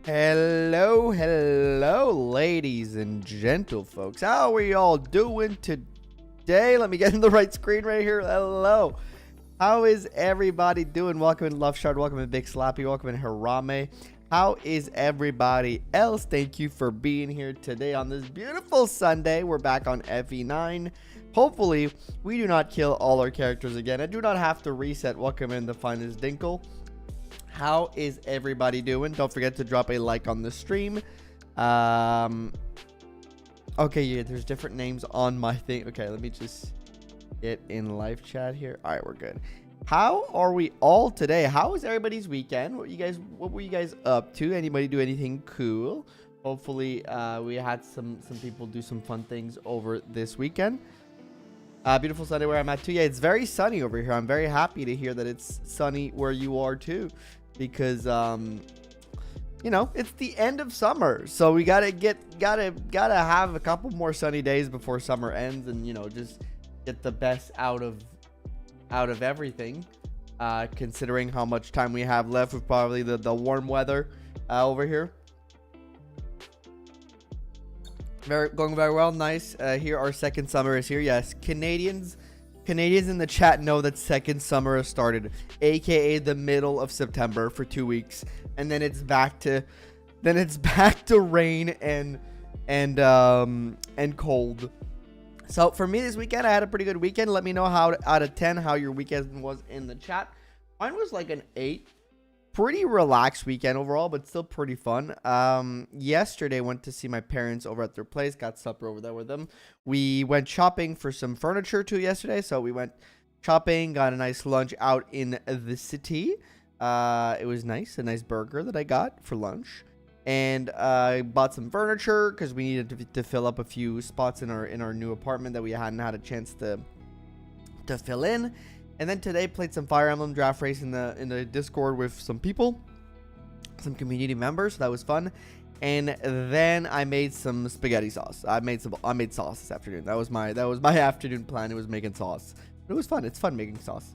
Hello, ladies and gentle folks. How are you all doing today? Let me get in the right screen right here. Hello. How is everybody doing? Welcome in Love Shard. Welcome in Big Slappy. Welcome in Harame. How is everybody else? Thank you for being here today on this beautiful Sunday. We're back on FE9. Hopefully, we do not kill all our characters again. I do not have to reset. Welcome in the finest Dinkle. How is everybody doing? Don't forget to drop a like on the stream. Okay, yeah, there's different names on my thing. Okay, let me just get in live chat here. All right, we're good. How are we all today? How was everybody's weekend? What were you guys up to? Anybody do anything cool? Hopefully, we had some people do some fun things over this weekend. Beautiful Sunday where I'm at too. Yeah, it's very sunny over here. I'm very happy to hear that it's sunny where you are too, because you know, it's the end of summer, so we gotta have a couple more sunny days before summer ends, and you know, just get the best out of everything, considering how much time we have left with probably the warm weather over here. Going very well. Nice. Here our second summer is here. Yes, Canadians in the chat know that second summer has started, aka the middle of September for 2 weeks, and then it's back to rain and cold. So for me this weekend, I had a pretty good weekend. Let me know how out of 10 how your weekend was in the chat. Mine was like an 8. Pretty relaxed weekend overall, but still pretty fun. Yesterday went to see my parents over at their place, got supper over there with them. We went shopping for some furniture too yesterday, so we went shopping, got a nice lunch out in the city. It was nice, a nice burger that I got for lunch, and I bought some furniture because we needed to fill up a few spots in our new apartment that we hadn't had a chance to fill in. And then today played some Fire Emblem draft race in the Discord with some people, some community members. So that was fun. And then I made some spaghetti sauce. I made sauce this afternoon. That was my afternoon plan. It was making sauce. But it was fun. It's fun making sauce.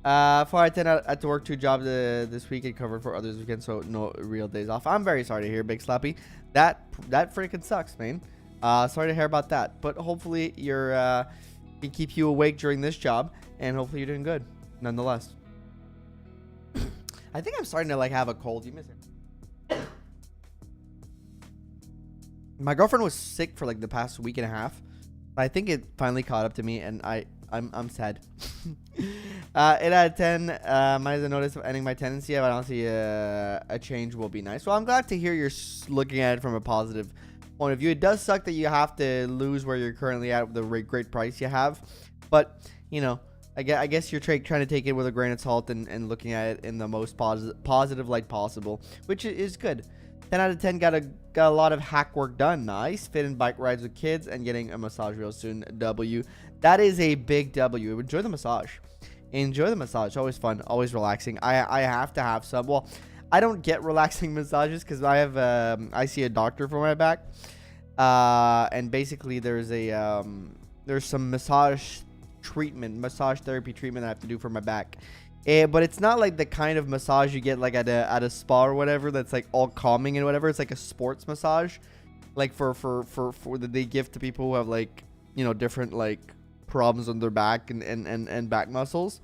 4 out of 10 at to work 2 jobs this weekend, covered for others weekend, so no real days off. I'm very sorry to hear, Big Slappy. That freaking sucks, man. Sorry to hear about that. But hopefully can keep you awake during this job, and hopefully you're doing good nonetheless. I think I'm starting to like have a cold. You miss it? My girlfriend was sick for like the past week and a half, but I think it finally caught up to me, and I'm sad. 8 out of 10. Might have noticed of ending my tendency, but honestly a change will be nice. Well, I'm glad to hear you're looking at it from a positive point of view. It does suck that you have to lose where you're currently at with the great price you have, but you know, I guess you're trying to take it with a grain of salt and looking at it in the most positive light possible, which is good. 10 out of 10. Got a lot of hack work done. Nice. Fit in bike rides with kids and getting a massage real soon. W. That is a big W. Enjoy the massage. Enjoy the massage. Always fun. Always relaxing. I have to have some. Well, I don't get relaxing massages because I see a doctor for my back, and basically there's some massage therapy treatment I have to do for my back, but it's not like the kind of massage you get like at a spa or whatever that's like all calming and whatever. It's like a sports massage, like for that they give to people who have like, you know, different like problems on their back and back muscles.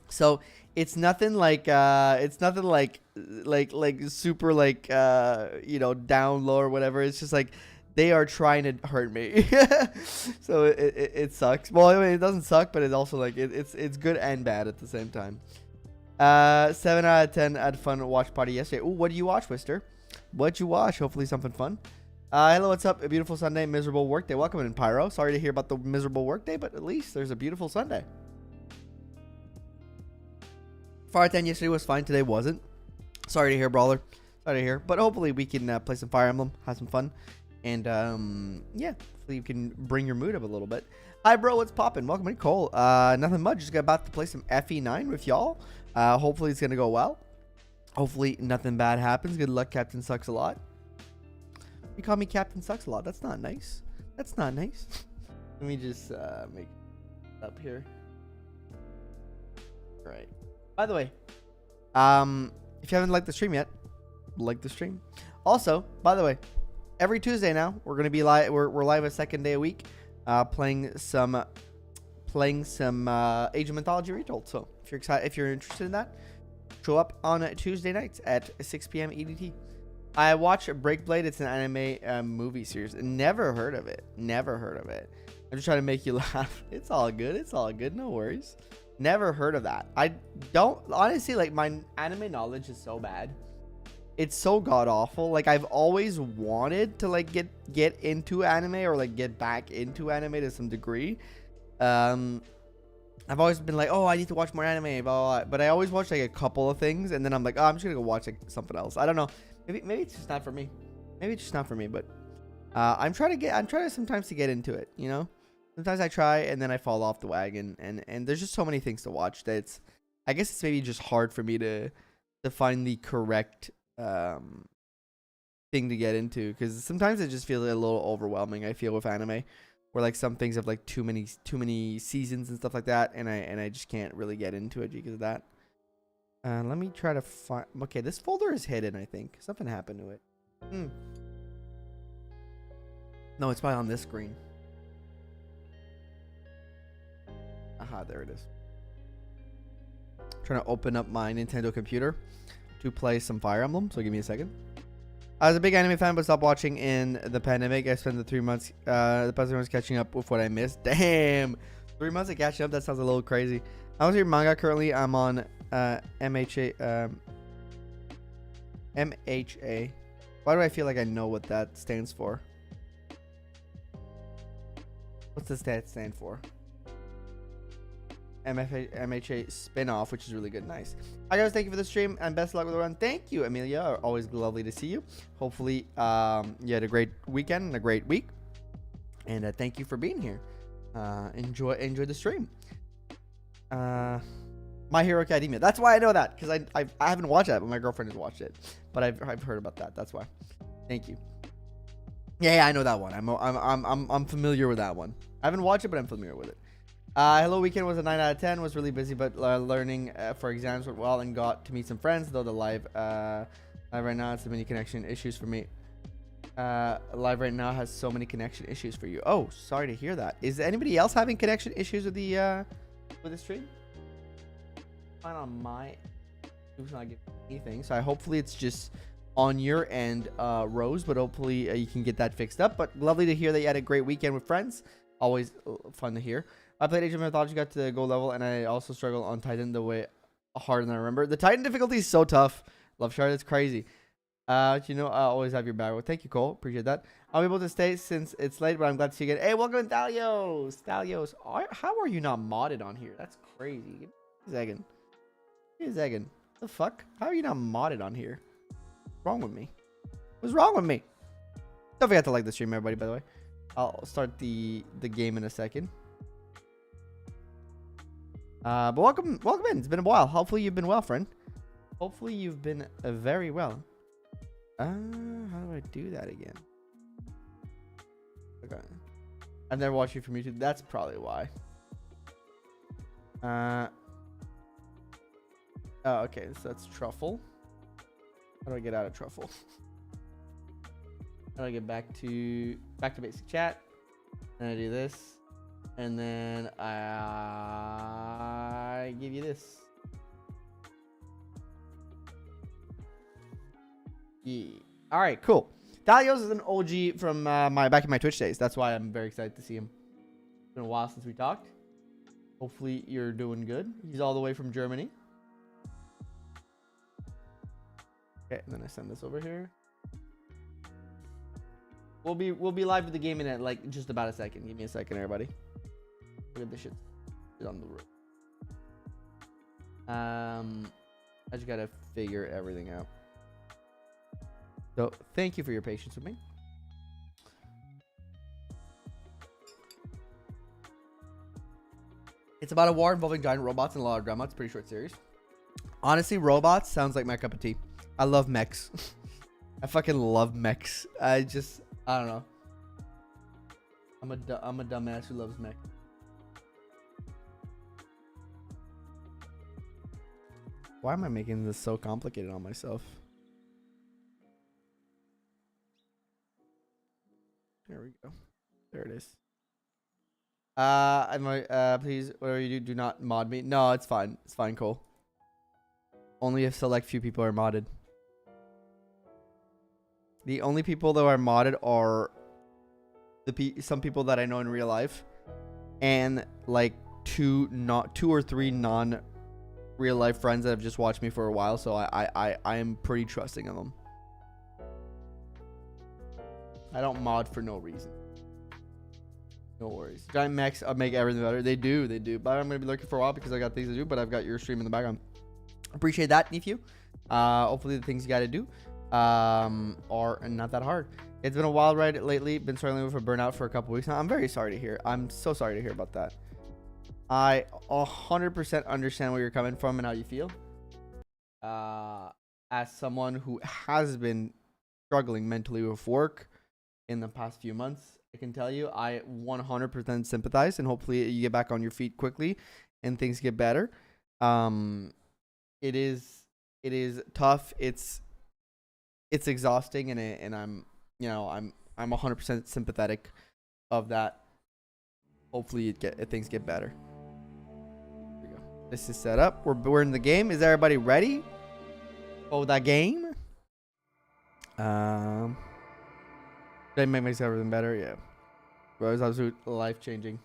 So it's nothing like super like you know, down low or whatever. It's just like they are trying to hurt me. So it sucks. Well, I mean, it doesn't suck, but it's also like it's good and bad at the same time. 7 out of 10. I had fun watch party yesterday. Ooh, what did you watch, Wister? What'd you watch? Hopefully something fun. Hello, what's up? A beautiful Sunday, miserable work day. Welcome in, Pyro. Sorry to hear about the miserable work day, but at least there's a beautiful Sunday. 4 out of 10 yesterday was fine. Today wasn't. Sorry to hear, Brawler. Sorry to hear. But hopefully we can play some Fire Emblem, have some fun. And yeah, hopefully you can bring your mood up a little bit. Hi, bro. What's poppin'? Welcome in, Cole. Nothing much. Just about to play some FE9 with y'all. Hopefully it's going to go well. Hopefully nothing bad happens. Good luck, Captain Sucks a Lot. You call me Captain Sucks a Lot. That's not nice. That's not nice. Let me just make it up here. Right. By the way, if you haven't liked the stream yet, like the stream. Also, by the way, every Tuesday now we're gonna be live. We're live a second day a week, playing some Age of Mythology Retold. So if you're excited, if you're interested in that, show up on Tuesday nights at 6 p.m. EDT. I watch Breakblade. It's an anime movie series. Never heard of it. Never heard of it. I'm just trying to make you laugh. It's all good. It's all good. No worries. Never heard of that. I don't honestly, like, my anime knowledge is so bad. It's so god awful. Like, I've always wanted to like get into anime or like get back into anime to some degree. I've always been like, oh, I need to watch more anime, blah, blah, blah. But I always watch like a couple of things, and then I'm like, oh, I'm just gonna go watch like something else. I don't know. Maybe it's just not for me. Maybe it's just not for me. But I'm trying to sometimes to get into it. You know, sometimes I try and then I fall off the wagon, and there's just so many things to watch that I guess it's maybe just hard for me to find the correct thing to get into, because sometimes it just feels a little overwhelming. I feel with anime, where like some things have like too many seasons and stuff like that, and I just can't really get into it because of that. Let me try to find. Okay, this folder is hidden. I think something happened to it. No, it's probably on this screen. Aha, there it is. Trying to open up my Nintendo computer to play some Fire Emblem, so give me a second. I was a big anime fan, but stopped watching in the pandemic. I spent the 3 months, the past 3 months catching up with what I missed. Damn, 3 months of catching up. That sounds a little crazy. I was reading manga currently. I'm on MHA. MHA. Why do I feel like I know what that stands for? What's the stat stand for? MHA spin-off, which is really good. Nice. Hi guys, thank you for the stream and best of luck with the run. Thank you, Amelia. Always lovely to see you. Hopefully you had a great weekend and a great week, and thank you for being here. Enjoy the stream. My Hero Academia. That's why I know that, because I haven't watched that, but my girlfriend has watched it. But I've heard about that. That's why. Thank you. Yeah, I know that one. I'm familiar with that one. I haven't watched it, but I'm familiar with it. Hello Weekend was a 9 out of 10. Was really busy, but learning for exams went well and got to meet some friends. Though the live right now has so many connection issues for me. Live right now has so many connection issues for you. Oh, sorry to hear that. Is anybody else having connection issues with the stream? Fine on my. It's not giving anything. So hopefully it's just on your end, Rose. But hopefully you can get that fixed up. But lovely to hear that you had a great weekend with friends. Always fun to hear. I played Age of Mythology, got to the gold level, and I also struggle on Titan the way harder than I remember. The Titan difficulty is so tough. Love Shard, it's crazy. You know, I always have your back. Well, thank you, Cole. Appreciate that. I'll be able to stay since it's late, but I'm glad to see you again. Hey, welcome, Thalios. Thalios, how are you not modded on here? That's crazy. Zegan. Hey, Zegan. What the fuck? How are you not modded on here? What's wrong with me? What's wrong with me? Don't forget to like the stream, everybody, by the way. I'll start the game in a second. But welcome in. It's been a while. Hopefully you've been well, friend. Hopefully you've been very well. How do I do that again? Okay. I've never watched you from YouTube. That's probably why. Oh, okay. So that's truffle. How do I get out of truffle? How do I get back to basic chat? And I do this. And then I give you this. Yeah. All right, cool. Dalios is an OG from back in my Twitch days. That's why I'm very excited to see him. It's been a while since we talked. Hopefully you're doing good. He's all the way from Germany. Okay, and then I send this over here. We'll be live with the game in like just about a second. Give me a second, everybody. Look at this shit on the roof. I just gotta figure everything out. So thank you for your patience with me. It's about a war involving giant robots and a lot of drama. It's a pretty short series. Honestly, robots sounds like my cup of tea. I love mechs. I fucking love mechs. I don't know. I'm a dumbass who loves mech. Why am I making this so complicated on myself? go. There it is. Please, whatever you do not mod me. No, it's fine. It's fine, Cole. Only if select few people are modded. The only people that are modded are some people that I know in real life, and like two or three non real life friends that have just watched me for a while. So I am pretty trusting of them. I don't mod for no reason. No worries. Giant mechs make everything better. They do. But I'm gonna be looking for a while because I got things to do. But I've got your stream in the background. Appreciate that, Nephew. Hopefully the things you gotta do are not that hard. It's been a wild ride lately. Been struggling with a burnout for a couple weeks now. I'm very sorry to hear. I'm so sorry to hear about that. I 100% understand where you're coming from and how you feel. As someone who has been struggling mentally with work in the past few months, I can tell you I 100% sympathize, and hopefully you get back on your feet quickly and things get better. It is tough. It's exhausting, and I'm 100% sympathetic of that. Hopefully things get better. Here we go. This is set up. We're in the game. Is everybody ready for that game? Did I make myself everything better? Yeah. Bro, it was absolute life changing.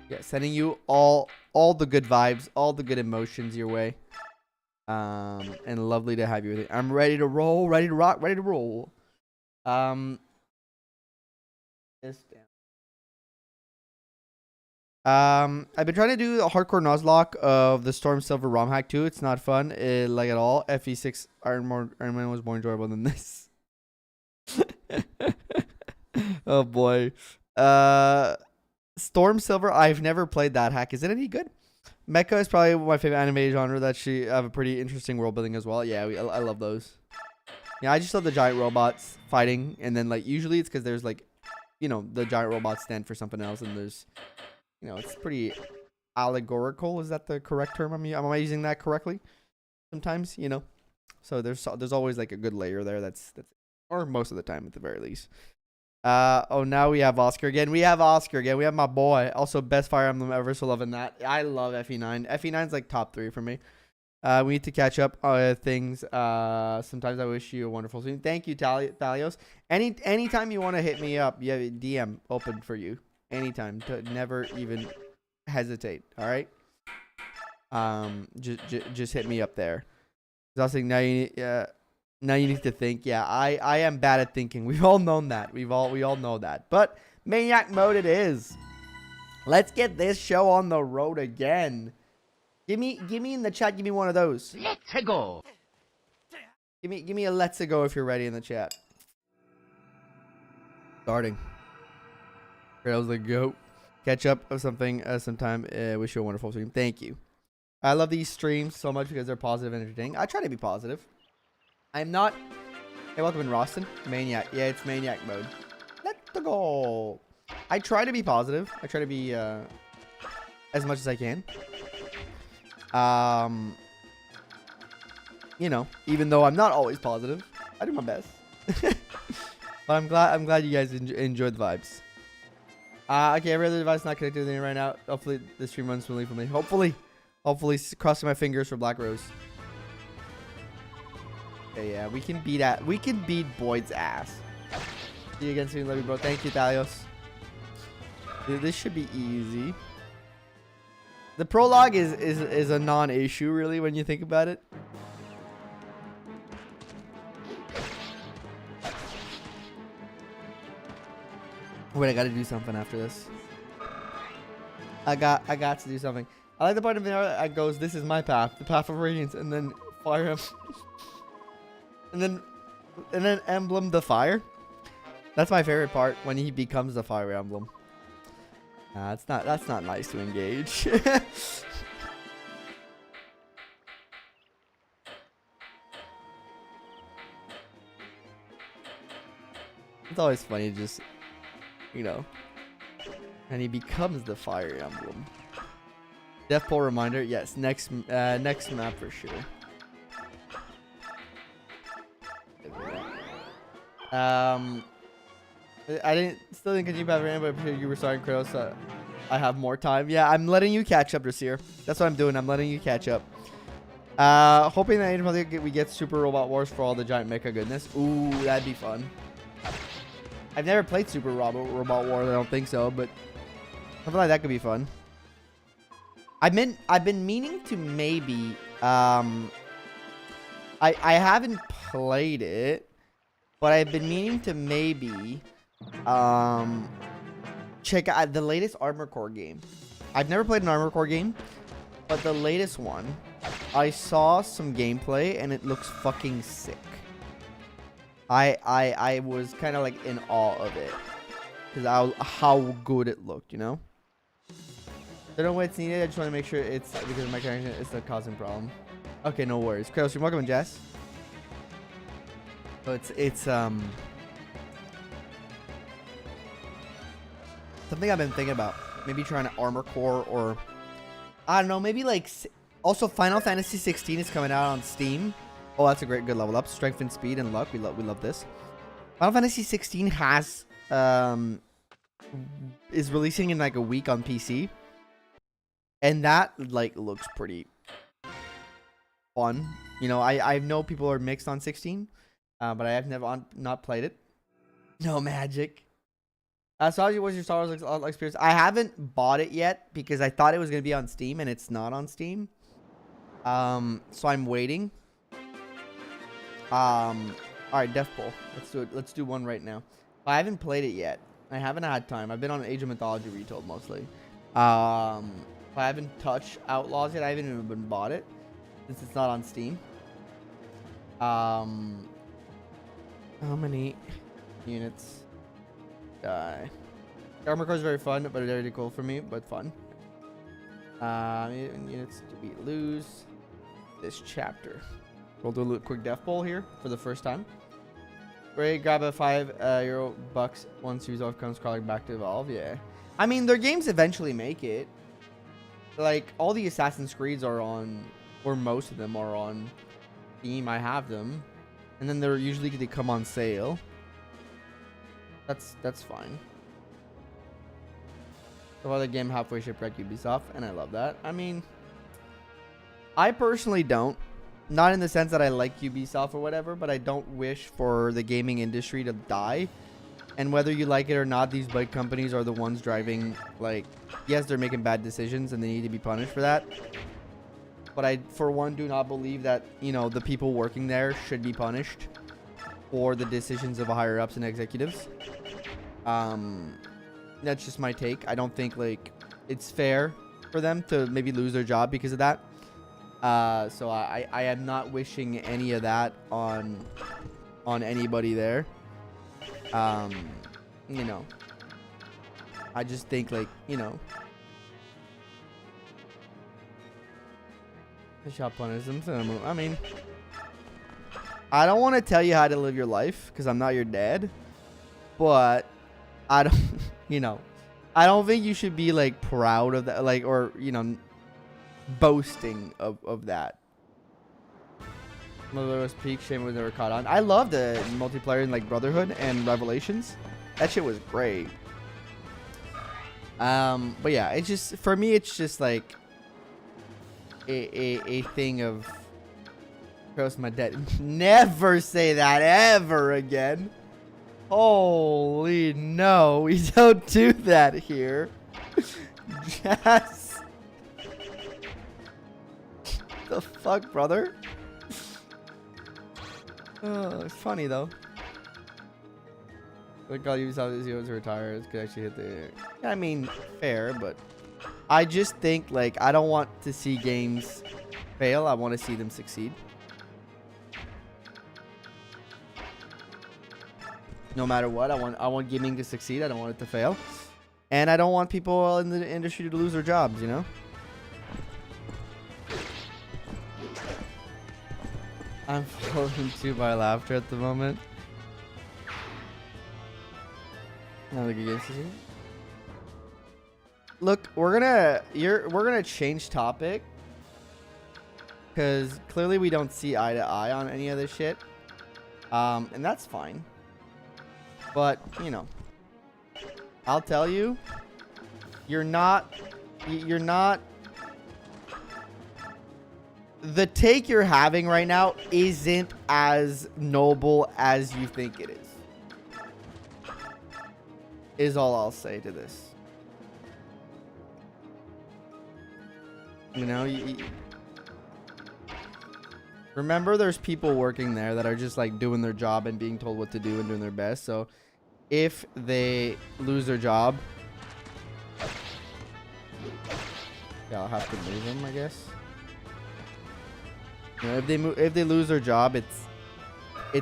Yeah, sending you all the good vibes, all the good emotions your way. And lovely to have you with it. I'm ready to roll, ready to rock, ready to roll. I've been trying to do a hardcore Nuzlocke of the Storm Silver ROM hack too. It's not fun, like at all. FE6 Iron Man was more enjoyable than this. Oh boy. Storm Silver, I've never played that hack. Is it any good? Mecha is probably my favorite anime genre. That she have a pretty interesting world building as well. Yeah, I love those. Yeah, I just love the giant robots fighting, and then like usually it's because there's like, the giant robots stand for something else, and there's, it's pretty allegorical. Is that the correct term? Am I using that correctly? Sometimes, So there's always like a good layer there. That's or most of the time at the very least. Oh, now we have Oscar again. We have my boy. Also, best Fire Emblem ever. So loving that. I love FE9. FE9's like top 3 for me. We need to catch up on things. Sometimes I wish you a wonderful season. Thank you, Thalios. Anytime you want to hit me up, you have a DM open for you. Anytime. Never even hesitate. All right. Just hit me up there. I was saying now you need to think. Yeah, I am bad at thinking. We've all known that. We all know that. But Maniac mode it is. Let's get this show on the road again. Give me in the chat. Give me one of those. Let's go. Give me a let's go if you're ready in the chat. Starting. That was the goat. Catch up of something sometime. Wish you a wonderful stream. Thank you. I love these streams so much because they're positive and entertaining. I try to be positive. I'm not. Hey, welcome in Roston. Maniac. Yeah, it's Maniac mode. Let's go. I try to be positive. I try to be as much as I can. Even though I'm not always positive, I do my best. But I'm glad you guys enjoyed the vibes. Okay, every other device not connected to the internet right now. Hopefully the stream runs smoothly for me. Hopefully, crossing my fingers for Black Rose. Okay, yeah, we can beat Boyd's ass. See you again soon, love you, bro. Thank you, Thalios. Dude, this should be easy. The prologue is a non-issue, really, when you think about it. Wait, I gotta do something after this. I got to do something. I like the part of it that goes, "This is my path, the path of radiance," and then fire him. and then Emblem the fire. That's my favorite part, when he becomes the fire emblem. That's not nice to engage. It's always funny, just and he becomes the fire emblem. Death Pole reminder, yes. Next map for sure. I still didn't continue by but you were starting Kratos, so I have more time. Yeah, I'm letting you catch up, Rasir. That's what I'm doing. I'm letting you catch up. Hoping that we get Super Robot Wars for all the giant mecha goodness. Ooh, that'd be fun. I've never played Super Robot Wars. I don't think so, but something like that could be fun. I've been meaning to maybe I haven't played it, but I've been meaning to maybe check out the latest Armored Core game. I've never played an Armored Core game, but the latest one, I saw some gameplay and it looks fucking sick. I was kind of like in awe of it because how good it looked, you know. I don't know what's needed. I just want to make sure it's because of my connection. It's a causing problem. Okay, no worries. Kratos, you're welcome, Jess. So it's something I've been thinking about. Maybe trying to Armor Core or I don't know. Maybe like also Final Fantasy 16 is coming out on Steam. Oh, that's a good level up. Strength and speed and luck. We love this. Final Fantasy 16 has is releasing in like a week on PC. And that like looks pretty fun. You know, I know people are mixed on 16, but I have never not played it. No magic. So how was your Star Wars experience? I haven't bought it yet because I thought it was gonna be on Steam and it's not on Steam. So I'm waiting. All right, Death Pool. Let's do it. Let's do one right now. I haven't played it yet. I haven't had time. I've been on Age of Mythology Retold mostly. I haven't touched Outlaws yet. I haven't even bought it since it's not on Steam. How many units die? Armor Core is very fun, but very cool for me, but fun. Units to beat lose this chapter. We'll do a quick death poll here for the first time. Great, grab a €5 bucks once Ubisoft comes crawling back to Evolve. Yeah, I mean their games eventually make it. Like all the Assassin's Creeds are on, or most of them are on Steam. I have them, and then they come on sale. That's fine. So other game halfway shipwreck Ubisoft, and I love that. I mean, I personally don't. Not in the sense that I like Ubisoft or whatever, but I don't wish for the gaming industry to die. And whether you like it or not, these big companies are the ones driving, like, yes, they're making bad decisions and they need to be punished for that. But I, for one, do not believe that, you know, the people working there should be punished for the decisions of higher ups and executives. That's just my take. I don't think, like, it's fair for them to maybe lose their job because of that. So I am not wishing any of that on anybody there. You know, I just think, like, you know, I shall punish them. I mean, I don't want to tell you how to live your life because I'm not your dad, but I don't, you know, I don't think you should be like proud of that, like, or, you know, boasting of that. Mother's Peak, shame was never caught on. I love the multiplayer in like Brotherhood and Revelations. That shit was great. But yeah, it's just, for me, it's just like a thing of Cross my debt. Never say that ever again. Holy no, we don't do that here. Just the fuck, brother? Oh, it's funny though. Like all Ubisoft is to retire, it could actually hit the. I mean, fair, but I just think, like, I don't want to see games fail. I want to see them succeed. No matter what, I want gaming to succeed. I don't want it to fail, and I don't want people in the industry to lose their jobs. You know. I'm falling too by laughter at the moment. Look, we're gonna change topic because clearly we don't see eye to eye on any of this shit, and that's fine. But, you know, I'll tell you, you're not, the take you're having right now isn't as noble as you think it is all I'll say to this. You know, remember there's people working there that are just like doing their job and being told what to do and doing their best. So if they lose their job, yeah, I'll have to move them, I guess. You know, if they lose their job, it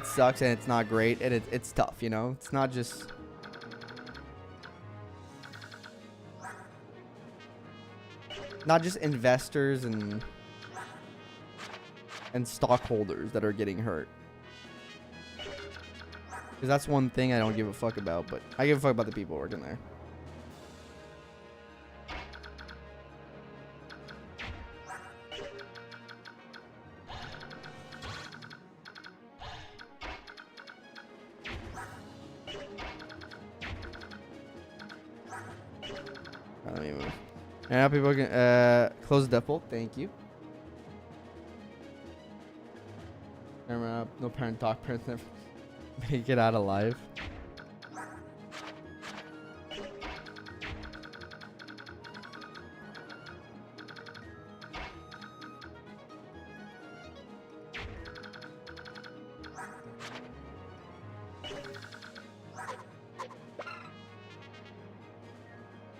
sucks and it's not great and it's tough, you know. It's not just investors and stockholders that are getting hurt. Because that's one thing I don't give a fuck about, but I give a fuck about the people working there. Let me move. And now people can close the depot. Thank you. No parent talk. Parents never make it out alive.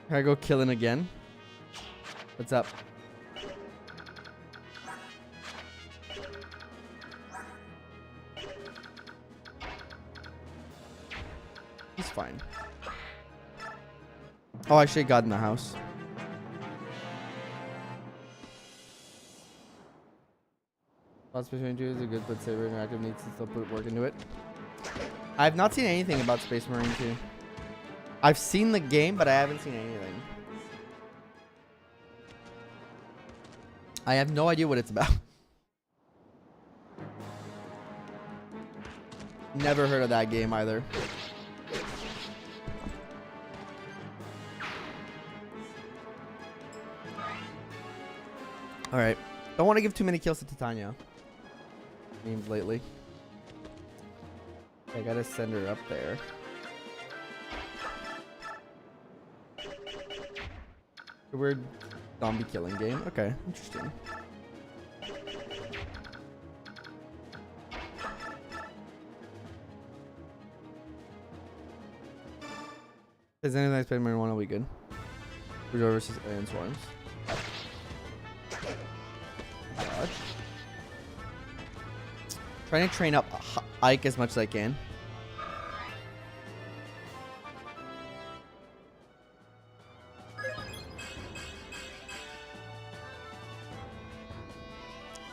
I go killing again. What's up? He's fine. Oh, I should have got in the house. Lots between two is a good, but Saber Interactive needs to still put work into it. I have not seen anything about Space Marine 2. I've seen the game, but I haven't seen anything. I have no idea what it's about. Never heard of that game either. Alright. Don't want to give too many kills to Titania. Memes lately. I gotta send her up there. A weird zombie killing game. Okay, interesting. Is anything I play marijuana will be good? Resort versus alien swarms. God. Trying to train up Ike as much as I can.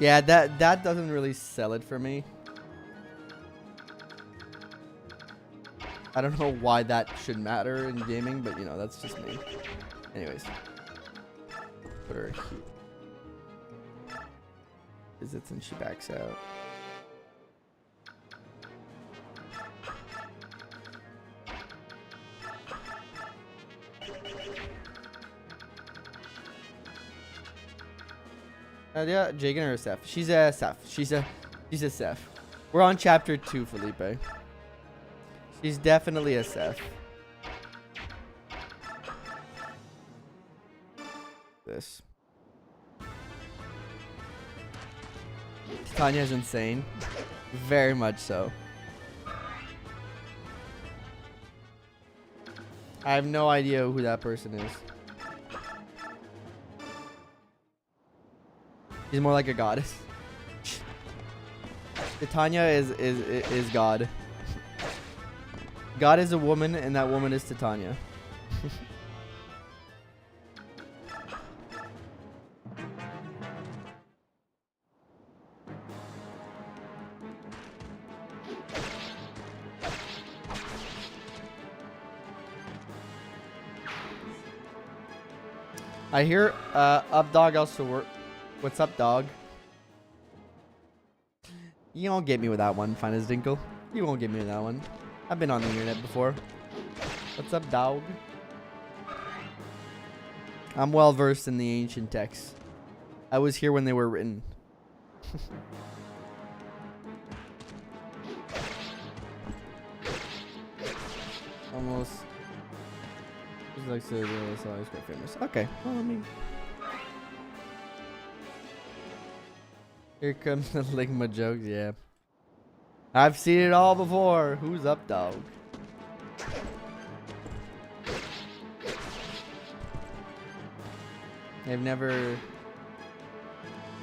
Yeah, that doesn't really sell it for me. I don't know why that should matter in gaming, but you know, that's just me. Anyways. Put her here. Visits and she backs out. Yeah, Jagan or Seth? She's a Seth. She's a Seth. We're on chapter 2, Felipe. She's definitely a Seth. This. Tanya's insane. Very much so. I have no idea who that person is. She's more like a goddess. Titania is God. God is a woman, and that woman is Titania. I hear up dog also work. What's up, dog? You won't get me with that one, Finest Dinkle. You won't get me with that one. I've been on the internet before. What's up, dog? I'm well versed in the ancient texts. I was here when they were written. Almost. It's like so it's always quite famous. Okay, well, I mean, here comes the Ligma jokes. Yeah, I've seen it all before. Who's up, dog? I've never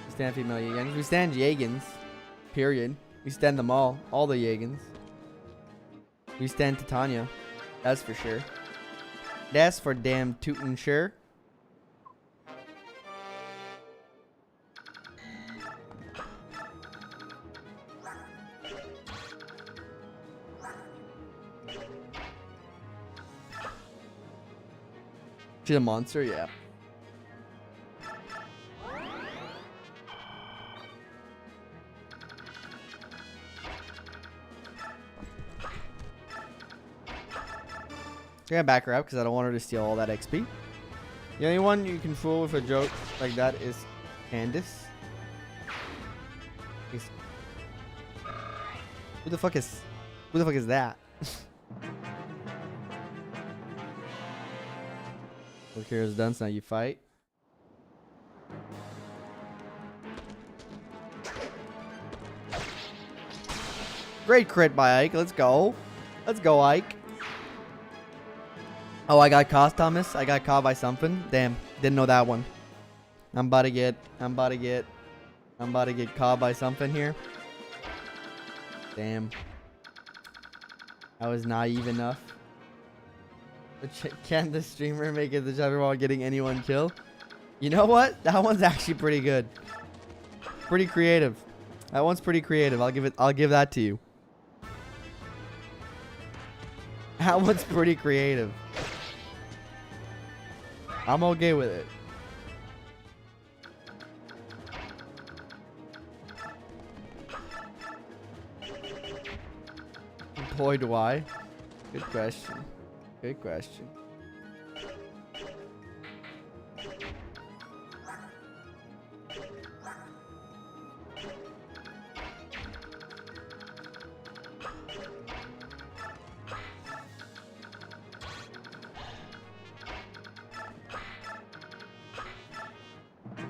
stand female Yagans. We stand Yagans. Period. We stand them all the Yagans. We stand Titania. That's for sure. That's for damn tootin' sure. She's a monster, yeah. I'm gonna back her up because I don't want her to steal all that XP. The only one you can fool with a joke like that is Candace. Who the fuck is that? Look, here's done, so now you fight. Great crit by Ike. Let's go. Let's go, Ike. Oh, I got caught, Thomas. I got caught by something. Damn, didn't know that one. I'm about to get caught by something here. Damn. I was naive enough. Can the streamer make it the chapter while getting anyone killed? You know what? That one's actually pretty good. Pretty creative. That one's pretty creative. I'll give that to you. That one's pretty creative. I'm okay with it. Boy, do I. Good question. Good question.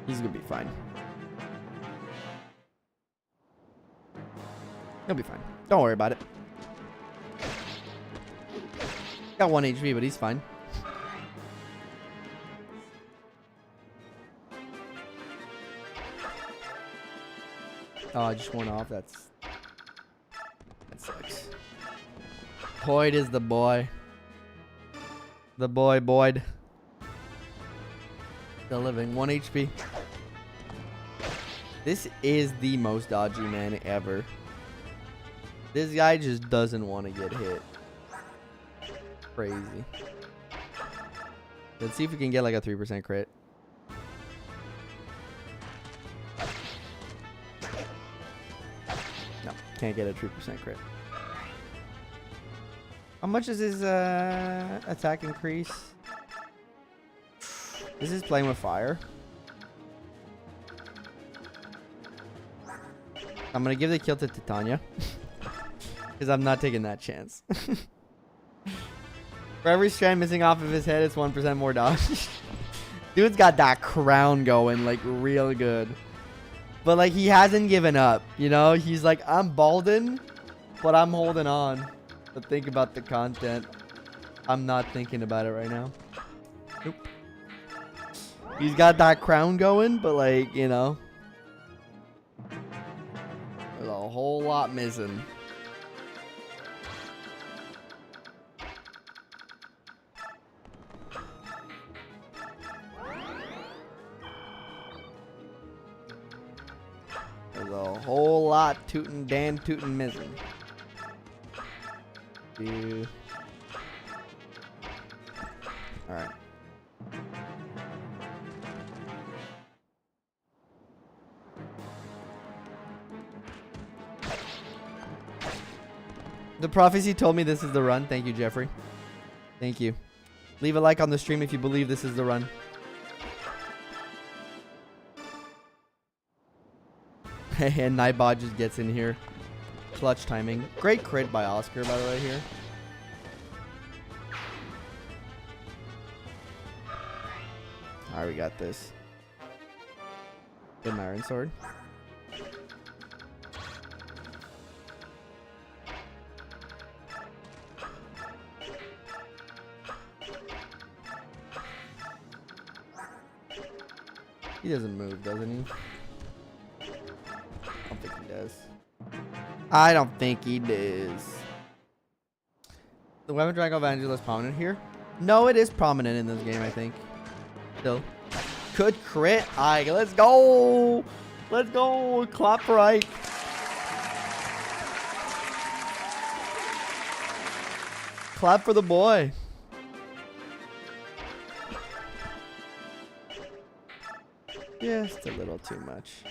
He's gonna be fine. He'll be fine. Don't worry about it. Got 1 HP, but he's fine. Oh, I just went off. That sucks. Boyd is the boy. The boy, Boyd. Still living. 1 HP. This is the most dodgy man ever. This guy just doesn't want to get hit. Crazy. Let's see if we can get like a 3% crit. No, can't get a 3% crit. How much is his attack increase? This is playing with fire. I'm gonna give the kill to Titania. Because I'm not taking that chance. For every strand missing off of his head, it's 1% more dodge. Dude's got that crown going, like, real good. But, like, he hasn't given up, you know? He's like, I'm balding, but I'm holding on. But think about the content. I'm not thinking about it right now. Nope. He's got that crown going, but, like, you know. There's a whole lot missing. There's a whole lot tootin' missing. Alright. The prophecy told me this is the run. Thank you, Jeffrey. Thank you. Leave a like on the stream if you believe this is the run. And Nightbot just gets in here. Clutch timing. Great crit by Oscar, by the way, here. Alright, we got this. Good Iron Sword. He doesn't move, doesn't he? I don't think he does. I don't think he does. The Weapon Dragon Evangel is prominent here. No, it is prominent in this game, I think. Still. Good crit. Ike. Let's go. Let's go. Clap for Ike. Clap for the boy. Just a little too much.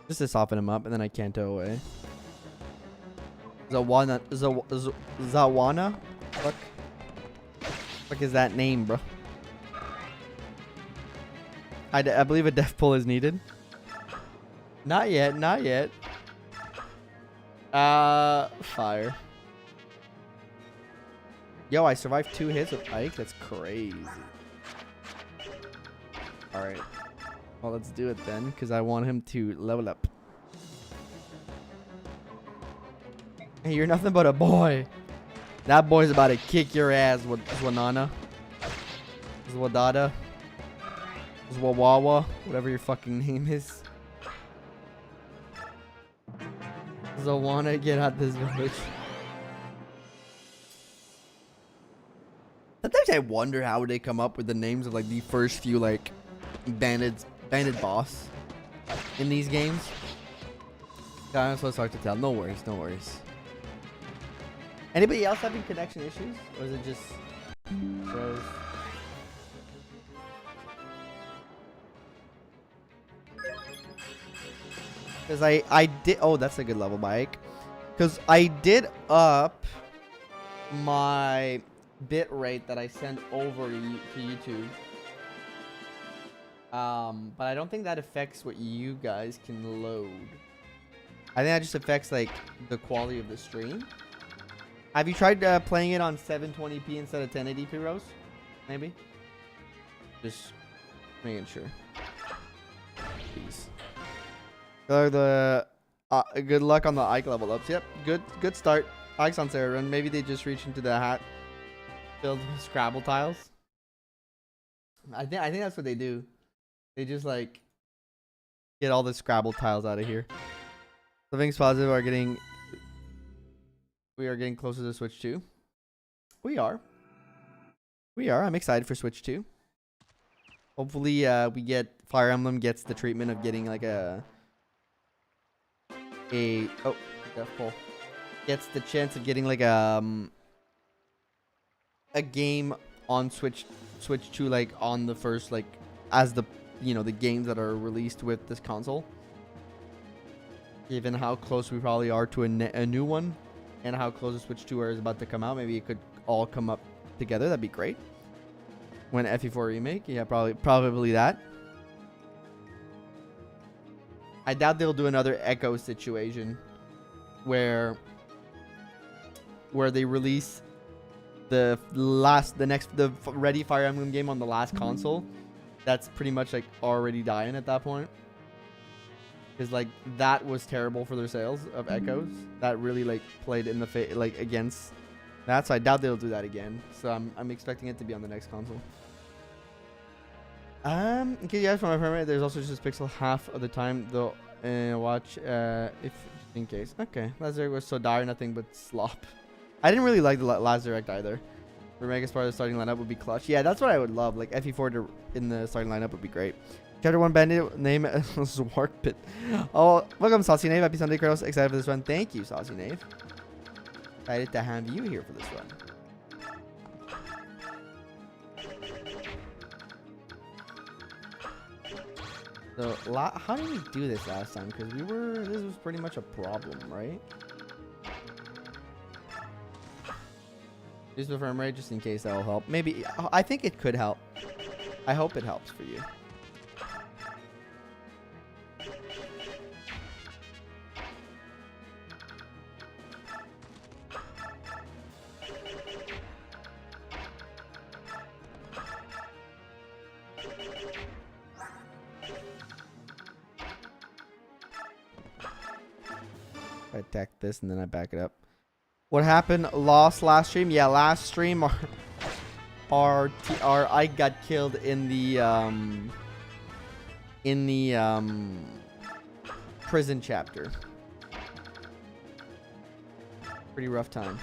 Just to soften him up, and then I can't go away. Zawana. Fuck is that name, bro? I believe a death pull is needed. Not yet, not yet. Fire. Yo, I survived 2 hits with Ike. That's crazy. Alright. Well, let's do it then, because I want him to level up. Hey, you're nothing but a boy. That boy's about to kick your ass, Zwanana. Zwadada. Zwawawa. Whatever your fucking name is. Zawana, get out this village. Sometimes I wonder how they come up with the names of like the first few like banded boss in these games. God, I'm so sorry to tell. No worries, no worries. Anybody else having connection issues, or is it just bros? Because I did. Oh, that's a good level, Mike. Because I did up my bit rate that I send over to YouTube. But I don't think that affects what you guys can load. I think that just affects like the quality of the stream. Have you tried playing it on 720p instead of 1080p, Rose? Maybe. Just making sure. Please. Good luck on the Ike level ups. Yep, good start. Ike's on Sarah run. Maybe they just reach into the hat filled with Scrabble tiles. I think that's what they do. They just like get all the Scrabble tiles out of here. Something's positive. We are getting closer to Switch 2. We are. I'm excited for Switch 2. Hopefully, we get Fire Emblem gets the treatment of getting like a death pull. Gets the chance of getting like a game on Switch 2 like on the first like as the the games that are released with this console. Given how close we probably are to a new one, and how close the Switch 2 is about to come out, maybe it could all come up together. That'd be great. When FE4 remake, yeah, probably that. I doubt they'll do another Echo situation where they release the Ready Fire Emblem game on the last console. That's pretty much like already dying at that point. Because like that was terrible for their sales of Echoes. That really like played in the like against that. So I doubt they'll do that again. So I'm expecting it to be on the next console. In case you guys from my frame, there's also just pixel half of the time though. Watch if in case. Okay, last direct was so dire, nothing but slop. I didn't really like the last direct either. Remake as part of the starting lineup would be clutch. Yeah, that's what I would love. Like FE4 in the starting lineup would be great. Chapter 1 bandit name Zwart Pit. Oh, welcome, Saucy Knave. Happy Sunday, girls. Excited for this run. Thank you, Saucy Knave. Excited to have you here for this run. So, how did we do this last time? Because this was pretty much a problem, right? Use the frame rate just in case that will help. Maybe, I think it could help. I hope it helps for you. I attack this and then I back it up. What happened? Lost last stream? Yeah, last stream I got killed in the prison chapter. Pretty rough time.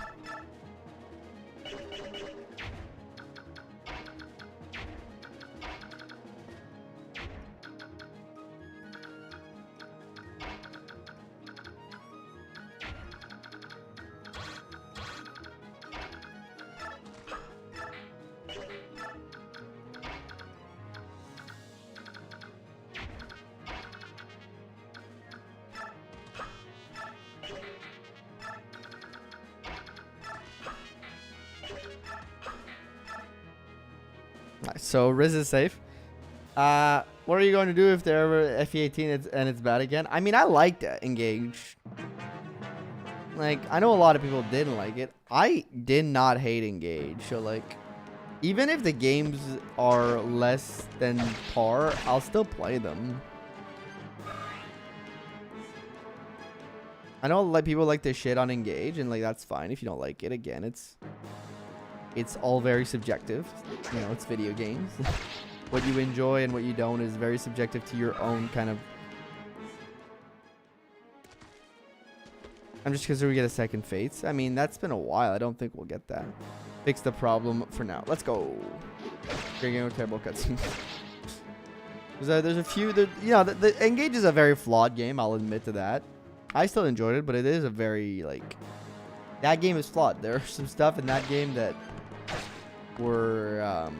So Riz is safe. What are you going to do if they're ever FE18 and it's bad again? I mean, I liked Engage. Like, I know a lot of people didn't like it. I did not hate Engage. So, like, even if the games are less than par, I'll still play them. I know like people like to shit on Engage, and like that's fine if you don't like it. Again, it's all very subjective. You know, it's video games. What you enjoy and what you don't is very subjective to your own kind of... I'm just because we get a second Fates. I mean, that's been a while. I don't think we'll get that. Fix the problem for now. Let's go. Great with terrible cutscenes. There's a few... you know, the Engage is a very flawed game. I'll admit to that. I still enjoyed it, but it is a very, like... That game is flawed. There are some stuff in that game that were...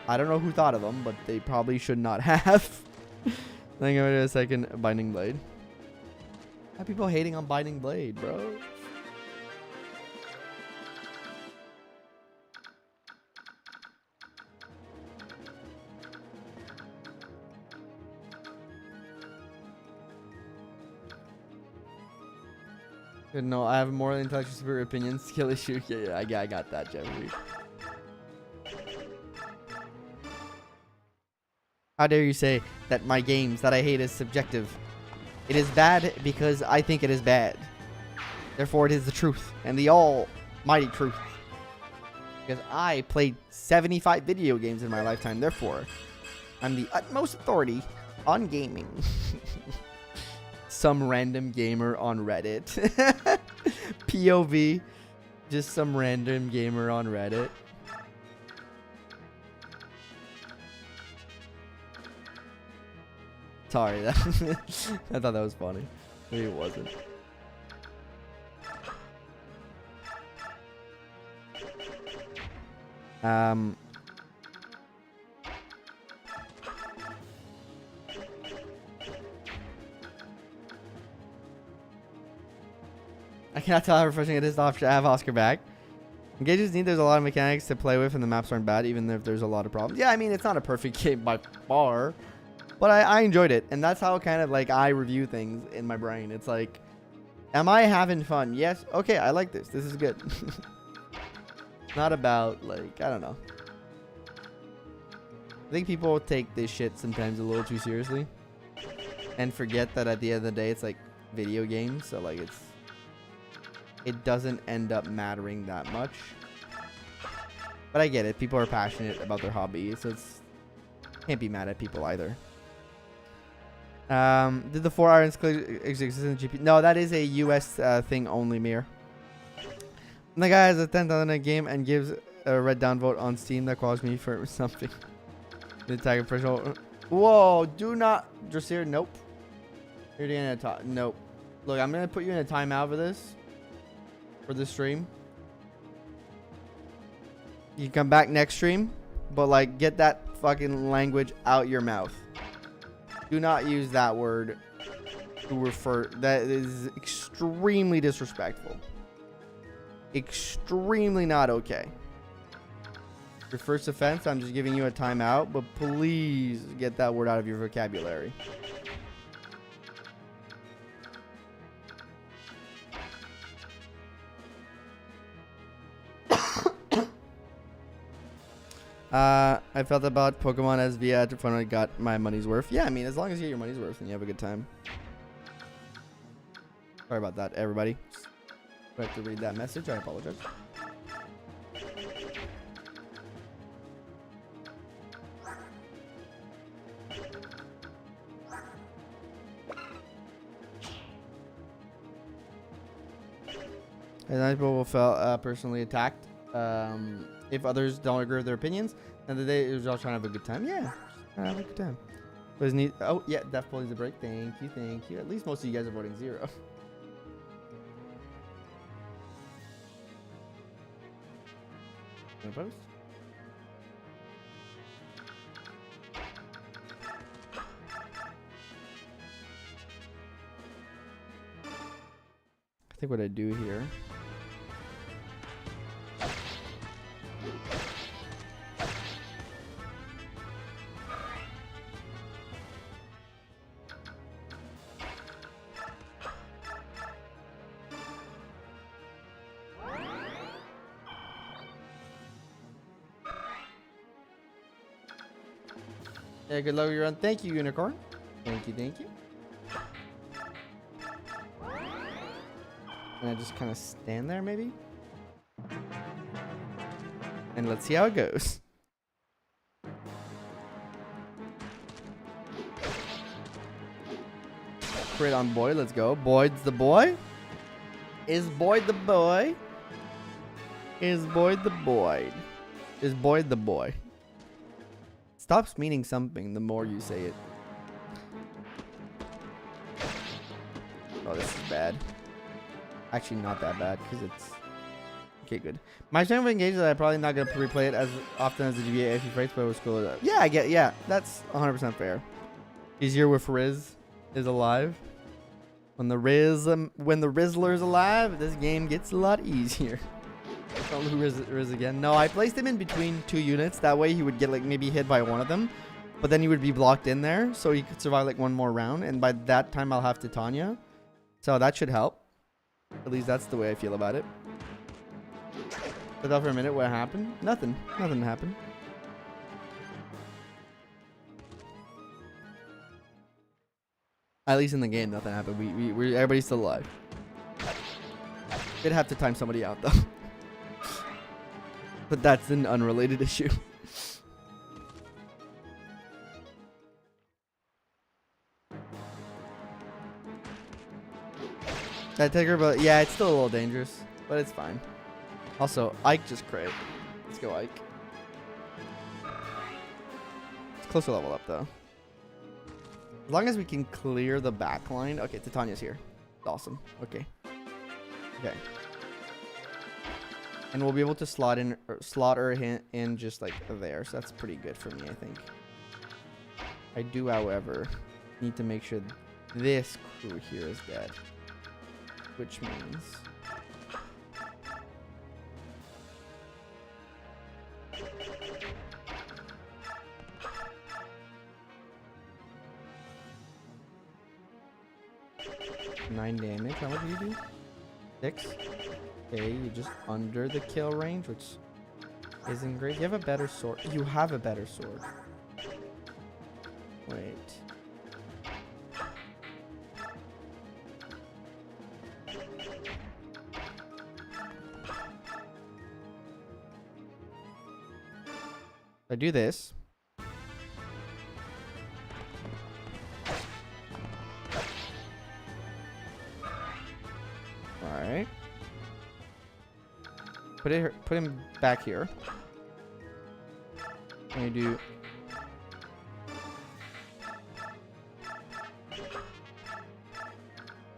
I don't know who thought of them, but they probably should not have. Then go to a second Binding Blade. How are people hating on Binding Blade, bro? No, I have more intellectual superior opinion, skill issue. Yeah, I got that, Jeffrey. How dare you say that my games that I hate is subjective? It is bad because I think it is bad. Therefore, it is the truth and the almighty truth. Because I played 75 video games in my lifetime. Therefore, I'm the utmost authority on gaming. Some random gamer on Reddit. POV. Just some random gamer on Reddit. Sorry, I thought that was funny. Maybe it wasn't. I cannot tell how refreshing it is to have Oscar back. Engages neat. There's a lot of mechanics to play with, and the maps aren't bad, even if there's a lot of problems. Yeah, I mean, it's not a perfect game by far, but I enjoyed it, and that's how kind of like I review things in my brain. It's like, am I having fun? Yes. Okay, I like this. This is good. Not about like, I don't know. I think people take this shit sometimes a little too seriously, and forget that at the end of the day, it's like video games. So like it doesn't end up mattering that much. But I get it. People are passionate about their hobby, so can't be mad at people either. Did the 4 irons exist in GP? No, that is a US thing only, Mir. And the guy has a 10,000 a game and gives a red downvote on Steam that calls me for something. The tag threshold. Whoa, do not. Dressir, nope. You're gonna talk. Nope. Look, I'm gonna put you in a timeout for this. For this stream. You can come back next stream, but like, get that fucking language out your mouth. Do not use that word to refer. That is extremely disrespectful. Extremely not okay. Your first offense, I'm just giving you a timeout, but please get that word out of your vocabulary. I felt about Pokemon as via after finally got my money's worth. Yeah, I mean, as long as you get your money's worth and you have a good time. Sorry about that, everybody. I have to read that message. I apologize. And then people will feel personally attacked if others don't agree with their opinions. And the day it was all trying to have a good time. Yeah, have a good time. But neat. Oh yeah, Death Pull needs a break. Thank you, thank you. At least most of you guys are voting 0. Post. I think what I do here. Yeah, good luck with your run. Thank you, Unicorn. Thank you, thank you. And I just kind of stand there, maybe? And let's see how it goes. Crit on Boyd, let's go. Boyd's the boy? Is Boyd the boy? Is Boyd the boy? Is Boyd the boy? Stops meaning something the more you say it. Oh, this is bad. Actually, not that bad because it's okay. Good. My strength of engage that I'm probably not gonna replay it as often as the GBA if you fights, but it was cool. Yeah, I get. Yeah, that's 100% fair. Easier with Riz is alive. When the Rizzler's alive, this game gets a lot easier. Don't lose Riz again. No, I placed him in between 2 units. That way he would get like maybe hit by one of them, but then he would be blocked in there, so he could survive like one more round. And by that time, I'll have Titania, so that should help. At least that's the way I feel about it. I thought for a minute what happened. Nothing. Nothing happened. At least in the game, nothing happened. We everybody's still alive. Did have to time somebody out though. But that's an unrelated issue. That Tiger, but yeah, it's still a little dangerous, but it's fine. Also, Ike just crit. Let's go, Ike. It's closer level up though. As long as we can clear the back line. Okay, Titania's here. Awesome. Okay. Okay. And we'll be able to slot her in just like there. So that's pretty good for me, I think. I do, however, need to make sure this crew here is dead. Which means... $9 damage. How much do you do? 6. Okay, you're just under the kill range, which isn't great. You have a better sword. You have a better sword. Wait. If I do this. Alright. Put him back here. And you do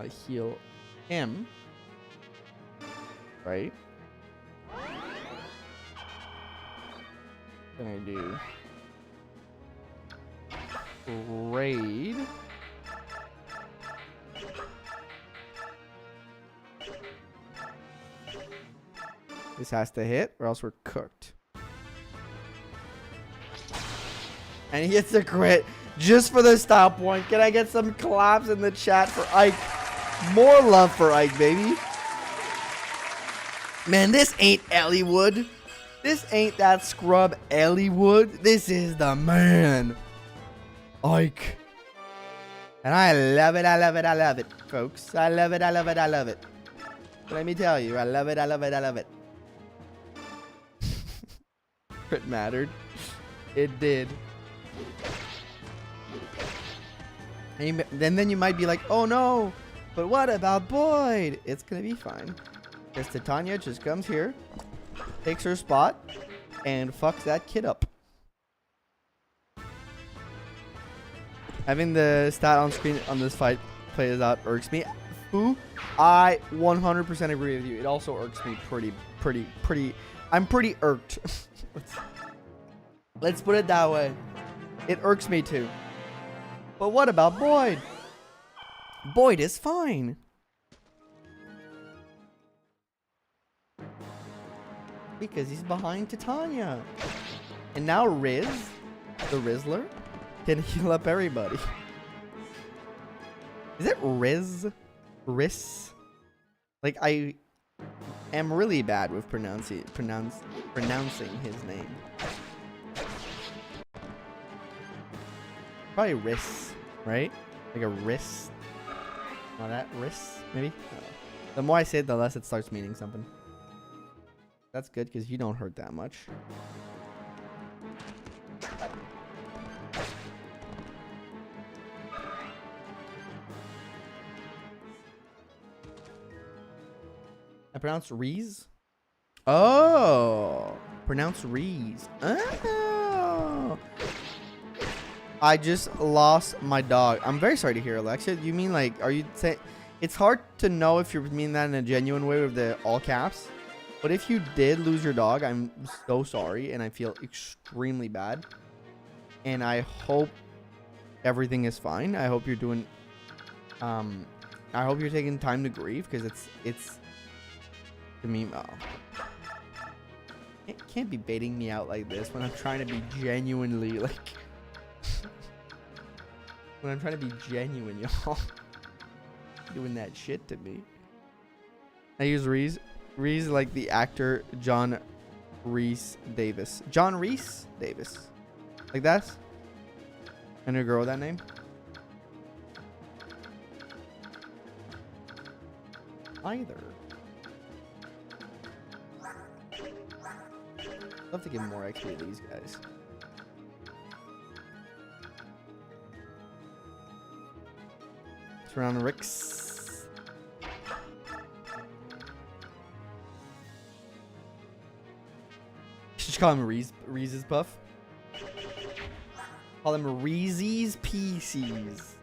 heal him. Right? What can I do? Raid. This has to hit or else we're cooked. And he hits a crit just for the stop point. Can I get some claps in the chat for Ike? More love for Ike, baby. Man, this ain't Elliewood. This ain't that scrub Elliewood. This is the man. Ike. And I love it, I love it, I love it, folks. I love it, I love it, I love it. Let me tell you, I love it, I love it, I love it. It mattered. It did. And then you might be like, oh no, but what about Boyd? It's gonna be fine. Because Titania just comes here, takes her spot, and fucks that kid up. Having the stat on screen on this fight plays out irks me. Who? I 100% agree with you. It also irks me pretty. I'm pretty irked. Let's put it that way. It irks me too. But what about Boyd? Boyd is fine. Because he's behind Titania. And now Riz, the Rizzler, can heal up everybody. Is it Riz? Riz? Like, I am really bad with pronouncing his name. Probably Riz, right? Like a Riz. Not that Riz, maybe? The more I say it, the less it starts meaning something. That's good because you don't hurt that much. I pronounce Rees. Oh, pronounce Rees. Oh. I just lost my dog. I'm very sorry to hear, Alexia. You mean like, are you saying? It's hard to know if you mean that in a genuine way with the all caps. But if you did lose your dog, I'm so sorry, and I feel extremely bad. And I hope everything is fine. I hope you're doing. I hope you're taking time to grieve because it's. To me, oh. It can't be baiting me out like this when I'm trying to be genuinely like. When I'm trying to be genuine, y'all. Doing that shit to me. I use Reese. Reese like the actor John Rhys Davis. John Rhys Davis. Like that? I knew a girl with that name. Either. I'd love to give more XP to these guys. Turn on Ricks. Should you call him Reese's Puff? Call him Reese's Pieces.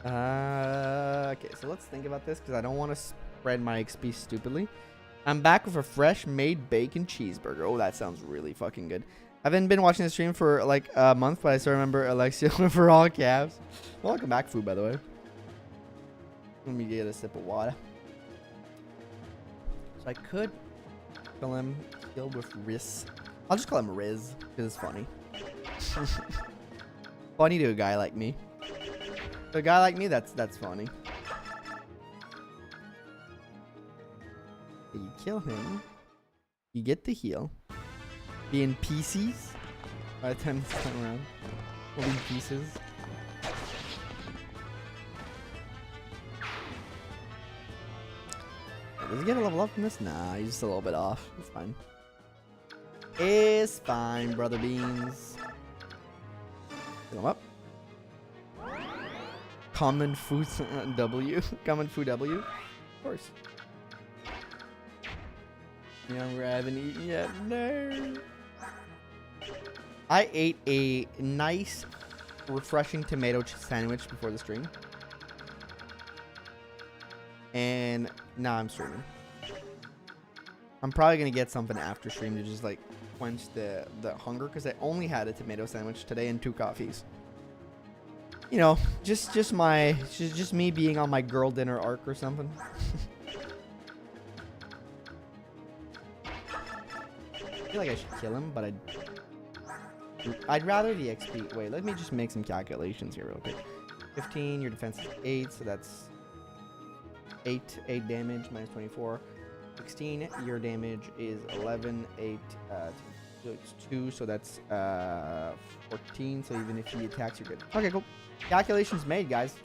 Okay, so let's think about this because I don't want to spread my XP stupidly. I'm back with a fresh made bacon cheeseburger. Oh, that sounds really fucking good. I haven't been watching the stream for like a month, but I still remember Alexia for all caps. Welcome back, food, by the way. Let me get a sip of water. So I could call him killed with Riz. I'll just call him Riz because it's funny. Funny to a guy like me. To a guy like me, that's funny. You kill him. You get the heal. Be in pieces. By the time this time around, we'll be in pieces. Does he get a level up from this? Nah, he's just a little bit off. It's fine. It's fine, brother beans. Fill him up. Common food W. Common food W. Of course. You know, I haven't eaten yet. No. I ate a nice, refreshing tomato sandwich before the stream. And now I'm streaming. I'm probably going to get something after stream to just like quench the hunger, because I only had a tomato sandwich today and 2 coffees. You know, just me being on my girl dinner arc or something. I feel like I should kill him, but I'd rather the XP. Wait, let me just make some calculations here real quick. 15, your defense is 8, so that's 8 damage minus 24. 16, your damage is 11, 8, so it's 2, so that's 14, so even if he attacks, you're good. Okay, cool. Calculations made, guys.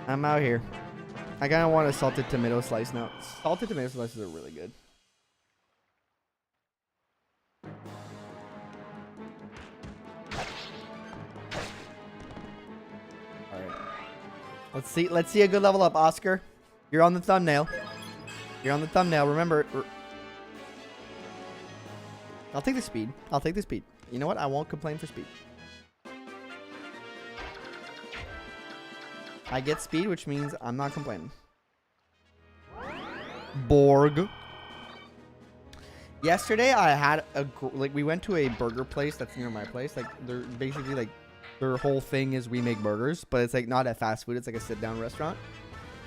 I'm out here. I kind of want a salted tomato slice now. Salted tomato slices are really good. Alright. Let's see a good level up, Oscar. You're on the thumbnail. You're on the thumbnail. Remember. I'll take the speed. I'll take the speed. You know what? I won't complain for speed. I get speed, which means I'm not complaining. Borg. Yesterday, I had we went to a burger place that's near my place. Like, they're basically like, their whole thing is we make burgers, but it's like not a fast food. It's like a sit-down restaurant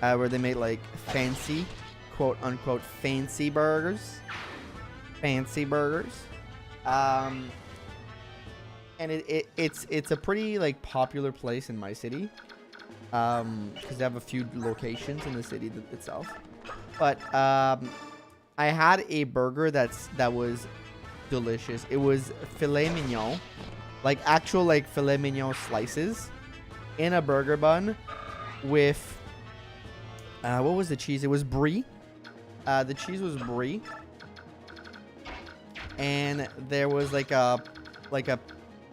where they make like fancy, quote unquote, fancy burgers. Fancy burgers. And it's a pretty like popular place in my city. Because they have a few locations in the city itself. But I had a burger that was delicious. It was filet mignon, like actual like filet mignon slices in a burger bun with what was the cheese? It was brie. The cheese was brie, and there was like a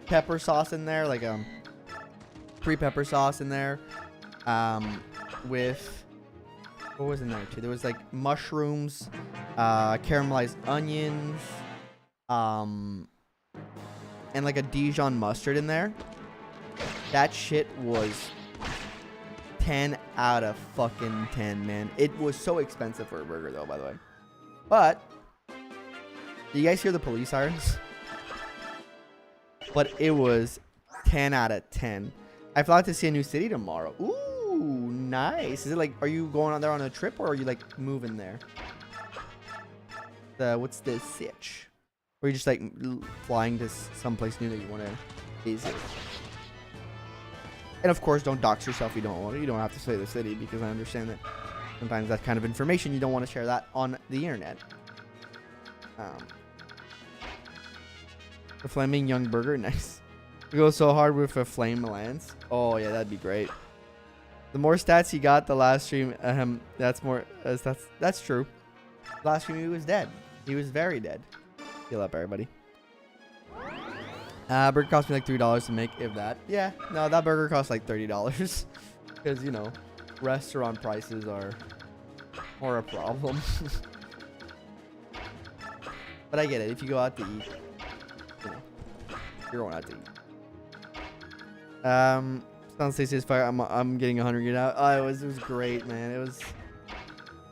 pepper sauce in there, like 3 pepper sauce in there. With what was in there too? There was like mushrooms, caramelized onions, and like a Dijon mustard in there. That shit was 10 out of fucking 10, man. It was so expensive for a burger though, by the way. But do you guys hear the police sirens? But it was 10 out of 10. I fly to see a new city tomorrow. Ooh. Nice. Is it like, are you going on there on a trip, or are you like moving there? What's the sitch? Or are you just like flying to someplace new that you want to visit? And of course, don't dox yourself. You don't want to. You don't have to say the city, because I understand that sometimes that kind of information you don't want to share that on the internet. The flaming young burger, nice. You go so hard with a flame lance. Oh yeah, that'd be great. The more stats he got the last stream, that's more. That's true. Last stream he was dead. He was very dead. Heal up, everybody. Burger cost me like $3 to make, if that. Yeah, no, that burger cost like $30 because you know, restaurant prices are a problem. But I get it. If you go out to eat, you know, you're going out to eat. Sounds tasty as fire. I'm getting 100 out. Oh, it was great, man. It was.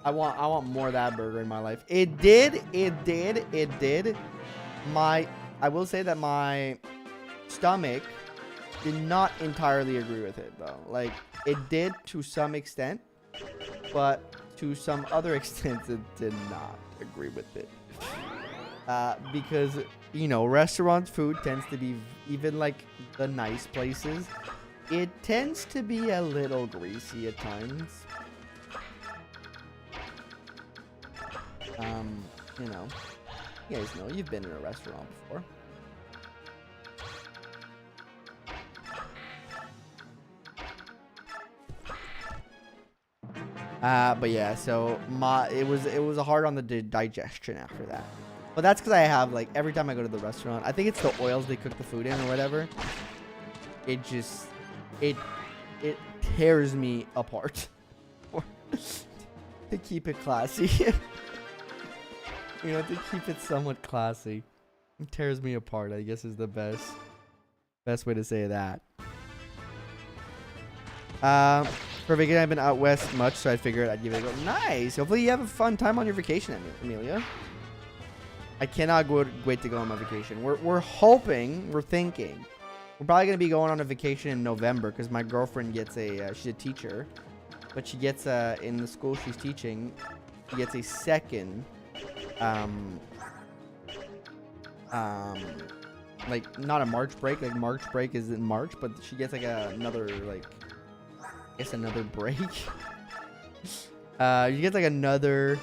I want more of that burger in my life. It did. I will say that my stomach did not entirely agree with it though. Like, it did to some extent, but to some other extent it did not agree with it. Because you know, restaurant food tends to be, even like the nice places, it tends to be a little greasy at times. You know, you guys know, you've been in a restaurant before. But yeah, so it was hard on the digestion after that. But that's because I have, like, every time I go to the restaurant, I think it's the oils they cook the food in or whatever. It just, it tears me apart. To keep it classy. You know, to keep it somewhat classy. It tears me apart, I guess, is the best way to say that. For vacation, I've been out west much, so I figured I'd give it a go. Nice. Hopefully you have a fun time on your vacation, Amelia. I cannot wait to go on my vacation. We're hoping, we're thinking, we're probably gonna be going on a vacation in November because my girlfriend gets a she's a teacher, but she gets in the school she's teaching, she gets a second like not a March break, like March break is in March, but she gets like another like I guess another break. You get like another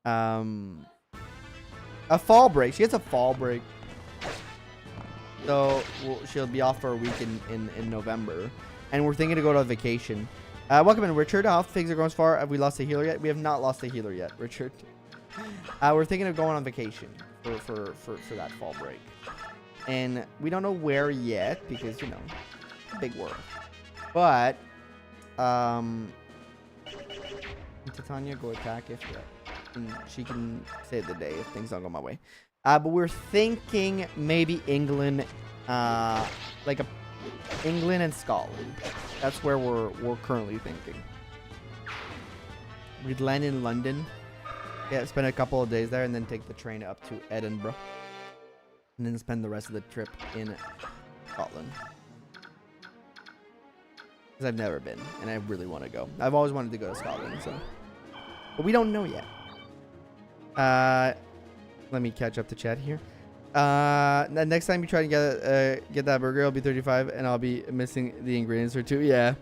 a fall break. She gets a fall break. So she'll be off for a week in November. And we're thinking to go to a vacation. Welcome in, Richard. How things are going so far? Have we lost a healer yet? We have not lost a healer yet, Richard. We're thinking of going on vacation for that fall break. And we don't know where yet because, you know, big world. But Titania, go attack if and she can save the day if things don't go my way. But we're thinking maybe England, like England and Scotland. That's where we're currently thinking. We'd land in London, yeah, spend a couple of days there, and then take the train up to Edinburgh, and then spend the rest of the trip in Scotland. Because I've never been, and I really want to go. I've always wanted to go to Scotland, so, but we don't know yet. Let me catch up to chat here. Next time you try to get that burger, I'll be 35 and I'll be missing the ingredients or two. Yeah.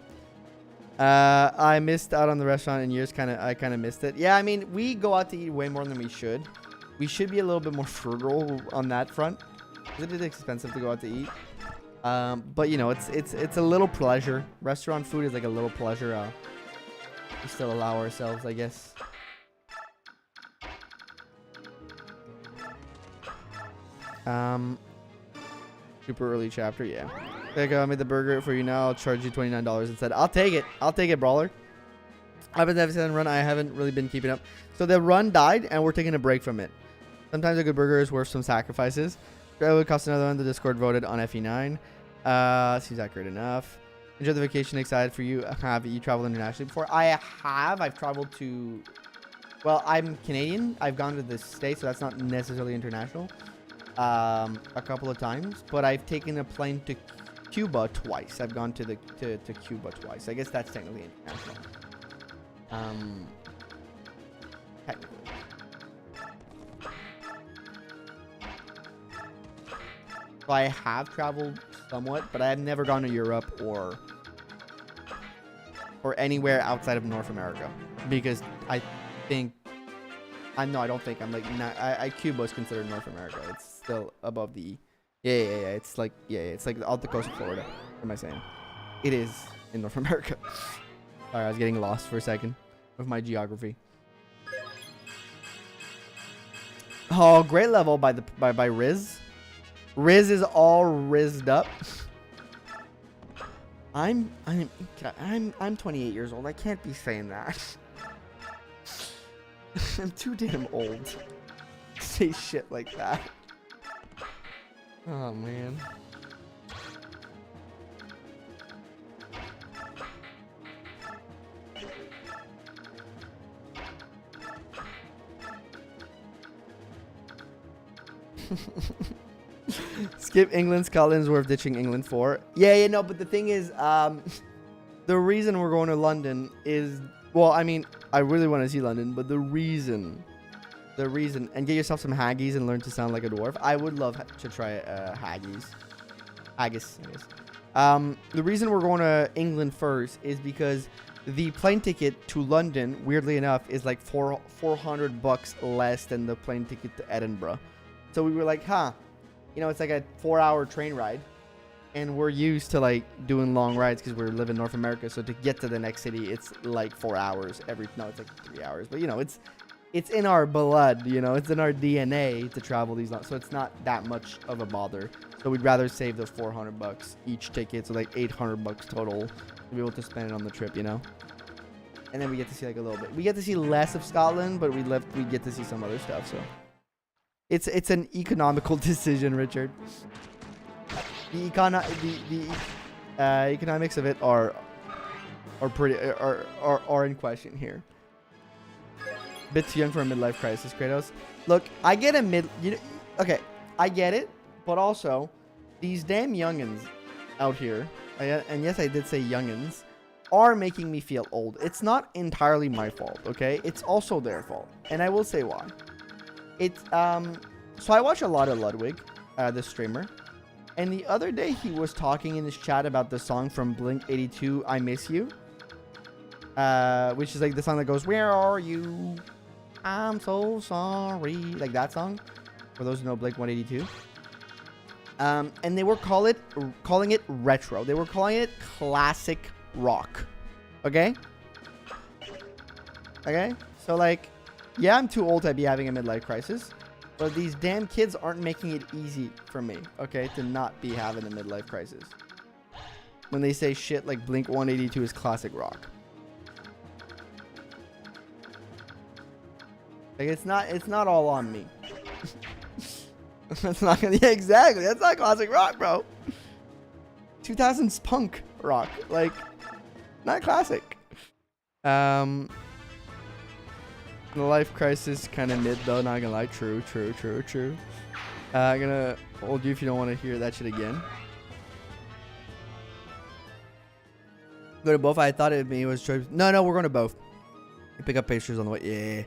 I missed out on the restaurant in years. I kind of missed it. Yeah, I mean, we go out to eat way more than we should. We should be a little bit more frugal on that front. It is expensive to go out to eat. But you know, it's a little pleasure. Restaurant food is like a little pleasure. We still allow ourselves, I guess. Super early chapter, yeah. There you go, I made the burger for you now. I'll charge you $29 instead. I'll take it, brawler. I've been devastated run. I haven't really been keeping up. So the run died, and we're taking a break from it. Sometimes a good burger is worth some sacrifices. It would cost another one. The Discord voted on FE9. Seems accurate enough. Enjoy the vacation. Excited for you. Have you traveled internationally before? I have. I've traveled to... Well, I'm Canadian. I've gone to the States, so that's not necessarily international. A couple of times, but I've taken a plane to Cuba twice. I've gone to Cuba twice. I guess that's technically international. Technically. So I have traveled somewhat, but I have never gone to Europe or anywhere outside of North America because I think no, I don't think. I'm like, Cuba is considered North America. It's still above the... Yeah. It's like, it's like off the coast of Florida. What am I saying? It is in North America. Sorry, I was getting lost for a second with my geography. Oh, great level by Riz. Riz is all rizzed up. I'm 28 years old. I can't be saying that. I'm too damn old to say shit like that. Oh, man. Skip England. Scotland's worth ditching England for. Yeah, no, but the thing is, the reason we're going to London is... Well, I mean, I really want to see London, but the reason, and get yourself some haggis and learn to sound like a dwarf. I would love to try haggis. Haggis. The reason we're going to England first is because the plane ticket to London, weirdly enough, is like $400 less than the plane ticket to Edinburgh. So we were like, you know, it's like a 4-hour train ride. And we're used to like doing long rides because we live in North America. So to get to the next city, it's like 4 hours no, it's like 3 hours. But you know, it's in our blood, you know, it's in our DNA to travel these long. So it's not that much of a bother. So we'd rather save the $400 each ticket. So like $800 total to be able to spend it on the trip, you know. And then we get to see like a little bit. We get to see less of Scotland, but we get to see some other stuff. So It's an economical decision, Richard. The economics of it are in question here. Bit too young for a midlife crisis, Kratos. Look, I get a okay, I get it, but also these damn youngins out here, and yes, I did say youngins, are making me feel old. It's not entirely my fault, okay? It's also their fault, and I will say why. It's so I watch a lot of Ludwig, the streamer, and the other day he was talking in his chat about the song from Blink 82, "I Miss You," which is like the song that goes, "Where are you? I'm so sorry," like that song. For those who know Blink 182. And they were calling it retro. They were calling it classic rock. Okay? Okay? So like, yeah, I'm too old to be having a midlife crisis. But these damn kids aren't making it easy for me, okay, to not be having a midlife crisis. When they say shit like Blink 182 is classic rock. Like, it's not all on me. That's not gonna, yeah, exactly. That's not classic rock, bro. 2000s punk rock, like, not classic. The life crisis kind of mid though, not gonna lie. True. I'm gonna hold you if you don't want to hear that shit again. Go to both. I thought it was choice. No, we're going to both. You pick up pictures on the way.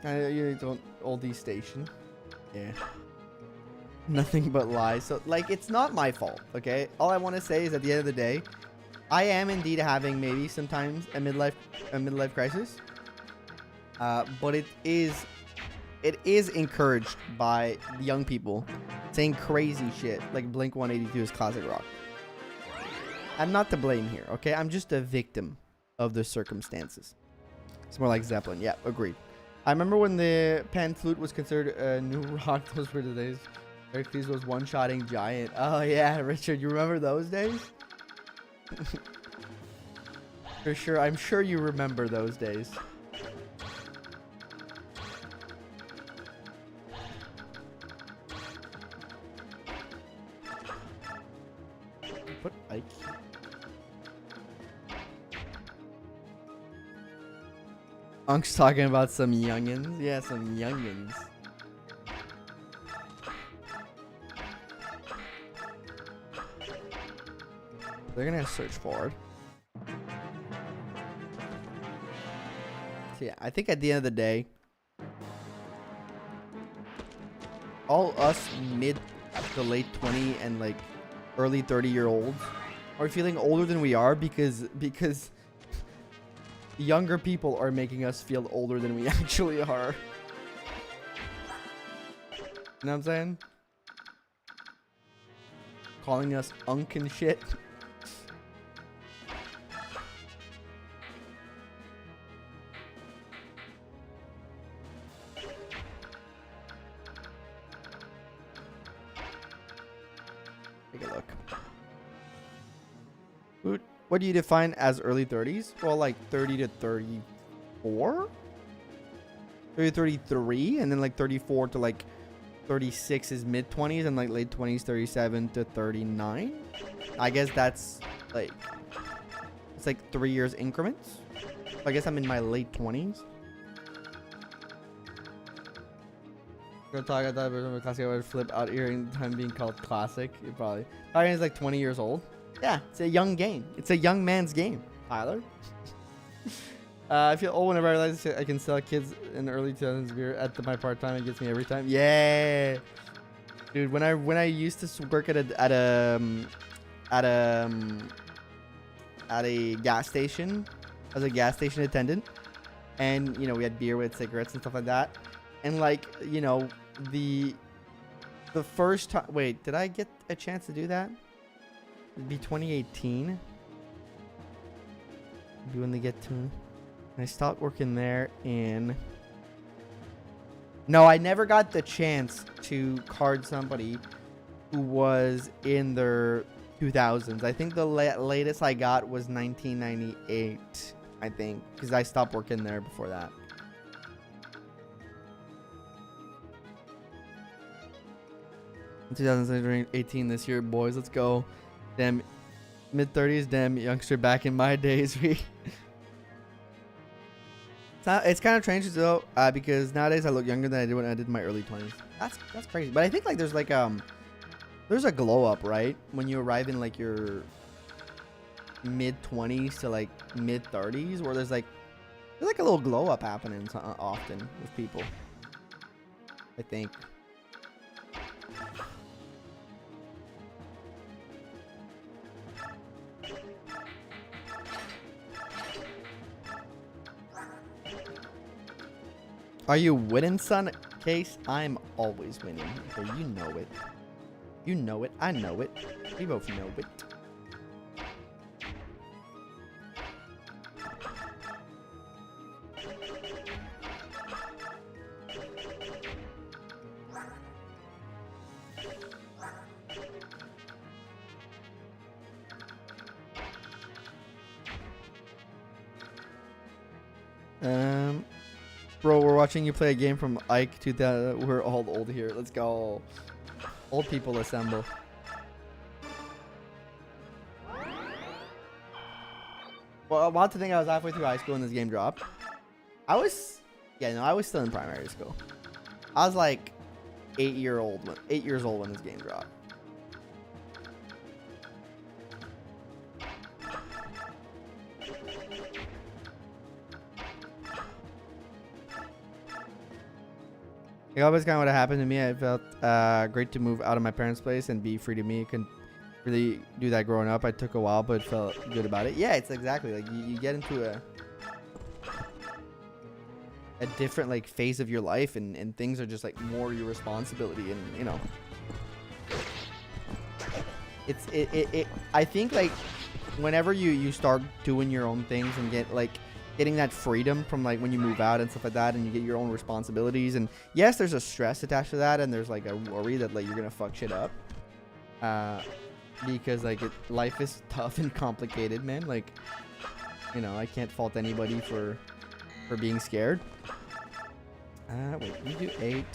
Yeah. You don't oldie station. Yeah. Nothing but lies. So like, it's not my fault. Okay. All I want to say is at the end of the day, I am indeed having maybe sometimes a midlife crisis. But it is encouraged by young people saying crazy shit like Blink 182 is classic rock. I'm not to blame here, okay? I'm just a victim of the circumstances. It's more like Zeppelin. Yeah, agreed. I remember when the pan flute was considered a new rock. Those were the days. Hercules was one-shotting Giant. Oh yeah, Richard, you remember those days? For sure, I'm sure you remember those days. What Ike? Unk's talking about some youngins. Yeah, some youngins. They're gonna search forward. So yeah, I think at the end of the day, all us mid to late 20 and like early 30-year-olds are feeling older than we are because younger people are making us feel older than we actually are. You know what I'm saying? Calling us unk and shit. Take a look. What do you define as early 30s? Well, like 30 to 34? 30 to 33, and then like 34 to like 36 is mid 20s, and like late 20s 37 to 39. I guess that's like, it's like 3 years increments. I guess I'm in my late 20s. I thought it was classic. I would flip out hearing time being called classic. You probably is like 20 years old. Yeah, it's a young game. It's a young man's game, Tyler. I feel old whenever I realize I can sell kids in the early 2000s beer at my part time. It gets me every time. Yeah, dude. When I used to work at a gas station as a gas station attendant, and you know we had beer with cigarettes and stuff like that, and like you know the first time. Wait, did I get a chance to do that? It'd be 2018. Maybe when they get to. I stopped working there in. No, I never got the chance to card somebody who was in their 2000s. I think the latest I got was 1998. I think because I stopped working there before that. 2018 this year, boys. Let's go. Damn, mid-30s. Damn, youngster. Back in my days, it's kind of strange though, because nowadays I look younger than I did when I did my early 20s. That's crazy. But I think like there's like there's a glow up, right? When you arrive in like your mid 20s to like mid 30s, where there's like a little glow up happening often with people, I think. Are you winning, son? Case, I'm always winning. Okay, you know it. You know it. I know it. We both know it. Bro, we're watching you play a game from Ike 2000. We're all old here. Let's go. Old people assemble. Well, I want to think I was halfway through high school when this game dropped. I was still in primary school. I was like 8 years old when this game dropped. It always kind of what happened to me. I felt great to move out of my parents' place and be free to me. I couldn't really do that growing up. It took a while, but felt good about it. Yeah, it's exactly like you get into a different like phase of your life, and things are just like more your responsibility, and you know, I think like whenever you start doing your own things and getting that freedom from like when you move out and stuff like that, and you get your own responsibilities, and yes, there's a stress attached to that, and there's like a worry that like you're gonna fuck shit up, because like life is tough and complicated, man. Like, you know, I can't fault anybody for being scared. Wait, you do 8,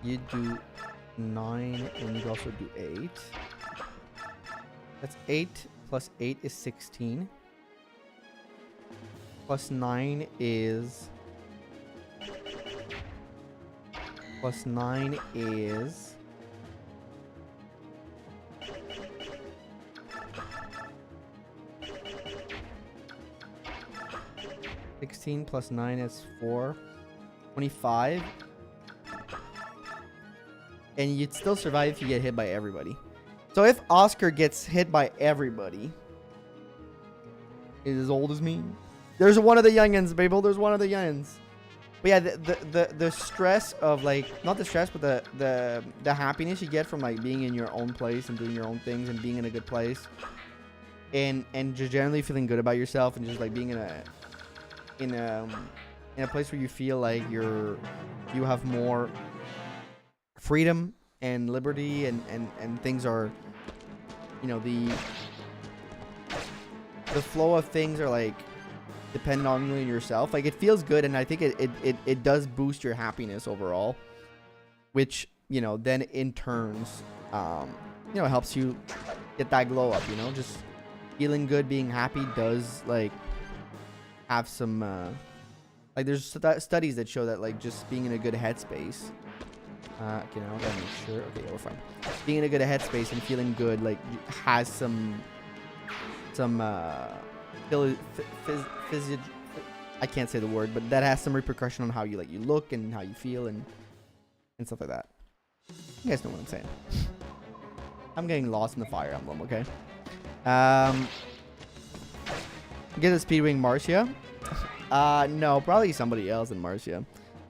you do 9, and you also do 8. That's 8 plus 8 is 16. Plus 9 is... Plus 9 is... 16 plus 9 is 4. 25. And you'd still survive if you get hit by everybody. So if Oscar gets hit by everybody, is as old as me. There's one of the youngins, people. There's one of the youngins. But yeah, the stress of like, not the stress, but the happiness you get from like being in your own place and doing your own things and being in a good place, and just generally feeling good about yourself, and just like being in a place where you feel like you have more freedom and liberty, and things are, you know, the flow of things are like dependent on you and yourself. Like, it feels good, and I think it does boost your happiness overall, which, you know, then in turns you know, helps you get that glow up. You know, just feeling good, being happy does like have some like there's studies that show that like just being in a good headspace, okay, now I gotta make sure. Okay, yeah, we're fine. Being in a good headspace and feeling good like has some I can't say the word, but that has some repercussion on how you look and how you feel and stuff like that. You guys know what I'm saying. I'm getting lost in the Fire Emblem, okay? Get a Speedwing Marcia. No, probably somebody else than Marcia.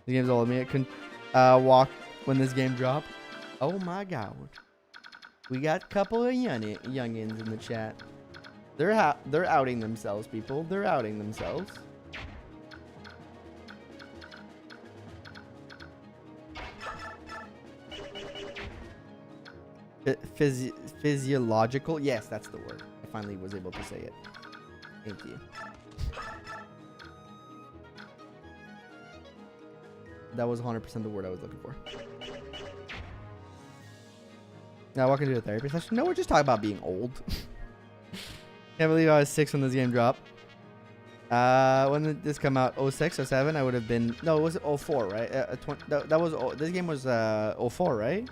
The game's all of me. I couldn't walk when this game dropped. Oh my god. We got a couple of youngins in the chat. They're outing themselves, people. They're outing themselves. Physiological? Yes, that's the word. I finally was able to say it. Thank you. That was 100% the word I was looking for. Now walking to a therapy session. No, we're just talking about being old. Can't believe I was 6 when this game dropped. When did this come out? 06, 07? I would have been. No, it was 04, right? That was. This game was 04, right?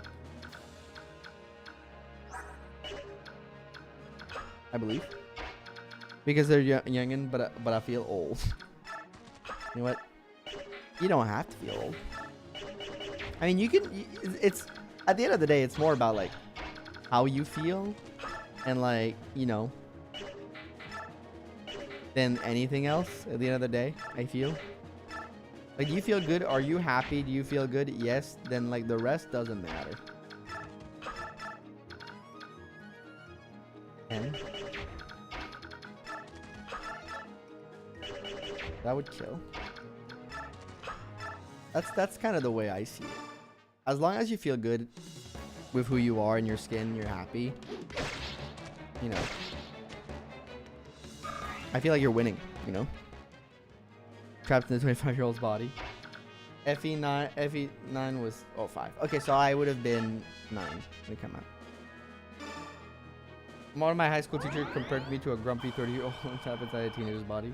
I believe. Because they're youngin', but I feel old. You know what? You don't have to feel old. I mean, you can. It's at the end of the day, it's more about like how you feel, and like than anything else. At the end of the day, I feel. Like, do you feel good? Are you happy? Do you feel good? Yes. Then like the rest doesn't matter. And that would kill. That's kind of the way I see it. As long as you feel good with who you are and your skin, you're happy. I feel like you're winning, Trapped in the 25-year-old's body. FE9 was 05. Okay, so I would have been 9 when it came out. One of my high school teacher compared me to a grumpy 30-year-old trapped inside a teenager's body.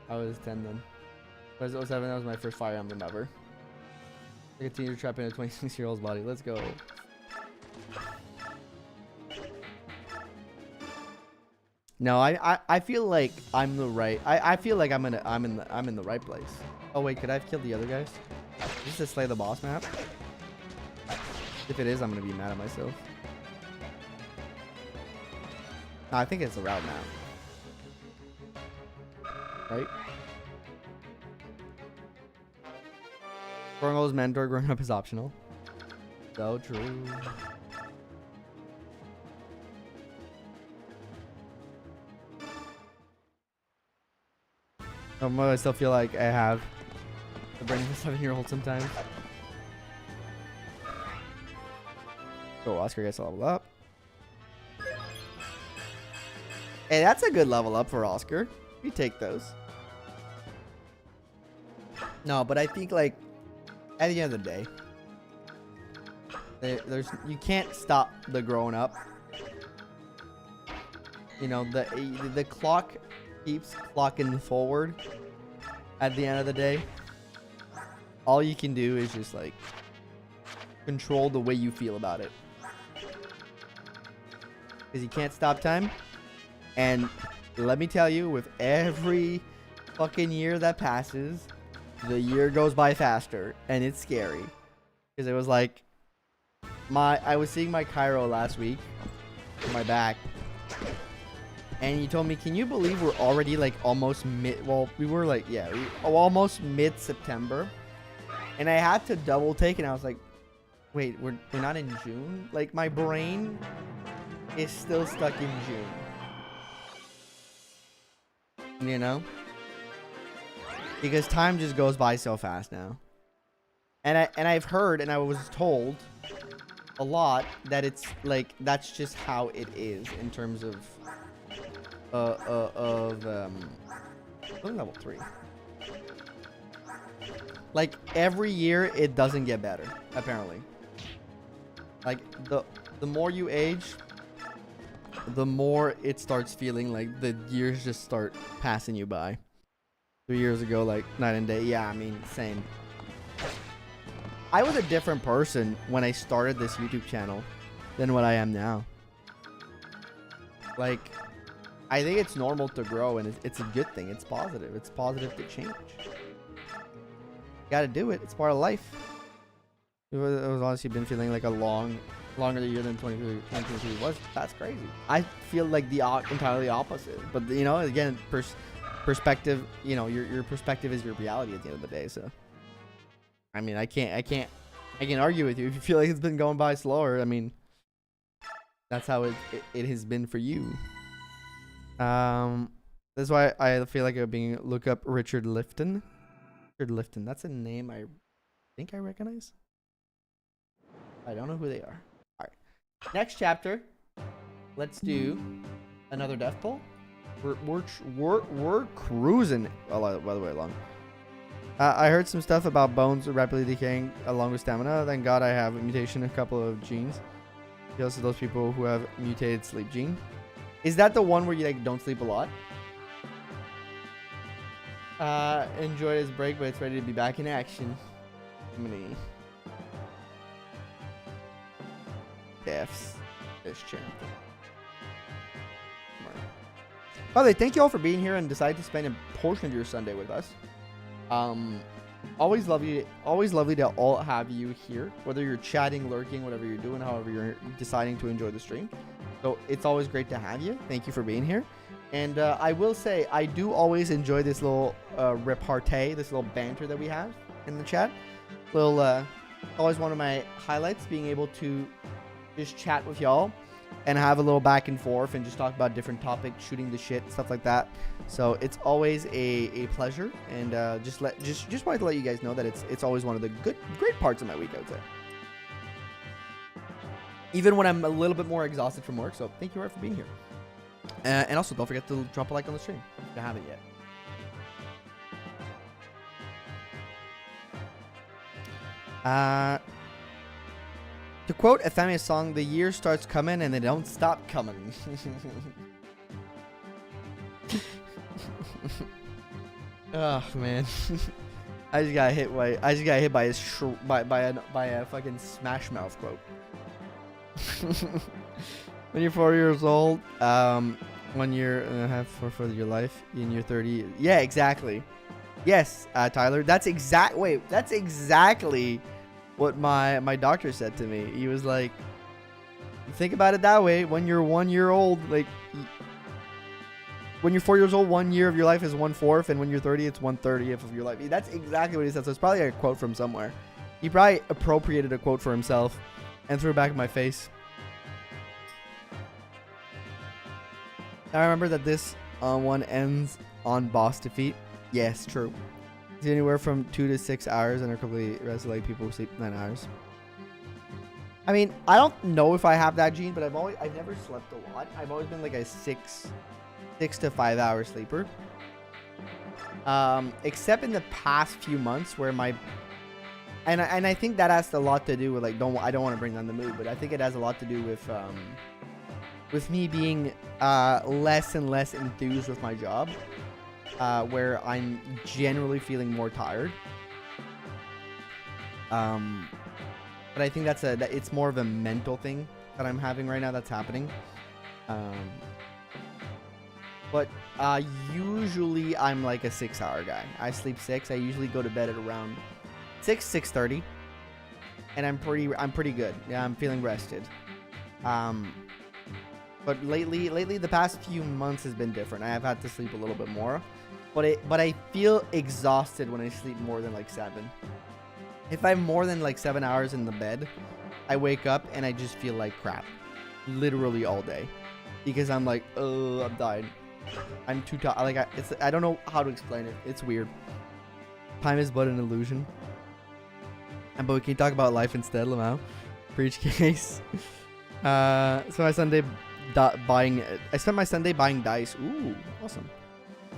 I was 10 then. But it was 07, that was my first Fire Emblem ever. Like a teenager trapped in a 26-year-old's body. Let's go. No, I feel like I'm the right. I feel like I'm in the right place. Oh wait, could I have killed the other guys? Is this a Slay the Boss map? If it is, I'm gonna be mad at myself. No, I think it's a route map. Right? Growing old is mandatory, growing up is optional. So true. I still feel like I have the brain of a 7-year-old sometimes. Oh, Oscar gets a level up. Hey, that's a good level up for Oscar. You take those. No, but I think like at the end of the day, you can't stop the growing up. The clock keeps clocking forward. At the end of the day, all you can do is just like control the way you feel about it, because you can't stop time. And let me tell you, with every fucking year that passes, the year goes by faster, and it's scary. Because it was like I was seeing my chiro last week for my back, and he told me, can you believe we're already like almost almost mid-September? And I had to double take, and I was like, wait, we're not in June? Like, my brain is still stuck in June. Because time just goes by so fast now. And I've heard, and I was told a lot, that it's like that's just how it is in terms of level 3. Like, every year it doesn't get better, apparently. Like, the more you age, the more it starts feeling like the years just start passing you by. 3 years ago, like night and day. Yeah, I mean, same. I was a different person when I started this YouTube channel than what I am now. Like, I think it's normal to grow, and it's a good thing. It's positive. It's positive to change. Gotta do it. It's part of life. It was honestly been feeling like a longer year than 2023 was. That's crazy. I feel like the entirely opposite. But again, perspective. Your perspective is your reality at the end of the day. So, I mean, I can't argue with you if you feel like it's been going by slower. I mean, that's how it has been for you. That's why I feel like I'm look up Richard Lifton. Richard Lifton. That's a name I think I recognize. I don't know who they are. All right. Next chapter. Let's do another death pull. We're cruising by the way along. I heard some stuff about bones rapidly decaying along with stamina. Thank God I have a mutation in a couple of genes. Also, those people who have mutated sleep gene. Is that the one where you like don't sleep a lot? Enjoyed his break, but it's ready to be back in action. How many deaths this champ? By the way, thank you all for being here and deciding to spend a portion of your Sunday with us. Always lovely to all have you here, whether you're chatting, lurking, whatever you're doing, however you're deciding to enjoy the stream. So it's always great to have you. Thank you for being here. And I will say, I do always enjoy this little repartee, this little banter that we have in the chat. Always one of my highlights, being able to just chat with y'all and have a little back and forth and just talk about different topics, shooting the shit, stuff like that. So it's always a pleasure, and just wanted to let you guys know that it's always one of the great parts of my week, I would say. Even when I'm a little bit more exhausted from work. So thank you for being here. And also, don't forget to drop a like on the stream if you haven't yet. To quote a famous song, the year starts coming and they don't stop coming. Oh man, I just got hit by a fucking Smash Mouth quote. When you're 4 years old, 1 year and a half for your life, in your 30. Yeah, exactly. Yes, Tyler. That's exactly what my doctor said to me. He was like, think about it that way. When you're 1 year old, like when you're 4 years old, 1 year of your life is 1/4, and when you're 30, it's 1/30th of your life. That's exactly what he said. So it's probably a quote from somewhere. He probably appropriated a quote for himself and threw it back in my face. I remember that this one ends on boss defeat. Yes, true. It's anywhere from 2 to 6 hours and are completely rested like people who sleep 9 hours. I mean, I don't know if I have that gene, but I've never slept a lot. I've always been like a 6 to 5 hour sleeper. Except in the past few months where and I think that has a lot to do with like I don't want to bring down the mood, but I think it has a lot to do with me being less and less enthused with my job. Where I'm generally feeling more tired. But I think that it's more of a mental thing that I'm having right now that's happening. But usually I'm like a 6 hour guy. I sleep 6. I usually go to bed at around 6:30, and I'm pretty good. Yeah, I'm feeling rested. But lately the past few months has been different. I have had to sleep a little bit more. But I feel exhausted when I sleep more than like 7. If I'm more than like 7 hours in the bed, I wake up and I just feel like crap, literally all day, because I'm like, oh, I'm dying. I'm too tired. Like I don't know how to explain it. It's weird. Time is but an illusion. But we can talk about life instead, Lamau. Preach case. I spent my Sunday buying dice. Ooh, awesome.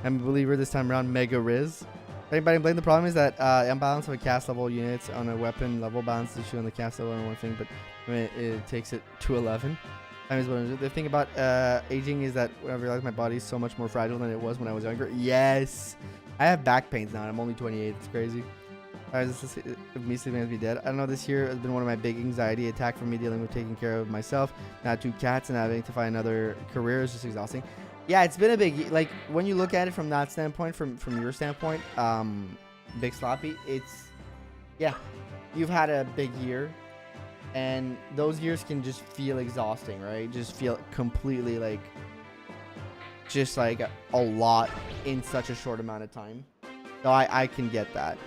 I'm a believer this time around. Mega Riz. Anybody blame? The problem is that imbalance of a cast level units on a weapon level balance issue on the cast level on one thing, but it takes it to 11. The thing about aging is that when I realize my body is so much more fragile than it was when I was younger. Yes, I have back pains now. I'm only 28. It's crazy. Me sleeping as be dead. I don't know. This year has been one of my big anxiety attack for me dealing with taking care of myself. Now 2 cats and having to find another career is just exhausting. Yeah, it's been a big, like, when you look at it from that standpoint, from your standpoint, Big Sloppy, yeah, you've had a big year, and those years can just feel exhausting, right? Just feel completely, like, just, like, a lot in such a short amount of time. So I can get that.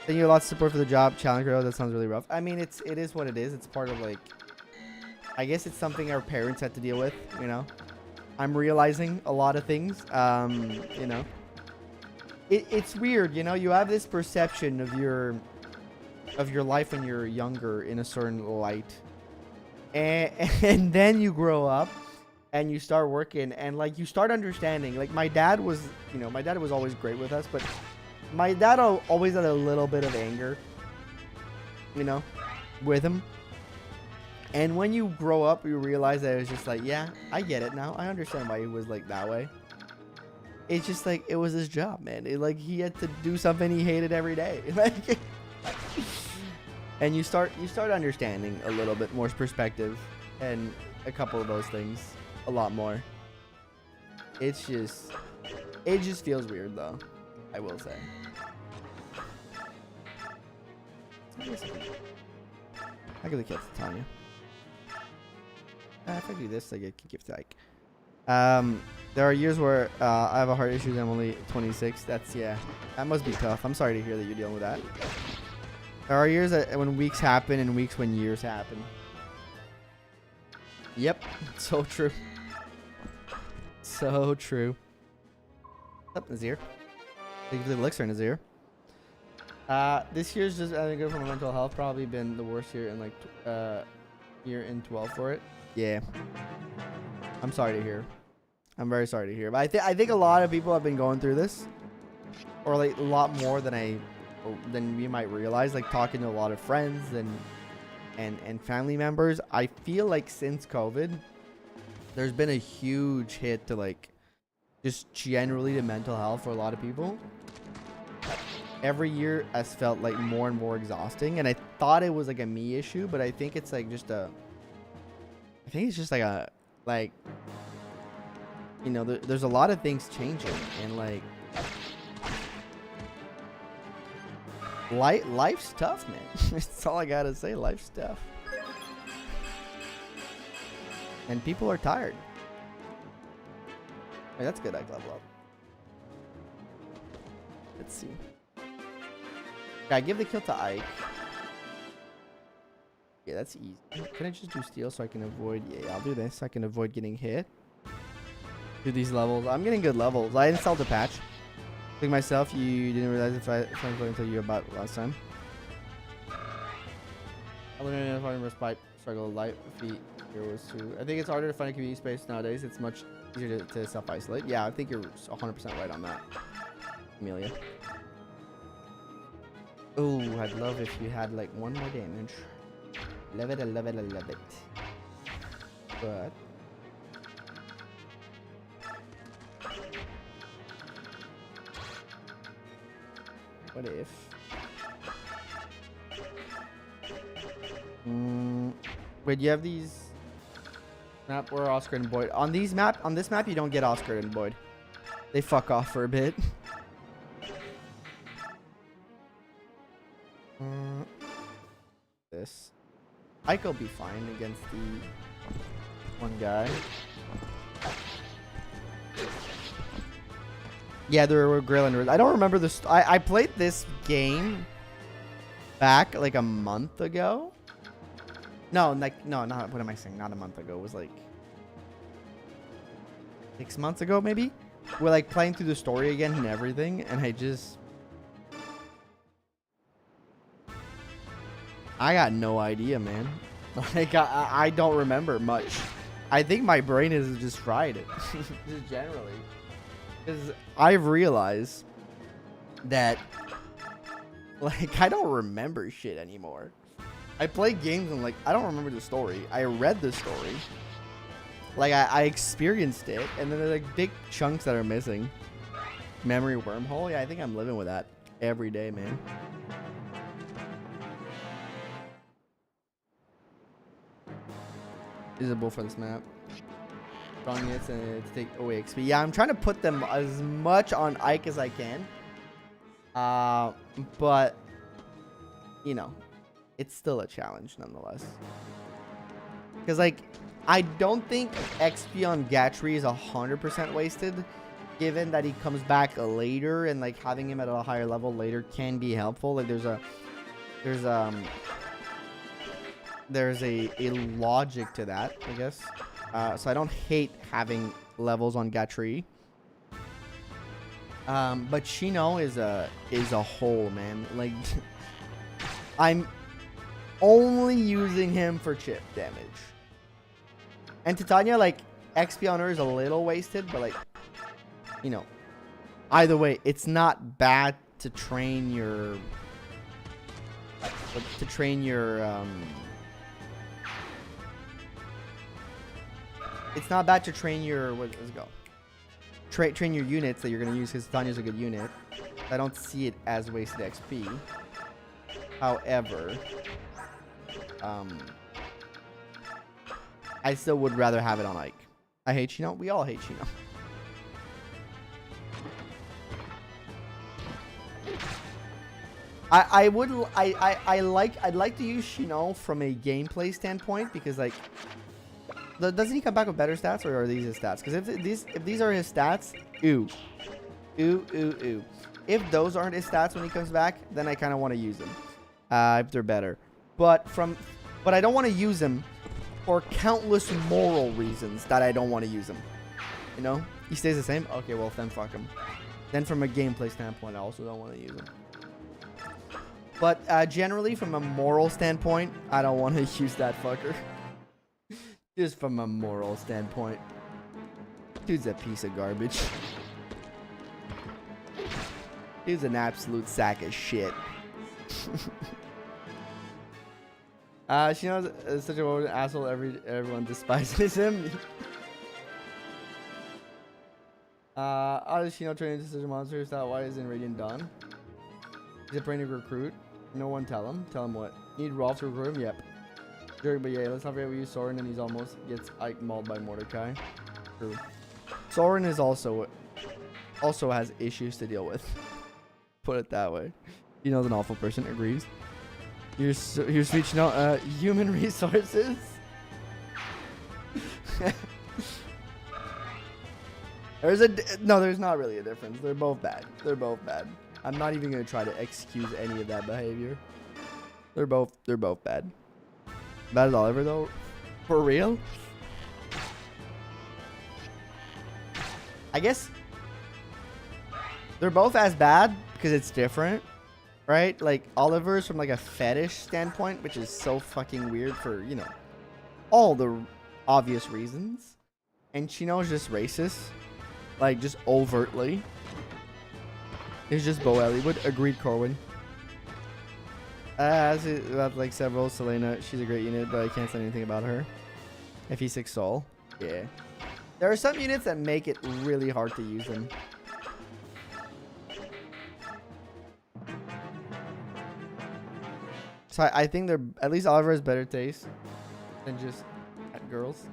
Thank you a lot of support for the job. Challenge Girl, that sounds really rough. I mean, it is what it is. It's part of, like, I guess it's something our parents had to deal with, you know? I'm realizing a lot of things, you know. It's weird, you know. You have this perception of your life when you're younger in a certain light, and then you grow up and you start working and like you start understanding. Like my dad was always great with us, but my dad always had a little bit of anger, you know, with him. And when you grow up, you realize that it was just like, yeah, I get it now. I understand why he was like that way. It's just like, it was his job, man. Like, he had to do something he hated every day. Like, and you start understanding a little bit more perspective and a couple of those things a lot more. It just feels weird though, I will say. I give the kill to Tanya. If I do this, I get gift like. There are years where I have a heart issue and I'm only 26. That's, yeah, that must be tough. I'm sorry to hear that you're dealing with that. There are years when weeks happen and weeks when years happen. Yep, so true. So true. What's up, Nazir? Thank you for the elixir, Nazir. This year's just, I think, good for my mental health. Probably been the worst year in like year in 12 for it. Yeah. I'm sorry to hear. I'm very sorry to hear. But I think a lot of people have been going through this, or like a lot more than we might realize. Like talking to a lot of friends and family members. I feel like since COVID, there's been a huge hit to like just generally to mental health for a lot of people. Every year has felt like more and more exhausting, and I thought it was like a me issue, but I think it's like just a. I think it's just like a you know, there's a lot of things changing, and like life's tough, man. That's all I gotta say. Life's tough, and people are tired. Hey, that's good. I level up. Let's see. Okay, I give the kill to Ike. Yeah, that's easy. Can I just do steal so I can avoid? Yeah, I'll do this so I can avoid getting hit. Do these levels. I'm getting good levels. I installed the patch. Like myself, you didn't realize if I played until you about last time. I learned to find respite struggle light feet heroes too. I think it's harder to find a community space nowadays. It's much easier to self-isolate. Yeah, I think you're 100% right on that, Amelia. Oh, I'd love if you had like one more damage. Love it, I love it, I love it. But what if wait, you have these map where Oscar and Boyd on this map you don't get Oscar and Boyd. They fuck off for a bit. This Ike will be fine against the one guy. Yeah, there were Greylanders. I don't remember this. I played this game back like a month ago. No, like no, not what am I saying? Not a month ago. It was like 6 months ago, maybe. We're like playing through the story again and everything, and I got no idea, man. Like I don't remember much. I think my brain is just fried it, just generally. Because I've realized that, like, I don't remember shit anymore. I play games and, like, I don't remember the story. I read the story. Like, I experienced it. And then there's, like, big chunks that are missing. Memory wormhole? Yeah, I think I'm living with that every day, man. Visible for this map. Strong hits and to take away XP. Yeah, I'm trying to put them as much on Ike as I can. But, you know, it's still a challenge nonetheless. Because, like, I don't think XP on Gatry is 100% wasted. Given that he comes back later and, like, having him at a higher level later can be helpful. Like, there's a logic to that, I guess. So I don't hate having levels on Gatry. But Shino is a whole, man. Like, I'm only using him for chip damage. And Titania, like, XP on her is a little wasted, but, like, you know, either way, it's not bad to train your it's not bad to train your, let's go. Train your units that you're going to use, because Tanya's a good unit. I don't see it as wasted XP. However, I still would rather have it on Ike. I hate Shino. We all hate Shino. I'd like to use Shino from a gameplay standpoint, because like, doesn't he come back with better stats, or are these his stats? Because if these are his stats, ooh. If those aren't his stats when he comes back, then I kind of want to use them. If they're better. But I don't want to use them for countless moral reasons that I don't want to use him. You know? He stays the same? Okay, well, then fuck him. Then from a gameplay standpoint, I also don't want to use him. But generally, from a moral standpoint, I don't want to use that fucker. Just from a moral standpoint. Dude's a piece of garbage. He's an absolute sack of shit. She knows such a asshole. Everyone despises him. How does Shino turn into such a monster? Is that why he's in Radiant Dawn? He's a brain to recruit. No one tell him. Tell him what? Need Rolf to recruit him? Yep. Jerk, but yeah, let's not forget we use Soren and he's almost gets Ike mauled by Mordecai. True. Soren is also has issues to deal with. Put it that way. You know, an awful person agrees. Here's speech note. Human resources. There's not really a difference. They're both bad. I'm not even gonna try to excuse any of that behavior. They're both bad. Bad as Oliver though, for real. I guess they're both as bad because it's different, right? Like Oliver's from like a fetish standpoint, which is so fucking weird for, you know, all the obvious reasons. And Chino's just racist, like just overtly. It's just Bo Elliowood. Agreed, Corwin. Like several, Selena, she's a great unit, but I can't say anything about her. FE6 Soul. Yeah. There are some units that make it really hard to use them. So I think they're, at least Oliver has better taste than just girls.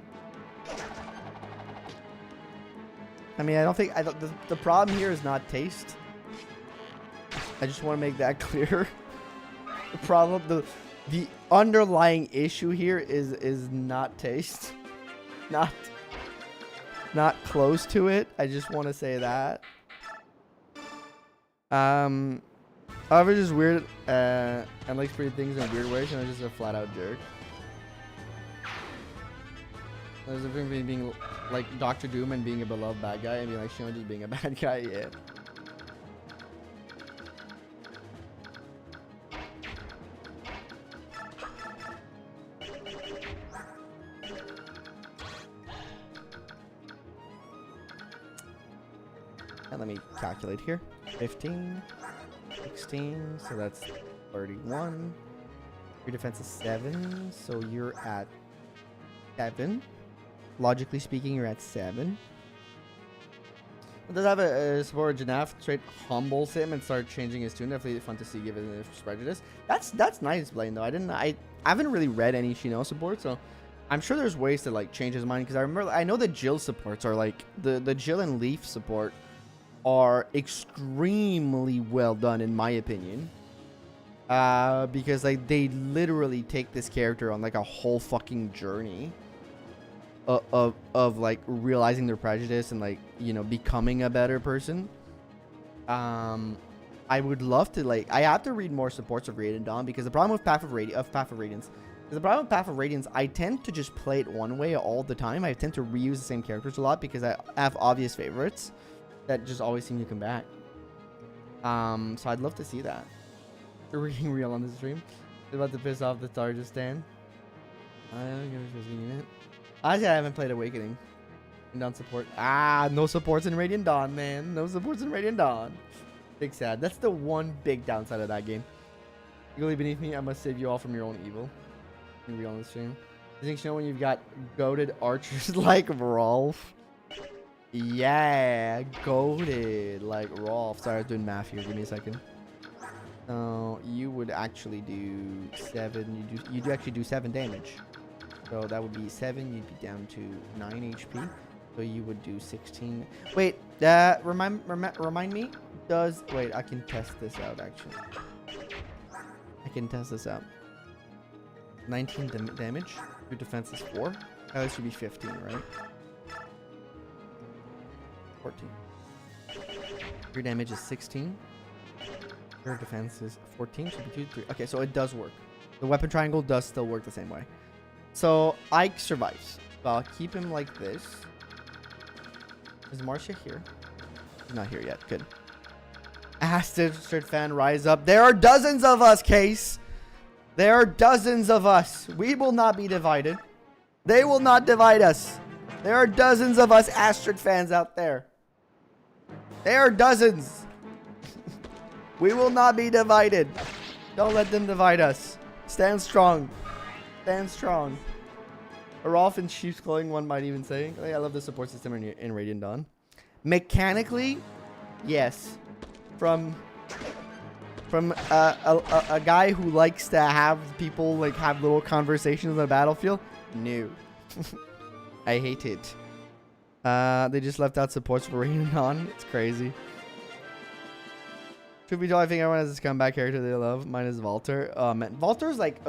I mean, I don't think, the problem here is not taste. I just want to make that clear. The problem, the underlying issue here is not taste. Not close to it. I just want to say that. Oliver's just weird and likes pretty things in a weird way, so I'm just a flat out jerk. There's a difference between being like Dr. Doom and being a beloved bad guy, and being like Shion just being a bad guy. Yeah. And let me calculate here. 15, 16, so that's 31. Your defense is 7, so you're at 7. Logically speaking, you're at 7. It does have a support Janaf straight humbles him and start changing his tune. Definitely fun to see given his prejudice. That's nice, Blaine, though. I haven't really read any Shino support, so I'm sure there's ways to like change his mind, because I know the Jill supports are like the Jill and Leaf support are extremely well done in my opinion, because like they literally take this character on like a whole fucking journey of like realizing their prejudice and like, you know, becoming a better person. I would love to, like, I have to read more supports of Radiant Dawn, because the problem with Path of Radiance, I tend to just play it one way all the time. I tend to reuse the same characters a lot because I have obvious favorites that just always seem to come back. So I'd love to see that. They're reading real on the stream. They're about to piss off the Tarja stand. I don't give a unit. Honestly, I haven't played Awakening. Dawn support. No supports in Radiant Dawn, man. No supports in Radiant Dawn. Big sad. That's the one big downside of that game. You leave beneath me, I must save you all from your own evil. Real on the stream. think you know when you've got goated archers like Rolf? Yeah, goated like Rolf. Sorry, I was doing math here. Give me a second. So you would actually do 7. You do actually do 7 damage. So that would be 7. You'd be down to 9 HP. So you would do 16. Wait, remind me. Wait? I can test this out actually. I can test this out. 19 damage. Your defense is 4. That should be 15, right? 14. Your damage is 16. Your defense is 14. Should be 2, 3. Okay, so it does work. The weapon triangle does still work the same way. So Ike survives. So I'll keep him like this. Is Marcia here? She's not here yet. Good. Astrid fan, rise up. There are dozens of us, Case. There are dozens of us. We will not be divided. They will not divide us. There are dozens of us Astrid fans out there. There are dozens. We will not be divided. Don't let them divide us. Stand strong. Stand strong. Rolf in sheep's clothing, one might even say. I love the support system in Radiant Dawn. Mechanically, yes. From a guy who likes to have people like have little conversations on the battlefield, no. I hate it. They just left out supports for Radiant Dawn. It's crazy. Truth be told, I think everyone has this comeback character they love. Mine is Walter. Man, Walter's like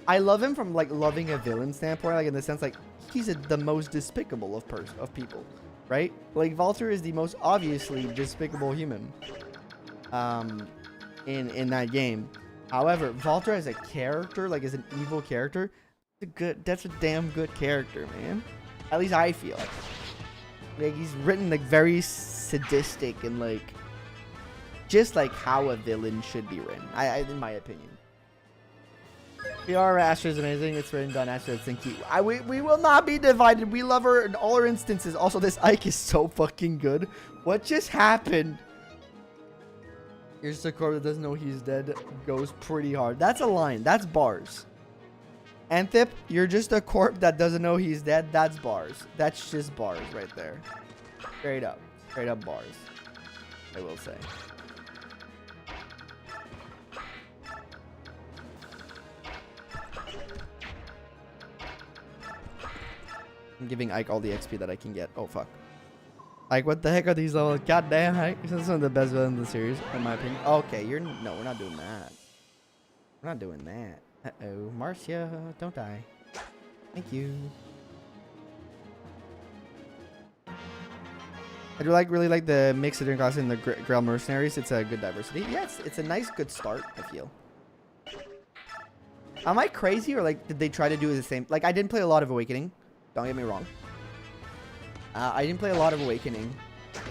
I love him from like loving a villain standpoint, like in the sense like he's the most despicable of people, right? Like Walter is the most obviously despicable human in that game. However, Walter as a character, like as an evil character, that's a damn good character, man. At least I feel like he's written like very sadistic and like just like how a villain should be written, in my opinion. PR Asher is amazing. It's written done. Asher, thank you. We will not be divided. We love her in all her instances. Also, this Ike is so fucking good. What just happened? Here's the core that doesn't know he's dead. Goes pretty hard. That's a line. That's bars. Anthip, you're just a corp that doesn't know he's dead. That's bars. That's just bars right there. Straight up. Straight up bars. I will say. I'm giving Ike all the XP that I can get. Oh, fuck. Like, what the heck are these levels? Goddamn, Ike. This is one of the best villains in the series, in my opinion. Okay, no, we're not doing that. We're not doing that. Uh-oh. Marcia, don't die. Thank you. I do really like the mix of different classes in the Grail Mercenaries. It's a good diversity. Yes, it's a nice, good start, I feel. Am I crazy, or like, did they try to do the same? Like, I didn't play a lot of Awakening. Don't get me wrong. I didn't play a lot of Awakening.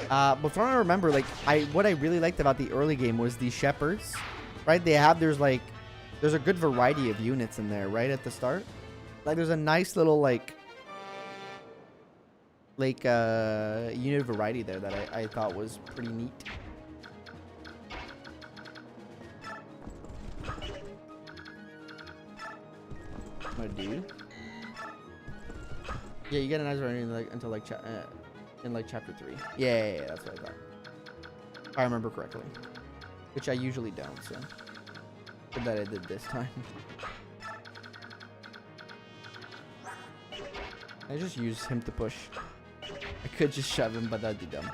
But from what I remember, like, what I really liked about the early game was the Shepherds, right? There's a good variety of units in there, right, at the start. Like, there's a nice little, unit variety there that I thought was pretty neat. What do you? Yeah, you get a nice variety until chapter 3. Yeah, that's what I thought. If I remember correctly, which I usually don't. So good that I did this time. I just use him to push. I could just shove him, but that'd be dumb.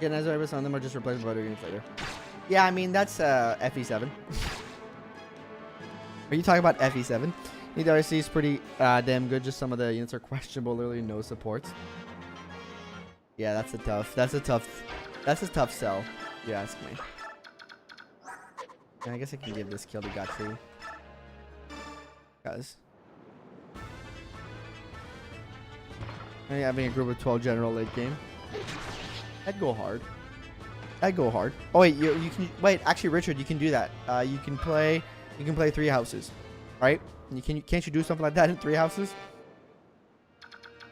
Yeah, as I was on them, are just replaced by other units later. Yeah, I mean that's FE7. Are you talking about FE7? The RC is pretty damn good. Just some of the units are questionable. Literally no supports. Yeah, that's a tough sell. If you ask me. And I guess I can give this kill to Gatri. Guys. Having a group of 12 general late game. I'd go hard. Oh wait, you can wait. Actually, Richard, you can do that. You can play 3 houses, right? Can't you do something like that in 3 houses?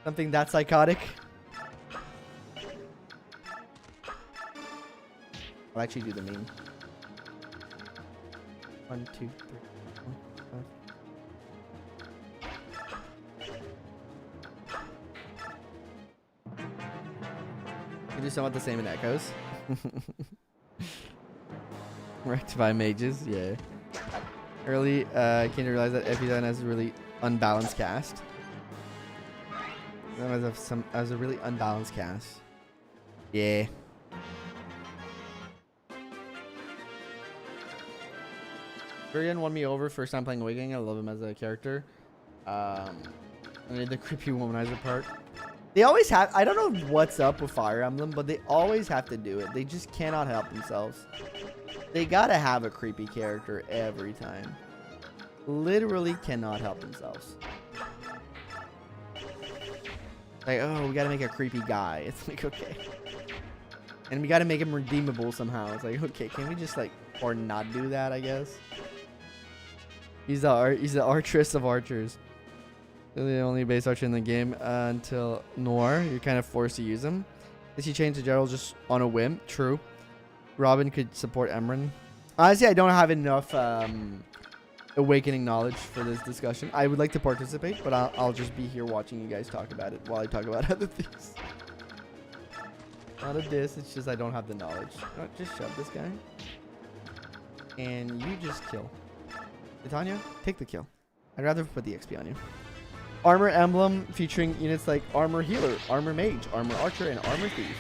Something that psychotic. I'll actually do the meme. 1, 2, 3, 4, 5. You do somewhat the same in Echoes. Rectify mages, yeah. Early, I came to realize that FE7 has a really unbalanced cast. As a really unbalanced cast. Yeah. Varian won me over first time playing Awakening. I love him as a character. I did the creepy womanizer part. They always have. I don't know what's up with Fire Emblem, but they always have to do it. They just cannot help themselves. They gotta have a creepy character every time. Literally cannot help themselves. Like, oh, we gotta make a creepy guy. It's like, okay. And we gotta make him redeemable somehow. It's like, okay, can we just like, or not do that, I guess? He's the archeress of archers. The only base archer in the game until Noir. You're kind of forced to use him. Did he change the general just on a whim? True. Robin could support Emran. Honestly, I don't have enough Awakening knowledge for this discussion. I would like to participate, but I'll just be here watching you guys talk about it while I talk about other things. Not a diss, it's just I don't have the knowledge. Just shove this guy. And you just kill. Titania, take the kill. I'd rather put the XP on you. Armor Emblem featuring units like Armor Healer, Armor Mage, Armor Archer, and Armor Thief.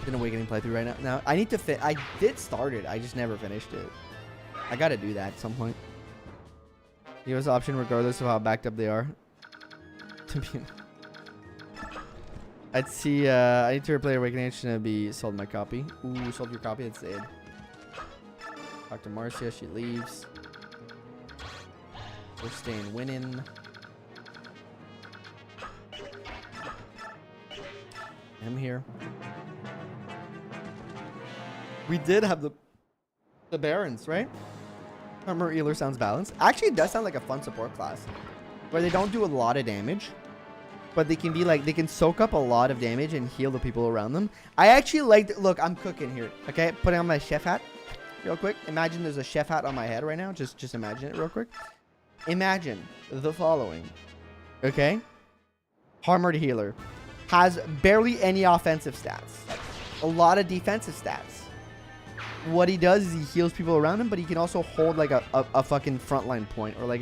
An Awakening playthrough right now. Now I need to I did start it. I just never finished it. I gotta do that at some point. Give us option regardless of how backed up they are. To be, I'd see. I need to replay Awakening. Should be sold my copy. Ooh, sold your copy. It's Sid. Talk to Marcia. She leaves. We're staying winning. I'm here. We did have the Barons, right? Armor Healer sounds balanced. Actually, it does sound like a fun support class where they don't do a lot of damage, but they can be like, they can soak up a lot of damage and heal the people around them. I actually like, look, I'm cooking here. Okay, putting on my chef hat real quick. Imagine there's a chef hat on my head right now. Just imagine it real quick. Imagine the following. Okay, Armored Healer has barely any offensive stats, a lot of defensive stats. What he does is he heals people around him, but he can also hold like a fucking frontline point, or like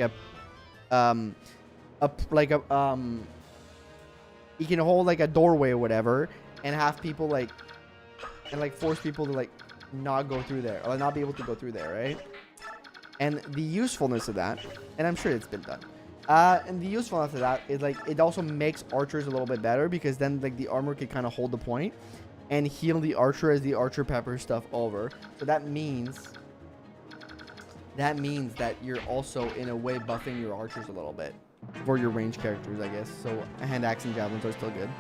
he can hold like a doorway or whatever, and have people like, and like force people to like not go through there, or not be able to go through there, right? And the usefulness of that, and I'm sure it's been done. And the usefulness of that is like, it also makes archers a little bit better, because then like the armor can kind of hold the point and heal the archer as the archer peppers stuff over. So that means that you're also in a way buffing your archers a little bit for your range characters, I guess. So hand axe and javelins are still good.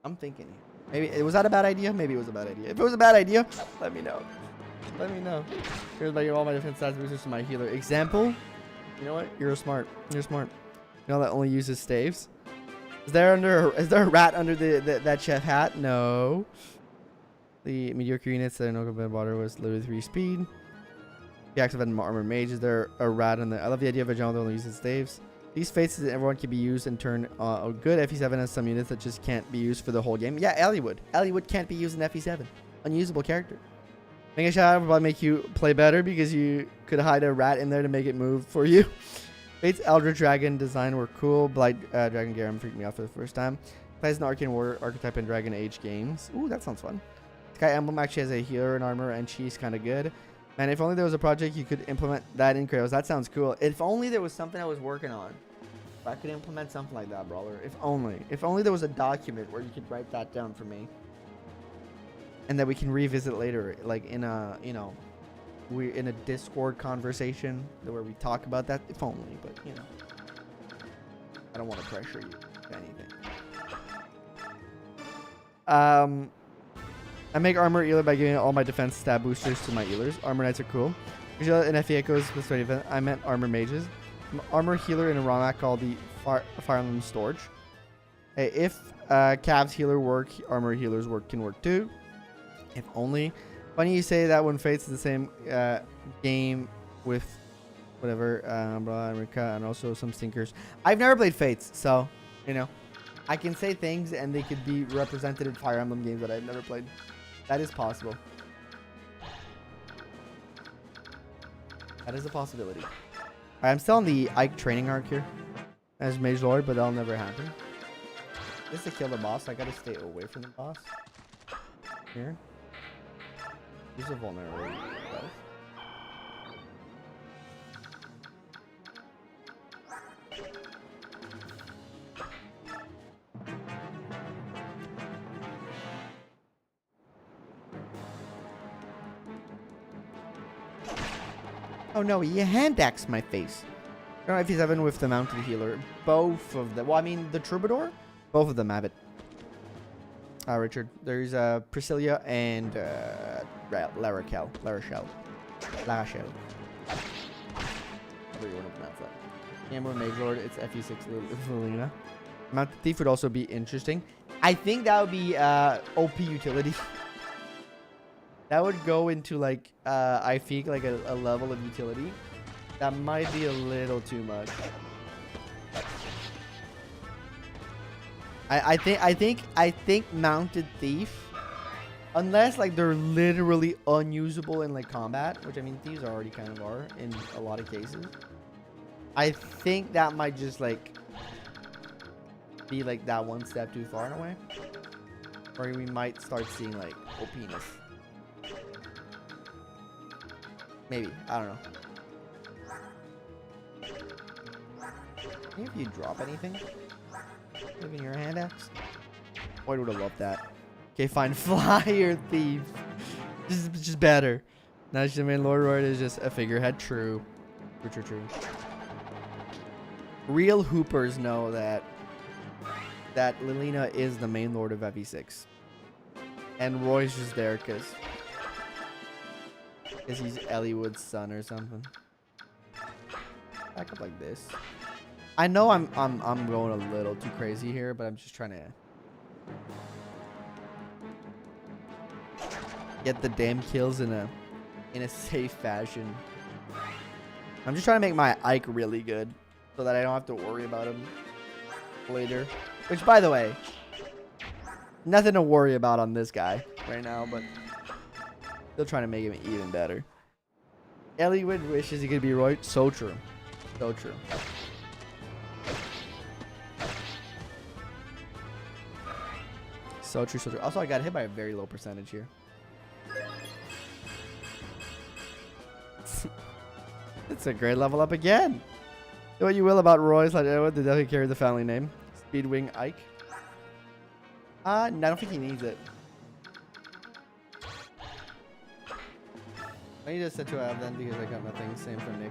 I'm thinking maybe it was that a bad idea. Maybe it was a bad idea. If it was a bad idea, let me know. Let me know. Here's by all my defense stats boosters to my healer. Example. You know what? You're smart. You're smart. You know that only uses staves. Is there a rat under that chef hat? No. The mediocre units that are no good water was literally 3 speed. The active and armor mage. Is there a rat in there? I love the idea of a general that only uses staves. These faces everyone can be used and turn good. FE7 has some units that just can't be used for the whole game. Yeah, Elliewood. Elliewood can't be used in FE7. Unusable character. Make a shout out will probably make you play better, because you could hide a rat in there to make it move for you. Fate's Eldritch Dragon design were cool. Blight Dragon Garam freaked me out for the first time. Plays an Arcane Warrior archetype in Dragon Age games. Ooh, that sounds fun. Sky Emblem actually has a healer and armor, and she's kind of good. Man, if only there was a project you could implement that in Kratos. That sounds cool. If only there was something I was working on. If I could implement something like that, brawler. If only. If only there was a document where you could write that down for me. And that we can revisit later, like in a, you know, we're in a Discord conversation where we talk about that. If only, but you know, I don't want to pressure you to anything. I make armor healer by giving all my defense stat boosters to my healers. Armor knights are cool. Usually in FE Echoes with event, I meant armor mages. I'm armor healer in a ROMAC called the Fire Emblem Storage. Hey, if Cavs healer work, armor healers can work too. If only. Funny you say that when Fates is the same game with whatever, and also some stinkers. I've never played Fates, so, you know, I can say things and they could be represented in Fire Emblem games that I've never played. That is possible. That is a possibility. I'm still on the Ike training arc here as Mage Lord, but that'll never happen. Just to kill the boss, I gotta stay away from the boss. Here. Use a vulnerability. Oh no, he hand-axed my face. I don't know if he's having with the mounted healer. Both of them. Well, I mean, the troubadour? Both of them have it. Richard. There's Priscilla and Larachel. Whatever you want to pronounce that. Camera Mage Lord, it's FE6 Lilina. Mounted Thief would also be interesting. I think that would be OP utility. That would go into like I think like a level of utility that might be a little too much. I think Mounted Thief, unless like they're literally unusable in like combat, which I mean thieves already kind of are in a lot of cases. I think that might just like be like that one step too far in a way, or we might start seeing like OPness. Maybe. I don't know. Maybe if you drop anything? Maybe in your hand axe? Boy, would have loved that. Okay, fine. Flyer Thief. Just better. Now the main Lord Royd is just a figurehead. True. True. Real hoopers know that Lilina is the main Lord of FE6. And Roy's just there because he's Elliewood's son or something. Back up like this. I know I'm going a little too crazy here, but I'm just trying to get the damn kills in a safe fashion. I'm just trying to make my Ike really good so that I don't have to worry about him later. Which, by the way, nothing to worry about on this guy right now, but still trying to make him even better. Elliewood wishes he could be Roy. So true. So true. So true, so true. Also, I got hit by a very low percentage here. It's a great level up again. Do what you will about Roy's, like Edward, they definitely carry the family name. Speedwing Ike. No, I don't think he needs it. I need to set to have then because I got nothing. Same for Nick.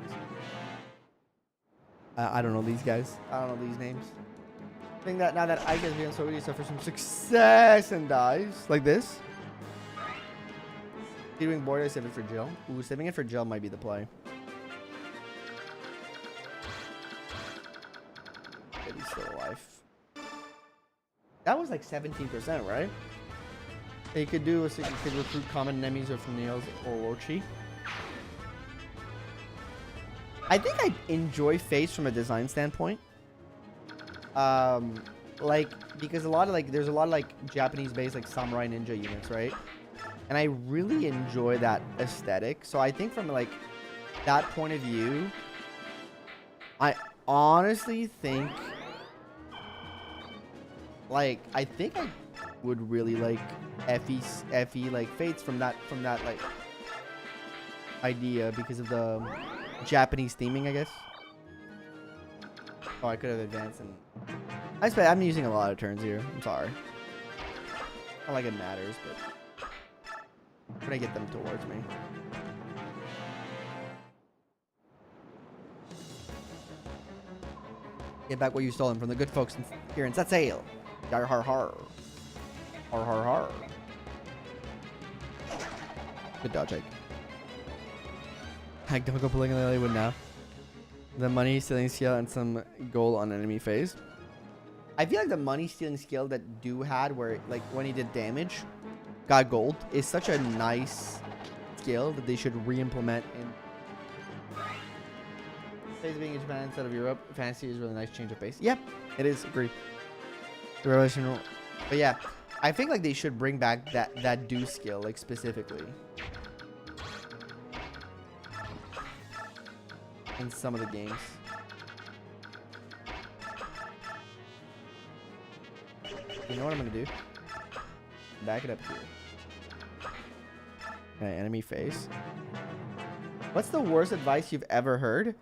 I don't know these guys. I don't know these names. I think that now that Ike is being so good, he suffers some success and dies. Like this. Speedwing border, save it for Jill. Ooh, saving it for Jill might be the play. He's still alive. That was like 17%, right? He could do is he could recruit common enemies or from Nails or Orochi. I think I enjoy Face from a design standpoint. Like because there's a lot of like Japanese-based like samurai ninja units, right? And I really enjoy that aesthetic. So I think from like that point of view, I honestly think like I would really like FE like Fates from that like idea because of the Japanese theming, I guess. Oh, I could have advanced and I'm using a lot of turns here. I'm sorry. Not like it matters, but I'm gonna get them towards me. Get back what you stolen from the good folks here in Setsail. Yar har har. Har har har. Good dodge, Ike. I don't go pulling in the Hollywood now. The money stealing skill and some gold on enemy phase. I feel like the money stealing skill that Do had, where like when he did damage, got gold is such a nice skill that they should re-implement in Phase being in Japan instead of Europe. Fantasy is a really nice change of pace. Yeah, it is. Agree. The relational, but yeah, I think like they should bring back that do skill like specifically in some of the games. You know what I'm gonna do? Back it up here. Okay, enemy face. What's the worst advice you've ever heard?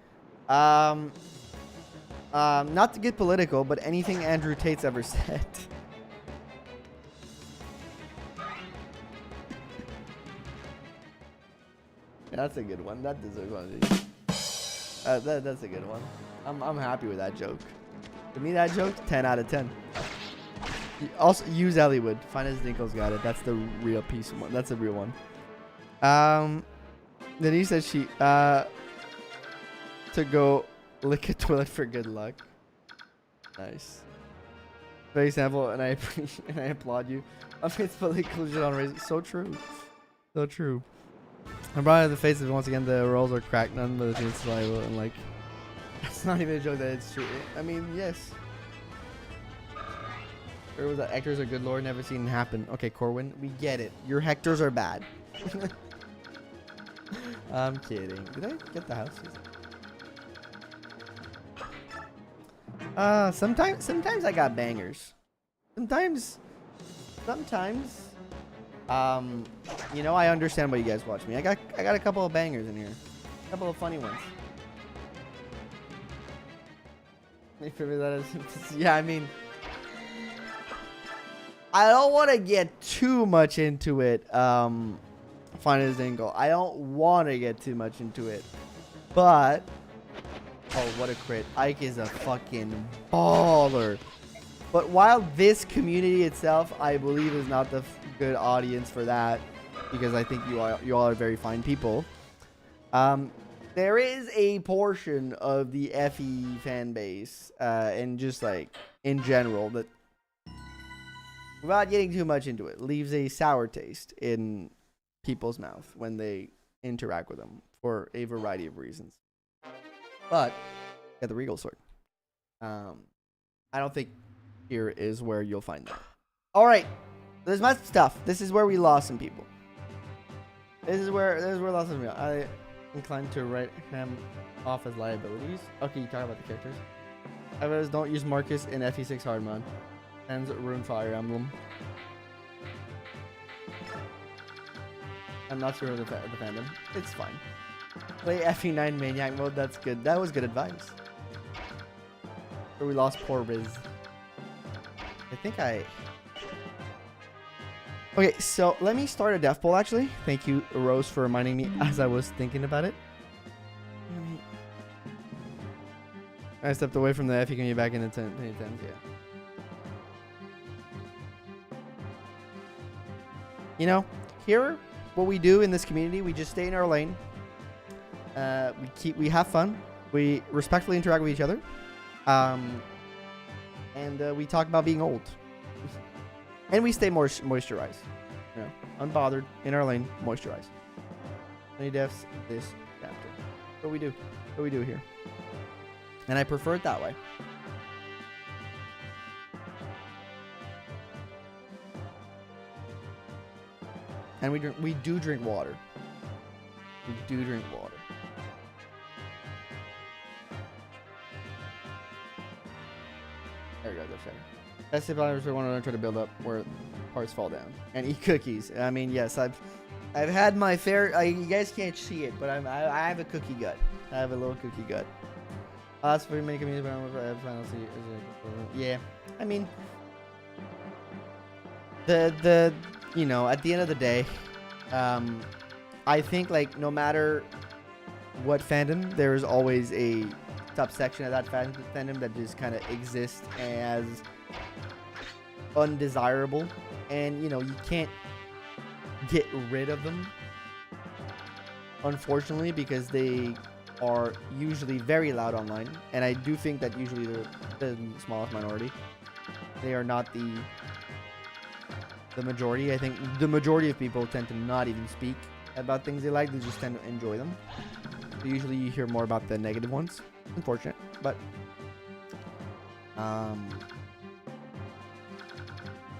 Not to get political, but anything Andrew Tate's ever said. That's a good one. That deserves one of these. That's a good one. I'm happy with that joke. To me, that joke, 10 out of 10. Also, use Elliewood. Finest Dinkle's got it. That's the real piece one. That's the real one. Then he said she to go lick a toilet for good luck. Nice. Very simple, and I applaud you. It's political on raising. So true. So true. I'm proud of the faces once again. The rolls are cracked. None but the team's survival, and like, it's not even a joke that it's true. I mean, yes. Or was that Hector's a good lord? Never seen it happen. Okay, Corwin, we get it. Your Hectors are bad. I'm kidding. Did I get the house? Sometimes I got bangers. Sometimes, you know, I understand why you guys watch me. I got a couple of bangers in here. A couple of funny ones. Yeah, I mean, I don't want to get too much into it. Find his angle. I don't want to get too much into it, but oh, what a crit! Ike is a fucking baller. But while this community itself, I believe, is not the good audience for that, because I think you all are very fine people. There is a portion of the FE fan base, and just like in general, that, without getting too much into it, leaves a sour taste in people's mouth when they interact with them for a variety of reasons. But get the Regal Sword. I don't think here is where you'll find that. All right, there's my stuff. This is where we lost some people. This is where we lost some people. I inclined to write him off as liabilities. Okay, you talk about the characters. Others don't use Marcus in FE6 hard mode. And Rune Fire Emblem. I'm not sure of the fandom. It's fine. Play FE9 Maniac mode. That's good. That was good advice. So we lost poor Riz. I think Okay, so let me start a death poll actually. Thank you, Rose, for reminding me as I was thinking about it. I stepped away from the FE community back in the 2010s, yeah. You know, here, what we do in this community, we just stay in our lane. We have fun. We respectfully interact with each other. And we talk about being old. And we stay moisturized. You know, unbothered, in our lane, moisturized. Any deaths this chapter. What we do. What we do here. And I prefer it that way. And we do drink water. We do drink water. There we go, that's better. That's the balance we want to try to build up where parts fall down. And eat cookies. I mean, yes, I've had my fair. You guys can't see it, but I have a cookie gut. I have a little cookie gut. That's for many communities, but I have final see. Yeah, I mean, the you know, at the end of the day, I think like no matter what fandom, there is always a subsection of that fandom that just kind of exists as undesirable, and you know, you can't get rid of them, unfortunately, because they are usually very loud online, and I do think that usually they're the smallest minority. They are not the the majority. I think the majority of people tend to not even speak about things they like. They just tend to enjoy them. So usually you hear more about the negative ones. Unfortunate, but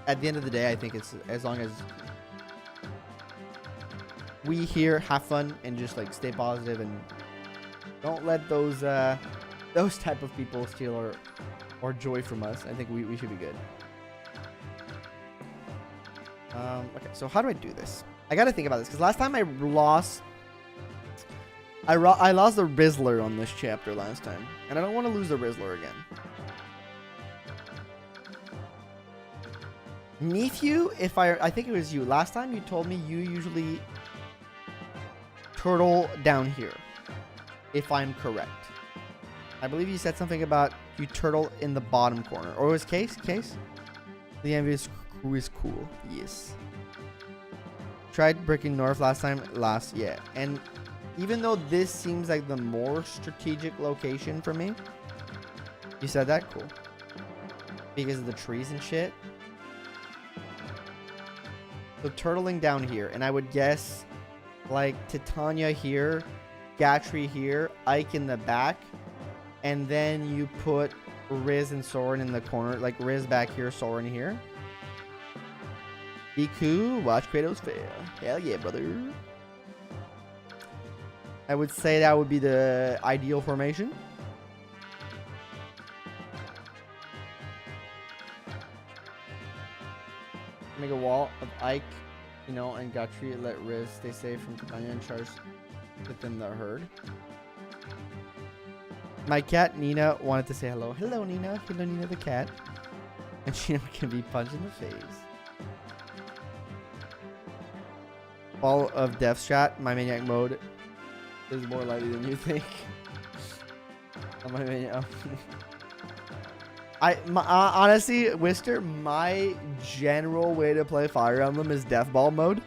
at the end of the day, I think it's as long as we here have fun and just like stay positive and don't let those type of people steal our joy from us. I think we should be good. Okay, so how do I do this? I gotta think about this because last time I lost the Rizzler on this chapter last time, and I don't want to lose the Rizzler again. Nephew, I think it was you last time. You told me you usually turtle down here, if I'm correct. I believe you said something about you turtle in the bottom corner, or was Case? The envious crew is cool. Yes. Tried breaking north last time. Yeah, and even though this seems like the more strategic location for me, you said that? Cool. Because of the trees and shit. So turtling down here, and I would guess like Titania here, Gatry here, Ike in the back, and then you put Riz and Soren in the corner, like Riz back here, Soren here. Be cool, watch Kratos fail. Hell yeah, brother. I would say that would be the ideal formation. Make a wall of Ike, you know, and Gatry. Let Riz stay safe from Titania and charge within the herd. My cat Nina wanted to say hello. Hello Nina. Hello Nina the cat. And she can be punched in the face. Ball of death strat. My maniac mode is more likely than you think. On my maniac. Honestly, Wister, my general way to play Fire Emblem is Death Ball mode.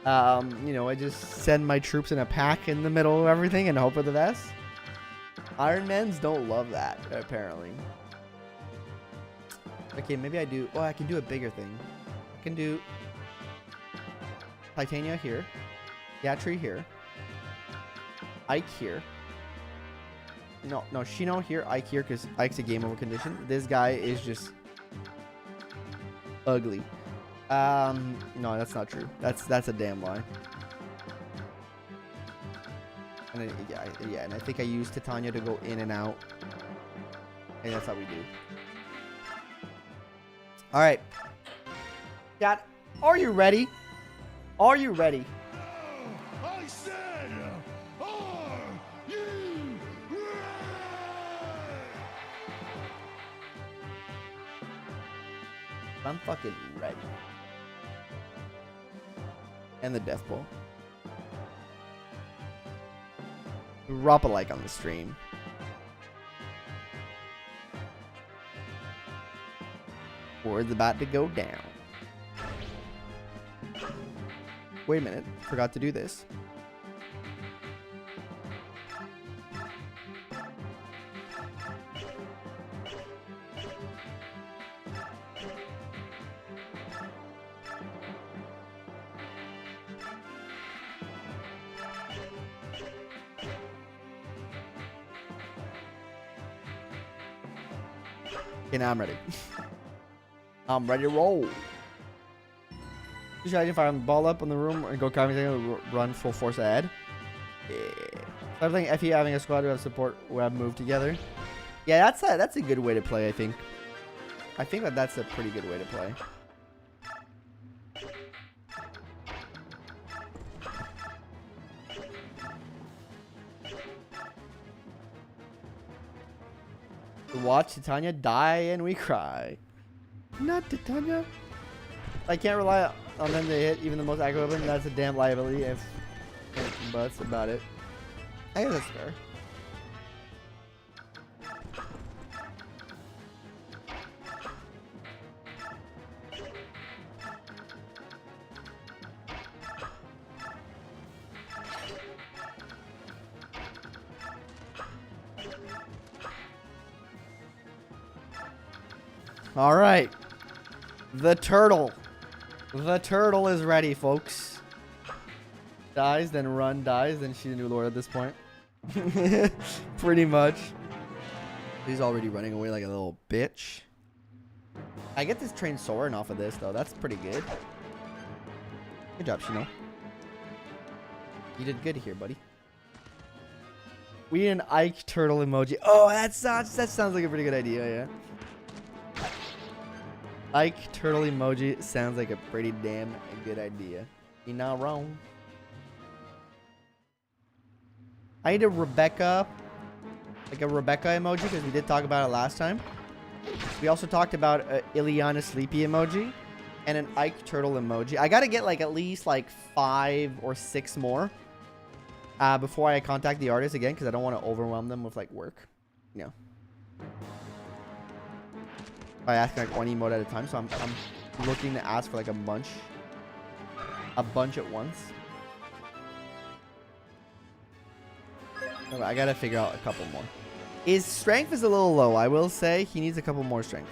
You know, I just send my troops in a pack in the middle of everything and hope for the best. Iron Mans don't love that, apparently. Okay, maybe I do. Oh, I can do a bigger thing. I can do Titania here, Gatry here, Ike here. No, Shino here, Ike here, because Ike's a game over condition. This guy is just ugly. No, that's not true. That's a damn lie. And yeah, and I think I used Titania to go in and out. And that's how we do. All right. Chat, are you ready? Are you ready? I said, are you ready? I'm fucking ready. And the Death Ball. Drop a like on the stream. Word's about to go down. Wait a minute. Forgot to do this. Okay, now I'm ready. I'm ready to roll. Should I fire the ball up on the room and go carving, run full force ahead? Yeah. So I think FE having a squad who have support who have moved together. Yeah, that's a good way to play, I think. I think that's a pretty good way to play. Watch Titania die and we cry. Not Titania. I can't rely on them to hit even the most accurate weapon. That's a damn liability. But that's about it. I guess that's fair. All right, the turtle. The turtle is ready, folks. Dies, then run, dies, then she's a new lord at this point. Pretty much. He's already running away like a little bitch. I get this trained Soren off of this, though. That's pretty good. Good job, Shino. You did good here, buddy. We need an Ike turtle emoji. Oh, that sounds like a pretty good idea, yeah. Ike turtle emoji sounds like a pretty damn good idea. You're not wrong. I need a Rebecca, like a Rebecca emoji, because we did talk about it last time. We also talked about a Ileana sleepy emoji and an Ike turtle emoji. I gotta get like at least like 5 or 6 more before I contact the artist again, because I don't want to overwhelm them with like work. You know, I ask like one emote at a time, so I'm looking to ask for like a bunch at once. I gotta figure out a couple more. His strength is a little low, I will say. He needs a couple more strength.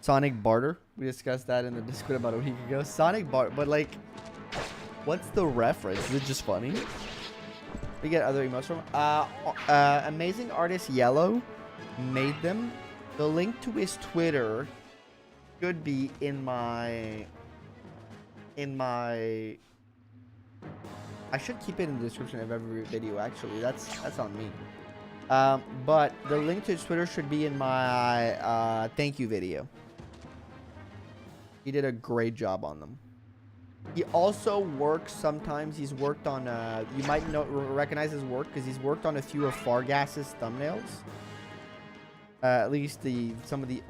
Sonic Barter. We discussed that in the Discord about a week ago. Sonic Barter. But like, what's the reference? Is it just funny? We get other emotes from Amazing Artist Yellow made them. The link to his Twitter should be in my I should keep it in the description of every video, actually. That's on me. But the link to his Twitter should be in my thank you video. He did a great job on them. He also works sometimes. He's worked on you might recognize his work because he's worked on a few of Fargas's thumbnails. At least some of the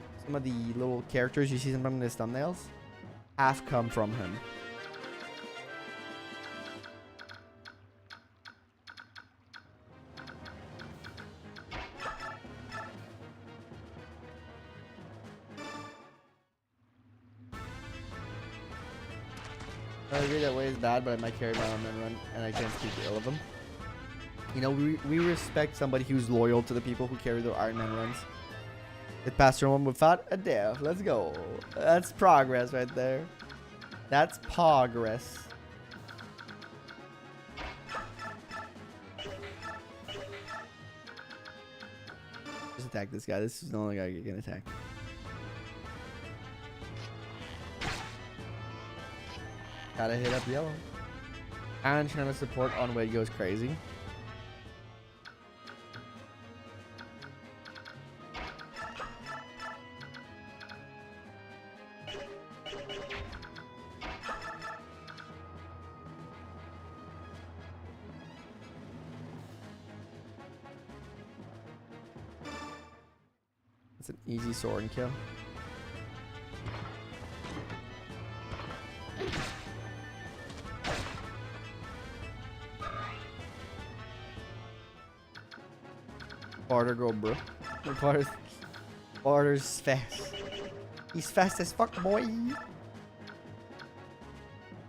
little characters you see some in his thumbnails have come from him. I agree that way is bad, but I might carry my own and run, and I can't speak ill of them. You know, we respect somebody who's loyal to the people who carry their Iron Man runs. It passed through one without a death. Let's go. That's progress right there. That's progress. Just attack this guy. This is the only guy you can attack. Gotta hit up yellow. And trying to support on Wade goes crazy. It's an easy sword kill. Barter go, bro. Barter's fast. He's fast as fuck, boy.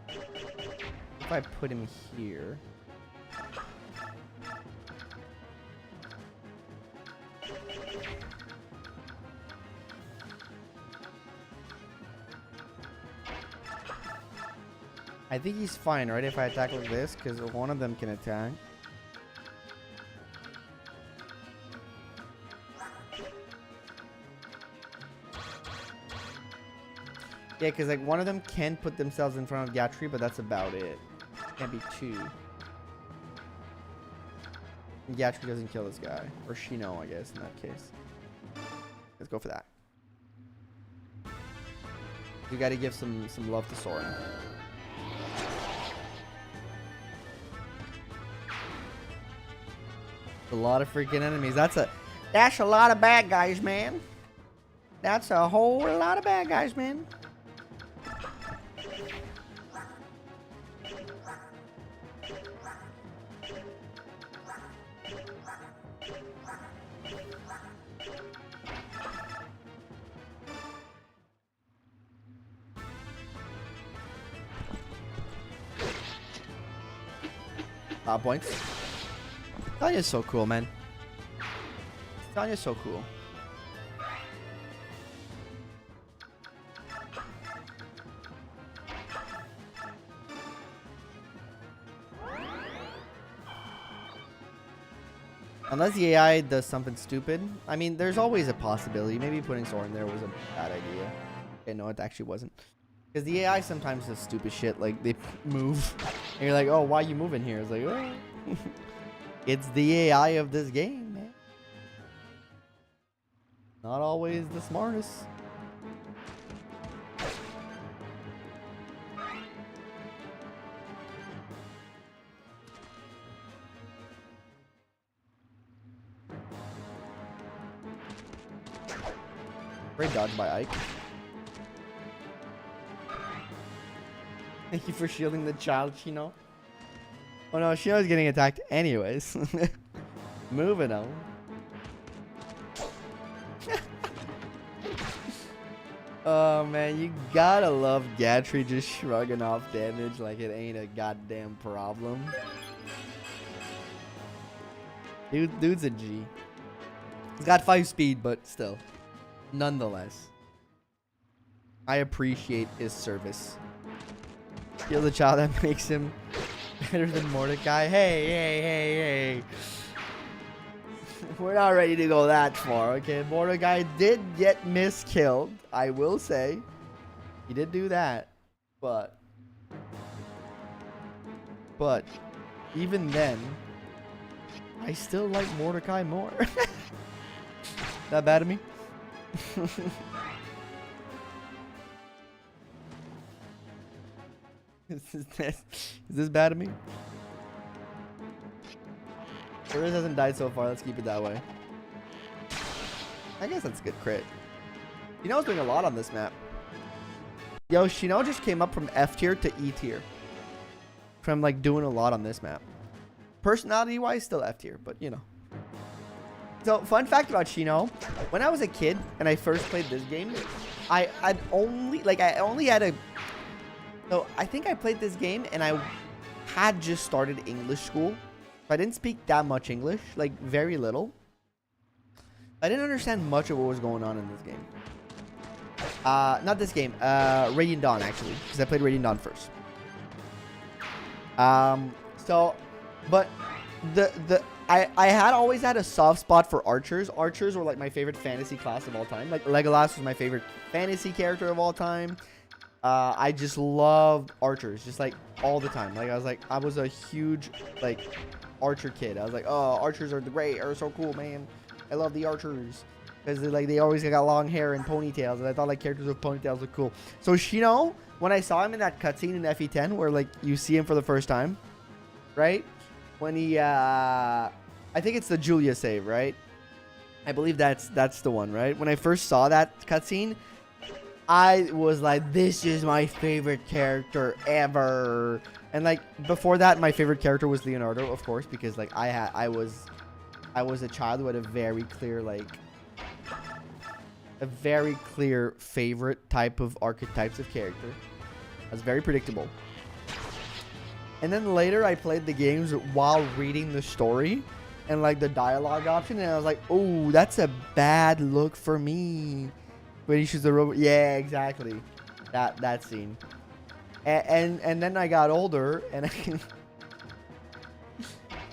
If I put him here. I think he's fine, right? If I attack like this, because one of them can attack. Yeah, because like one of them can put themselves in front of Gatry, but that's about it. Can't be two. And Gatry doesn't kill this guy. Or Shino, I guess, in that case. Let's go for that. We gotta give some love to Soren. A lot of freaking enemies. That's a lot of bad guys, man. That's a whole lot of bad guys, man. Points. Tanya's so cool, man. Tanya's so cool. Unless the AI does something stupid. I mean, there's always a possibility. Maybe putting Sora in there was a bad idea. Okay, no, it actually wasn't. Because the AI sometimes does stupid shit. Like, they move. And you're like, oh, why you moving here? It's like, oh. It's the AI of this game, man. Not always the smartest. Great dodge by Ike. Thank you for shielding the child, Shino. Oh no, Shino's getting attacked anyways. Moving on. Oh man, you gotta love Gatry just shrugging off damage like it ain't a goddamn problem. Dude's a G. He's got 5 speed, but still. Nonetheless, I appreciate his service. Kill the child that makes him better than Mordecai. Hey. We're not ready to go that far, okay? Mordecai did get miskilled, I will say. He did do that. But even then, I still like Mordecai more. That bad of me? Is this bad of me? Riz hasn't died so far. Let's keep it that way. I guess that's good crit. Shino's doing a lot on this map. Yo, Shino just came up from F tier to E tier. From like doing a lot on this map. Personality wise, still F tier, but you know. So, fun fact about Shino, when I was a kid and I first played this game, I think I played this game and I had just started English school. I didn't speak that much English, like very little. I didn't understand much of what was going on in this game. Not this game, Radiant Dawn actually, because I played Radiant Dawn first. I had always had a soft spot for archers. Archers were like my favorite fantasy class of all time. Like Legolas was my favorite fantasy character of all time. I just loved archers, just like all the time. Like I was a huge like archer kid. I was like, oh, archers are great, are so cool, man. I love the archers because they always got long hair and ponytails, and I thought like characters with ponytails look cool. So Shino, when I saw him in that cutscene in FE10 where like you see him for the first time, right? When he, I think it's the Julia save, right? I believe that's the one, right? When I first saw that cutscene, I was like, this is my favorite character ever. And like before that, my favorite character was Leonardo, of course, because like I was a child who had a very clear favorite type of archetypes of character. I was very predictable. And then later I played the games while reading the story and like the dialogue option, and I was like, oh, that's a bad look for me. When he shoots the robot. Yeah, exactly. That scene. And then I got older and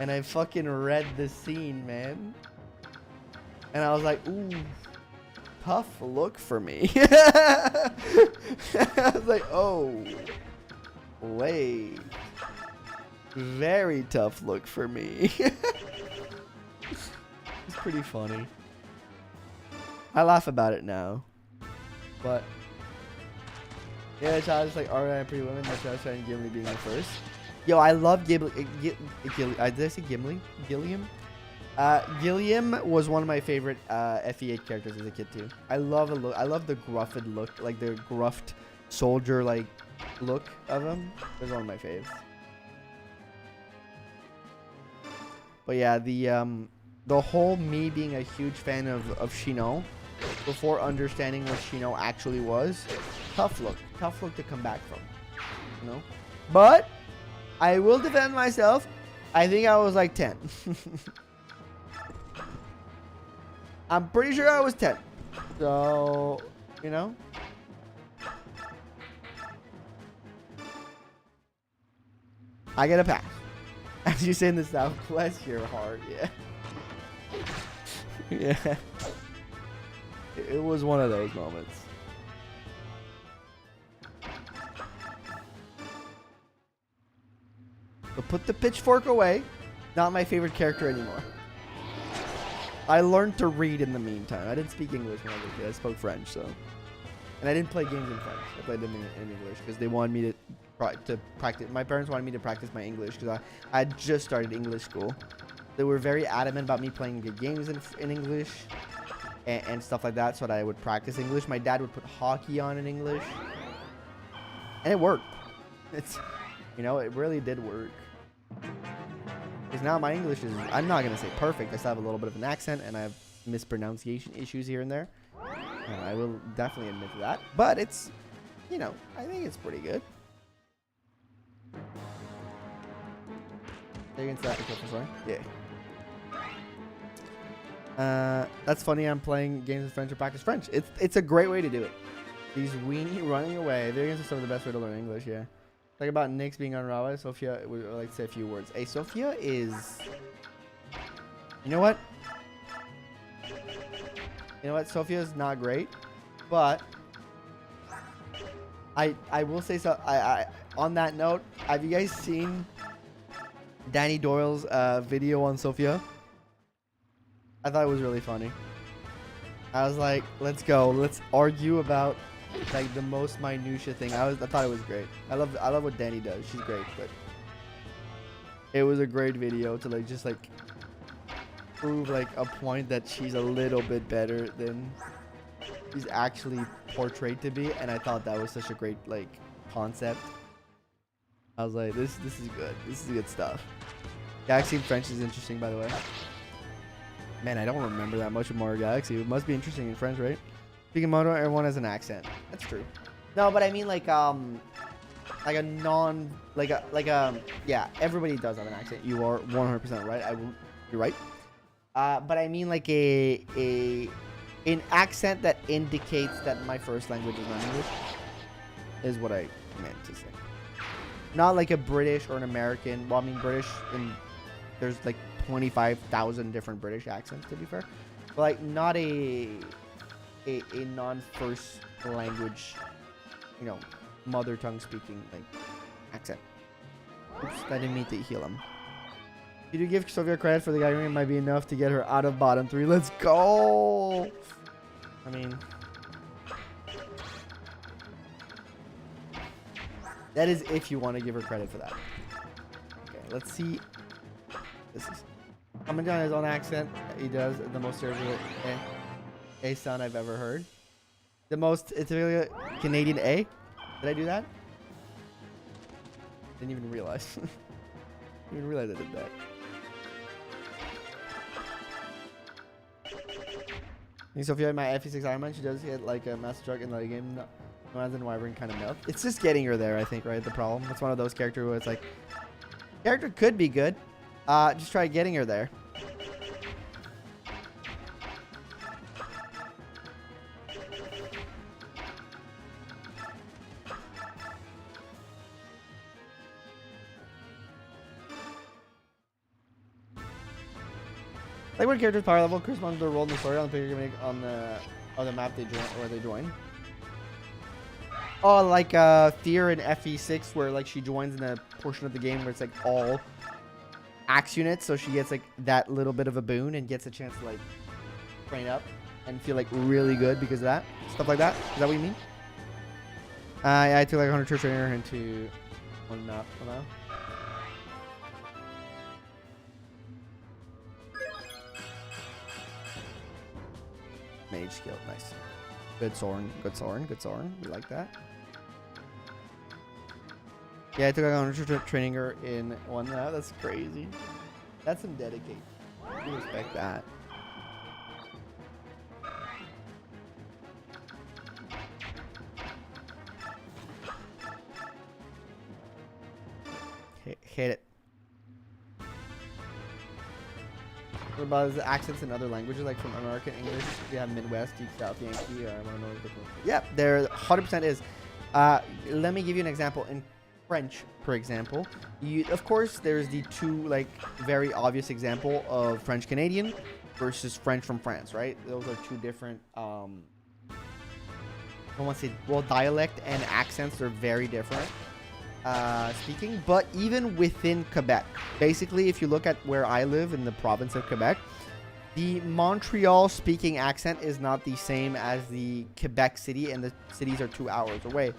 I fucking read the scene, man. And I was like, ooh, tough look for me. I was like, oh, wait. Very tough look for me. It's pretty funny. I laugh about it now. But yeah, the child is like, alright, pretty women. That's why I was trying Gimli being the first. Yo, I love Did I say Gimli? Gilliam? Gilliam was one of my favorite FE8 characters as a kid too. I love the look. I love the gruffed look, like the gruffed soldier like look of him. It was one of my faves. But yeah, the whole me being a huge fan of Shino before understanding what Shino actually was, tough look to come back from, you know. But I will defend myself. I think I was like 10. I'm pretty sure I was 10. So, you know. I get a pass. As you say in the South, bless your heart, yeah. Yeah. It was one of those moments. But put the pitchfork away. Not my favorite character anymore. I learned to read in the meantime. I didn't speak English when I was a kid. I spoke French, so. And I didn't play games in French. I played them in English because they wanted me to practice. My parents wanted me to practice my English because I had just started English school. They were very adamant about me playing good games in English and stuff like that, so that I would practice English. My dad would put hockey on in English, and it worked. It's, you know, it really did work. Because now my English is, I'm not gonna say perfect. I still have a little bit of an accent, and I have mispronunciation issues here and there. I will definitely admit to that, but it's, you know, I think it's pretty good. Against that, sorry. Yeah. That's funny. I'm playing games with French to practice French. It's a great way to do it. These weenie running away. They're against some of the best way to learn English. Yeah. Like about Nyx being on Rawa. Sophia would like to say a few words. Hey, Sophia is. You know what? You know what? Sophia is not great, but I will say so. I on that note, have you guys seen Danny Doyle's video on Sophia? I thought it was really funny. I was like, let's go. Let's argue about like the most minutia thing. I thought it was great. I love what Danny does. She's great, but it was a great video to like just like prove like a point that she's a little bit better than she's actually portrayed to be, and I thought that was such a great like concept. I was like, this is good. This is good stuff. Galaxy in French is interesting, by the way. Man, I don't remember that much of Mario Galaxy. It must be interesting in French, right? Speaking Moto, everyone has an accent. That's true. No, but I mean like a non yeah, everybody does have an accent. You are 100% right. You're right. But I mean like an accent that indicates that my first language is not English is what I meant to say. Not like a British or an American. Well, I mean British, and there's like 25,000 different British accents, to be fair. But like not a non-first language, you know, mother tongue speaking like accent. Oops, I didn't mean to heal him. You do give Sophia credit for the guy ring. It might be enough to get her out of bottom 3. Let's go. I mean, that is if you want to give her credit for that. Okay, let's see. This is coming down his own accent. He does the most stereotypical A sound I've ever heard. The most, it's really Canadian A. Did I do that? Didn't even realize. Didn't even realize I did that. I think Sophia, my FE6 Iron Man, she does hit like a master truck in the game. Imagine Wyvern kind of milk. It's just getting her there, I think, right? The problem. It's one of those characters where it's like, character could be good. Just try getting her there. Like when characters power level corresponds to the role in the story on the figure you make on the map they join or they join. Oh, like Fear in FE6 where like she joins in a portion of the game where it's like all axe units, so she gets like that little bit of a boon and gets a chance to like train up and feel like really good because of that. Stuff like that. Is that what you mean? I took like 100 church trainer into one map for now. Mage skill, nice. Good Soren, good Soren, good Soren. We like that. Yeah, I took like 100 training her in one now. That's crazy. That's some dedication. We respect that. Hit it. What about the accents in other languages, like from American English? We have Midwest, Deep South, Yankee. I want to know what yeah, there 100% is. Let me give you an example. In French, for example, of course, there's the two like very obvious example of French Canadian versus French from France, right? Those are two different, I don't want to say, well, dialect and accents are very different speaking. But even within Quebec, basically, if you look at where I live in the province of Quebec, the Montreal speaking accent is not the same as the Quebec city, and the cities are 2 hours away.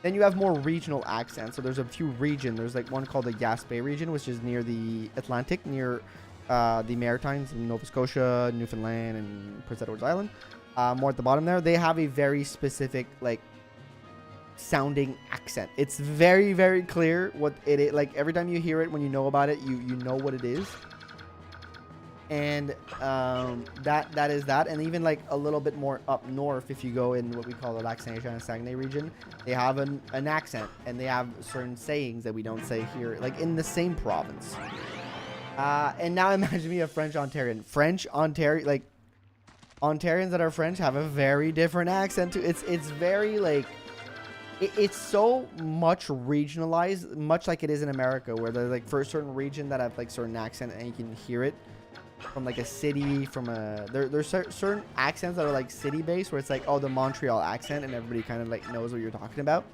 Then you have more regional accents. So there's a few regions. There's like one called the Gaspé region, which is near the Atlantic, near the Maritimes in Nova Scotia, Newfoundland, and Prince Edward's Island. More at the bottom there, they have a very specific like sounding accent. It's very, very clear what it is. Like every time you hear it, when you know about it, you know what it is. And that is that. And even like a little bit more up north, if you go in what we call the Lac-Saint-Jean and Saguenay region, they have an accent, and they have certain sayings that we don't say here, like in the same province. And now imagine me a French Ontarian. French Ontario, like Ontarians that are French have a very different accent too. It's very like it's so much regionalized, much like it is in America, where there's like for a certain region that have like certain accent and you can hear it from like a city, from a there's certain accents that are like city based, where it's like, oh, the Montreal accent, and everybody kind of like knows what you're talking about.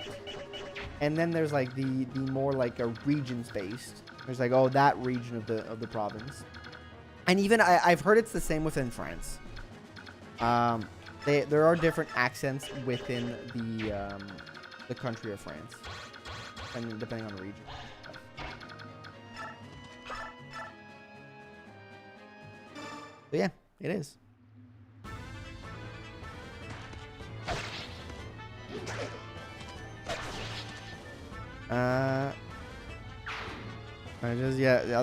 And then there's like the more like a regions based. There's like, oh, that region of the province. And even I've heard it's the same within France. There are different accents within the country of France, and depending on the region. But yeah, it is. The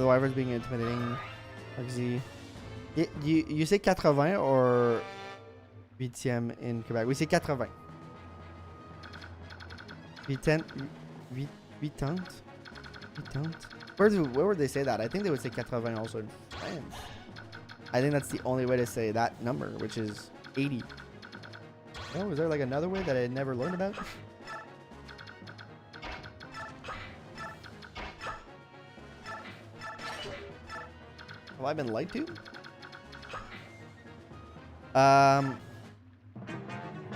wyvern's being intimidating. You say 80 or 8e in Quebec? We say 80. 80. Where would they say that? I think they would say 80 also in France. I think that's the only way to say that number, which is 80. Oh, is there like another way that I never learned about? Have I been lied to? My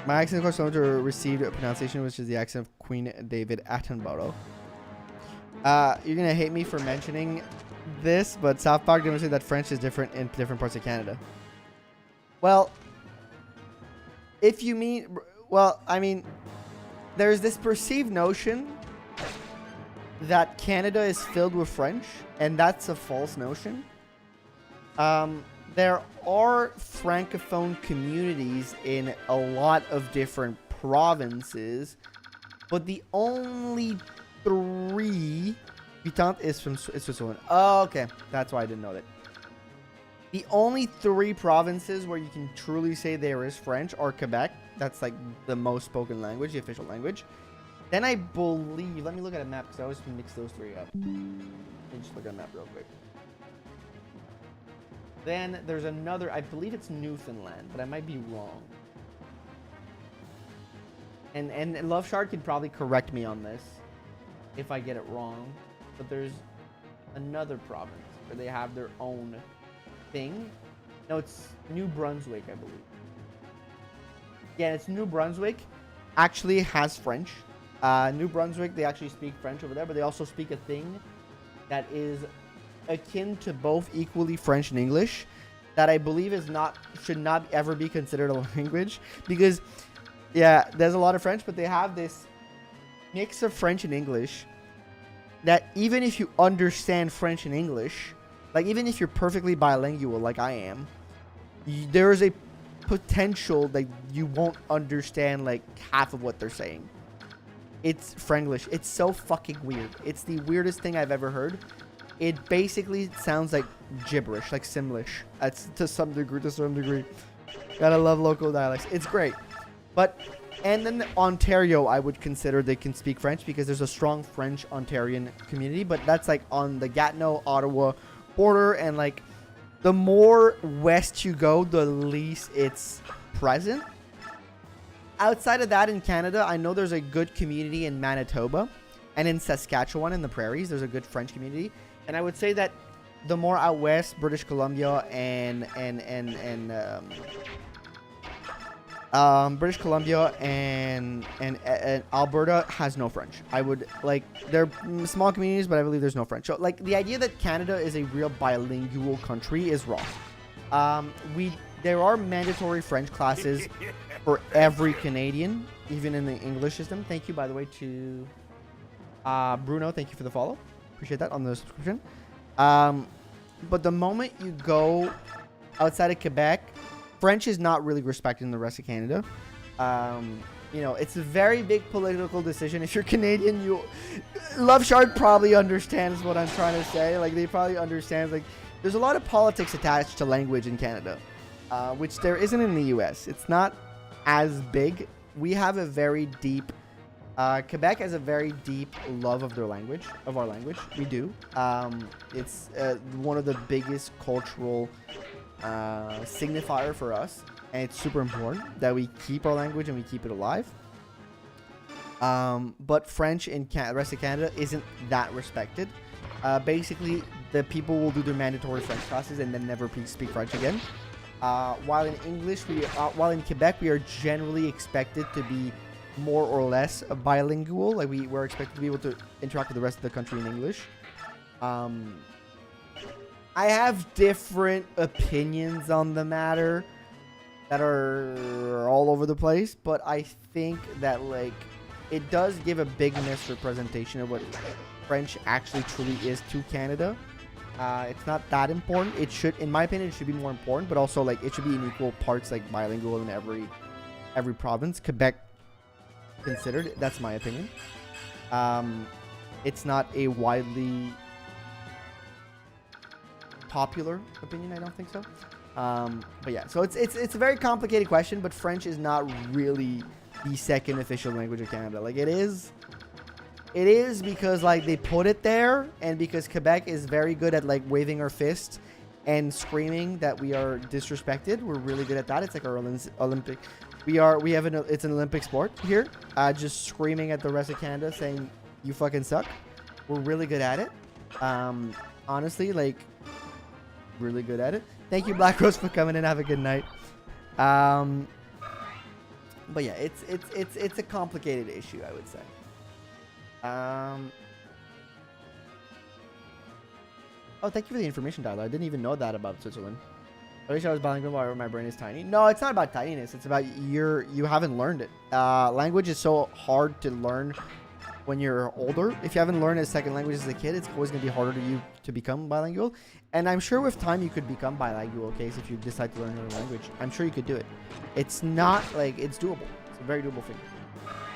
accent, of course, received a pronunciation, which is the accent of Queen David Attenborough. You're gonna hate me for mentioning this, but South Park demonstrated that French is different in different parts of Canada. Well, if you mean, well, I mean, there's this perceived notion that Canada is filled with French, and that's a false notion. There are francophone communities in a lot of different provinces, but the only 3... Pitant is from Switzerland. Oh, okay. That's why I didn't know that. The only 3 provinces where you can truly say there is French are Quebec. That's like the most spoken language, the official language. Then I believe... Let me look at a map, because I always mix those 3 up. Let me just look at a map real quick. Then there's another... I believe it's Newfoundland, but I might be wrong. And Love Shard could probably correct me on this if I get it wrong. But there's another province where they have their own thing. No, it's New Brunswick, I believe. Yeah, it's New Brunswick. Actually has French. New Brunswick, they actually speak French over there, but they also speak a thing that is akin to both equally French and English, that I believe should not ever be considered a language, because yeah, there's a lot of French, but they have this mix of French and English that even if you understand French and English, like even if you're perfectly bilingual like I am, there is a potential that you won't understand like half of what they're saying. It's Franglish. It's so fucking weird. It's the weirdest thing I've ever heard. It basically sounds like gibberish, like Simlish. That's to some degree. Gotta love local dialects. It's great. But, and then Ontario, I would consider they can speak French because there's a strong French Ontarian community, but that's like on the Gatineau-Ottawa border, and like the more west you go, the least it's present. Outside of that in Canada, I know there's a good community in Manitoba and in Saskatchewan in the prairies. There's a good French community. And I would say that the more out west, British Columbia British Columbia and Alberta has no French. I would like they're small communities, but I believe there's no French. So like the idea that Canada is a real bilingual country is wrong. There are mandatory French classes for every Canadian, even in the English system. Thank you, by the way, to Bruno. Thank you for the follow. Appreciate that on the subscription. But the moment you go outside of Quebec, French is not really respected in the rest of Canada. You know, it's a very big political decision. If you're Canadian, Love Shard probably understands what I'm trying to say. Like, they probably understand, like, there's a lot of politics attached to language in Canada, which there isn't in the US. It's not as big. We have a very deep, Quebec has a very deep love of their language, of our language. We do. It's one of the biggest cultural signifier for us, and it's super important that we keep our language and we keep it alive. But French in the rest of Canada isn't that respected. Basically, the people will do their mandatory French classes and then never speak French again. While in English, while in Quebec, we are generally expected to be more or less bilingual. Like we're expected to be able to interact with the rest of the country in English. I have different opinions on the matter that are all over the place, but I think that like it does give a big misrepresentation of what French actually truly is to Canada. It's not that important. It should, in my opinion, it should be more important, but also like it should be in equal parts, like bilingual in every province. Quebec considered. That's my opinion. It's not a widely popular opinion. I don't think so. But yeah, so it's a very complicated question, but French is not really the second official language of Canada. Like it is because like they put it there, and because Quebec is very good at like waving our fists and screaming that we are disrespected. We're really good at that. It's like our Olympic. It's an Olympic sport here. Just screaming at the rest of Canada saying you fucking suck. We're really good at it. Honestly, like really good at it. Thank you, Black Rose, for coming in. Have a good night. But yeah, it's a complicated issue, I would say. Oh, thank you for the information, Tyler. I didn't even know that about Switzerland. I wish I was bilingual, but my brain is tiny. No, it's not about tininess. It's about you haven't learned it. Language is so hard to learn when you're older. If you haven't learned a second language as a kid, it's always going to be harder to become bilingual. And I'm sure with time you could become bilingual, okay, if you decide to learn another language. I'm sure you could do it. It's not like, it's doable. It's a very doable thing.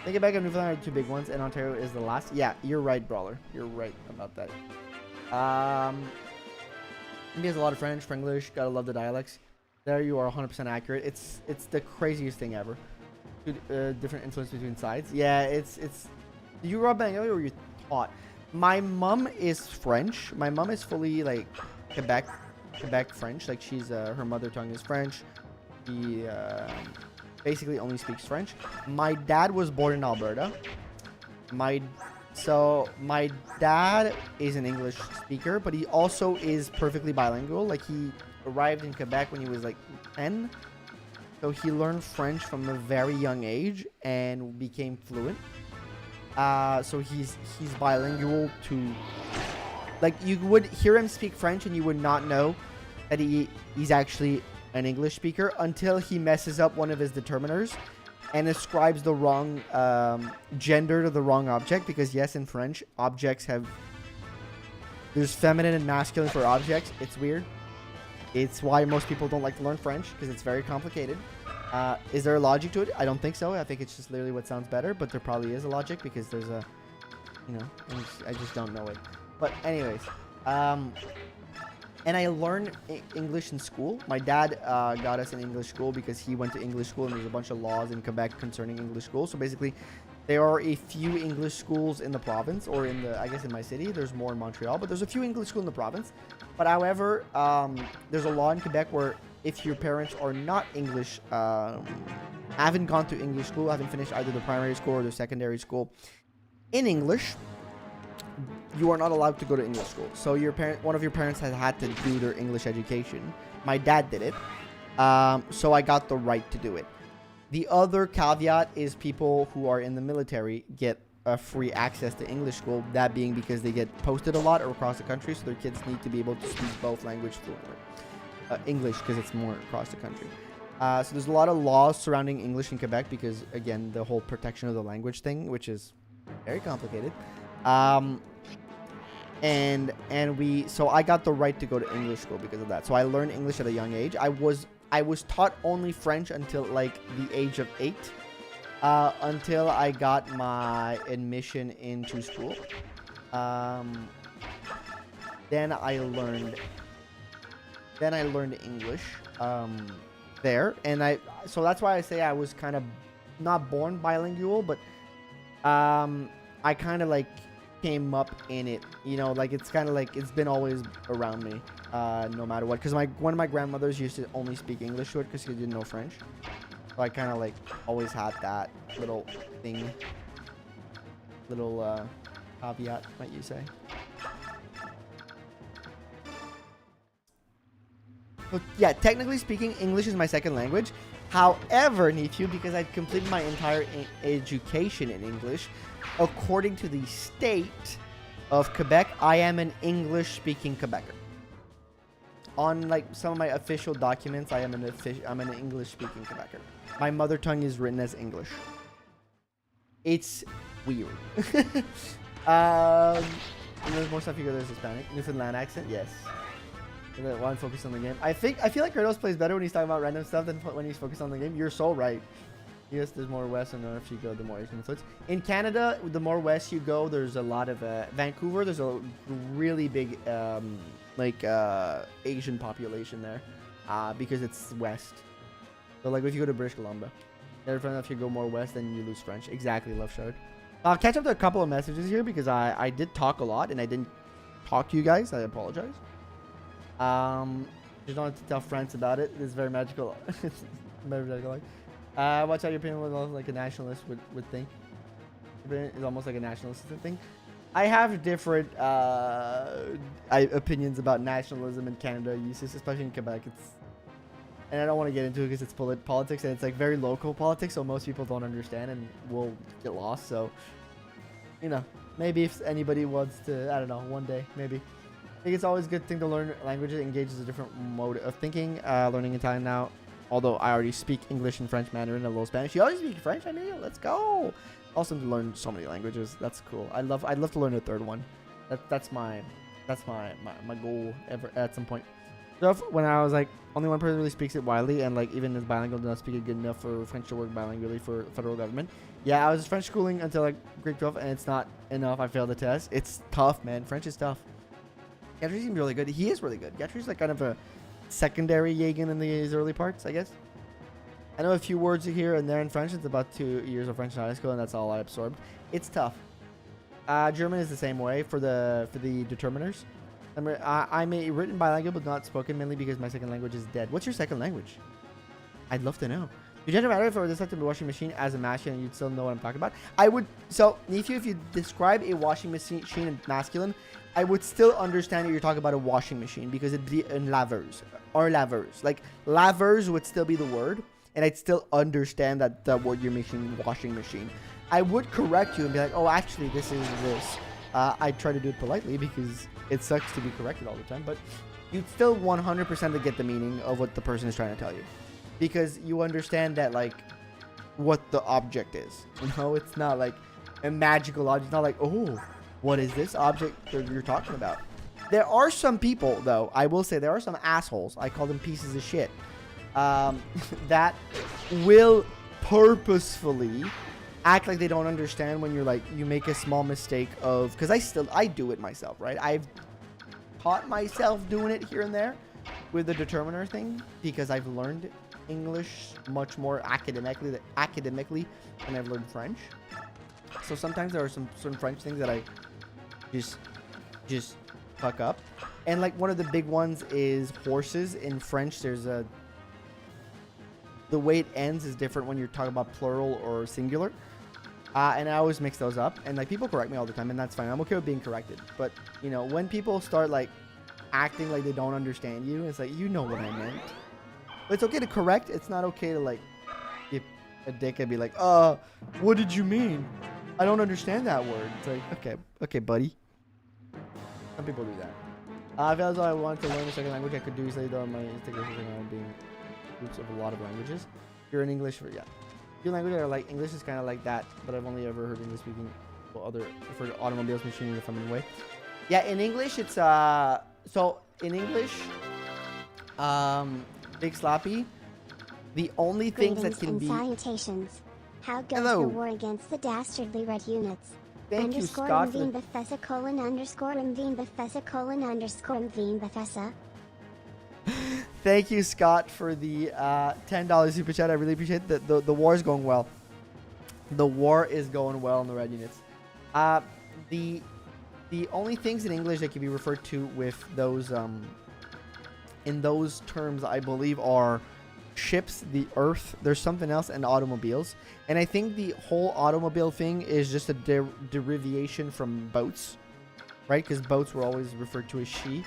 Thinking back, Newfoundland are two big ones, and Ontario is the last. Yeah, you're right, Brawler. You're right about that. He has a lot of French, Franglish. Gotta love the dialects. There you are, 100% accurate. It's the craziest thing ever. Different influence between sides. Yeah, it's. You grew up in Anglia or you taught? My mom is French. My mom is fully like Quebec French. Like she's her mother tongue is French. She basically only speaks French. My dad was born in Alberta. My dad is an English speaker, but he also is perfectly bilingual. Like he arrived in Quebec when he was like 10. So he learned French from a very young age and became fluent. So he's bilingual to, like, you would hear him speak French and you would not know that he's actually an English speaker until he messes up one of his determiners and ascribes the wrong gender to the wrong object. Because yes, in French, there's feminine and masculine for objects. It's weird. It's why most people don't like to learn French, because it's very complicated. Is there a logic to it? I don't think so. I think it's just literally what sounds better, but there probably is a logic because there's a, I just don't know it. But anyways, and I learned English in school. My dad got us in English school because he went to English school, and there's a bunch of laws in Quebec concerning English schools. So basically, there are a few English schools in the province, or I guess in my city. There's more in Montreal, but there's a few English schools in the province. But however, there's a law in Quebec where if your parents are not English, haven't gone to English school, haven't finished either the primary school or the secondary school in English, you are not allowed to go to English school. So one of your parents has had to do their English education. My dad did it. So I got the right to do it. The other caveat is people who are in the military get free access to English school. That being because they get posted a lot across the country, so their kids need to be able to speak both languages fluently. English, because it's more across the country. So there's a lot of laws surrounding English in Quebec because, again, the whole protection of the language thing, which is very complicated. So I got the right to go to English school because of that. So I learned English at a young age. I was taught only French until like the age of 8, until I got my admission into school. Then I learned English there, and so that's why I say I was kind of not born bilingual, but I kind of like came up in it, you know, like it's kind of like it's been always around me, no matter what, because one of my grandmothers used to only speak English to it because she didn't know French, so I kind of like always had that little thing, little caveat, might you say. But yeah, technically speaking, English is my second language. However, nephew, because I've completed my entire education in English, according to the state of Quebec, I am an English-speaking Quebecer. On like some of my official documents, I'm an English-speaking Quebecer. My mother tongue is written as English. It's weird. And there's more stuff you go. There's Hispanic, Newfoundland accent, yes. While I'm focused on the game, I feel like Kratos plays better when he's talking about random stuff than when he's focused on the game. You're so right. Yes, there's more west, and if you go, the more Asian influence. In Canada, the more west you go, there's a lot of Vancouver. There's a really big Asian population there, because it's west. So like if you go to British Columbia, if you go more west, then you lose French. Exactly, Love Shard. I'll catch up to a couple of messages here because I did talk a lot and I didn't talk to you guys. I apologize. Just wanted to tell friends about it. It's very magical. It's very magical. Watch out, your opinion was almost like a nationalist would think. It's almost like a nationalistic thing. I have different opinions about nationalism in Canada, especially in Quebec. And I don't want to get into it because it's politics and it's like very local politics, so most people don't understand and will get lost. So, you know, maybe if anybody wants to, I don't know, one day, maybe. I think it's always a good thing to learn languages. It engages a different mode of thinking. Learning Italian now, although I already speak English and French, Mandarin, and a little Spanish. You already speak French? I mean, let's go. Awesome to learn so many languages. That's cool. I'd love to learn a third one. That's my goal ever at some point. So when I was like, only one person really speaks it widely, and like even as bilingual, does not speak it good enough for French to work bilingually for federal government. Yeah, I was French schooling until like grade 12, and it's not enough. I failed the test. It's tough, man. French is tough. Gatry seems really good. He is really good. Gatry's like kind of a secondary Jagen in these early parts, I guess. I know a few words here and there in French. It's about 2 years of French in high school, and that's all I absorbed. It's tough. German is the same way for the determiners. I'm a written bilingual, but not spoken, mainly because my second language is dead. What's your second language? I'd love to know. Would it matter if I were this type of washing machine as a masculine, you'd still know what I'm talking about? I would. So, if you describe a washing machine in masculine, I would still understand that you're talking about a washing machine because it'd be in lavers or lavers. Like lavers would still be the word, and I'd still understand that word you're making, washing machine. I would correct you and be like, oh, actually, this is this. I try to do it politely because it sucks to be corrected all the time, but you'd still 100% get the meaning of what the person is trying to tell you, because you understand that like what the object is. You know, it's not like a magical object. It's not like, oh, what is this object that you're talking about? There are some people, though, I will say there are some assholes, I call them pieces of shit, that will purposefully act like they don't understand when you're like, you make a small mistake of, because I do it myself, right? I've taught myself doing it here and there with the determiner thing because I've learned English much more academically than I've learned French. So sometimes there are some French things that I just fuck up. And like one of the big ones is horses. In French, there's the way it ends is different when you're talking about plural or singular. And I always mix those up. And like people correct me all the time, and that's fine. I'm okay with being corrected. But you know, when people start like acting like they don't understand you, it's like, you know what I meant. But it's okay to correct. It's not okay to like give a dick and be like, what did you mean? I don't understand that word. It's like, okay, buddy. Some people do that. If as I wanted to learn a second language, I could do easily, though my integration on being roots of a lot of languages. You're in English, yeah. Few languages are like English is kind of like that, but I've only ever heard English speaking for automobiles, machinery, if I'm in the way. Yeah, in English it's so in English, Big Sloppy, the only things that can be salutations. How goes Hello. the war against the dastardly red units? Thank you, Underscore Scott. Mveen Bethesda colon underscore Mveen Bethesda colon underscore Mveen Bethesda. Thank you, Scott, for the $10 super chat. I really appreciate it. The war is going well. The war is going well in the red units. The only things in English that can be referred to with those in those terms, I believe, are ships, the earth, there's something else, and automobiles. And I think the whole automobile thing is just a derivation from boats, right? Because boats were always referred to as she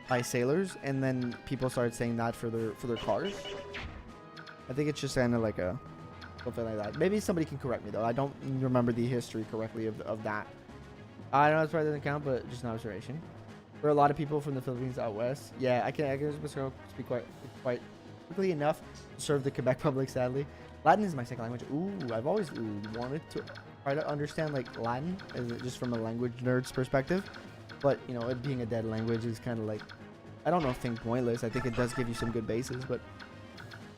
by sailors, and then people started saying that for their cars. I think it's just kind of like a something like that. Maybe somebody can correct me though. I don't remember the history correctly of that. I don't know, it probably doesn't count, but just an observation. For a lot of people from the Philippines out west, yeah, I can just speak quite quickly enough to serve the Quebec public. Sadly, Latin is my second language. Ooh, I've always wanted to try to understand like Latin, just from a language nerd's perspective. But you know, it being a dead language is kind of like, I don't know if think pointless. I think it does give you some good bases, but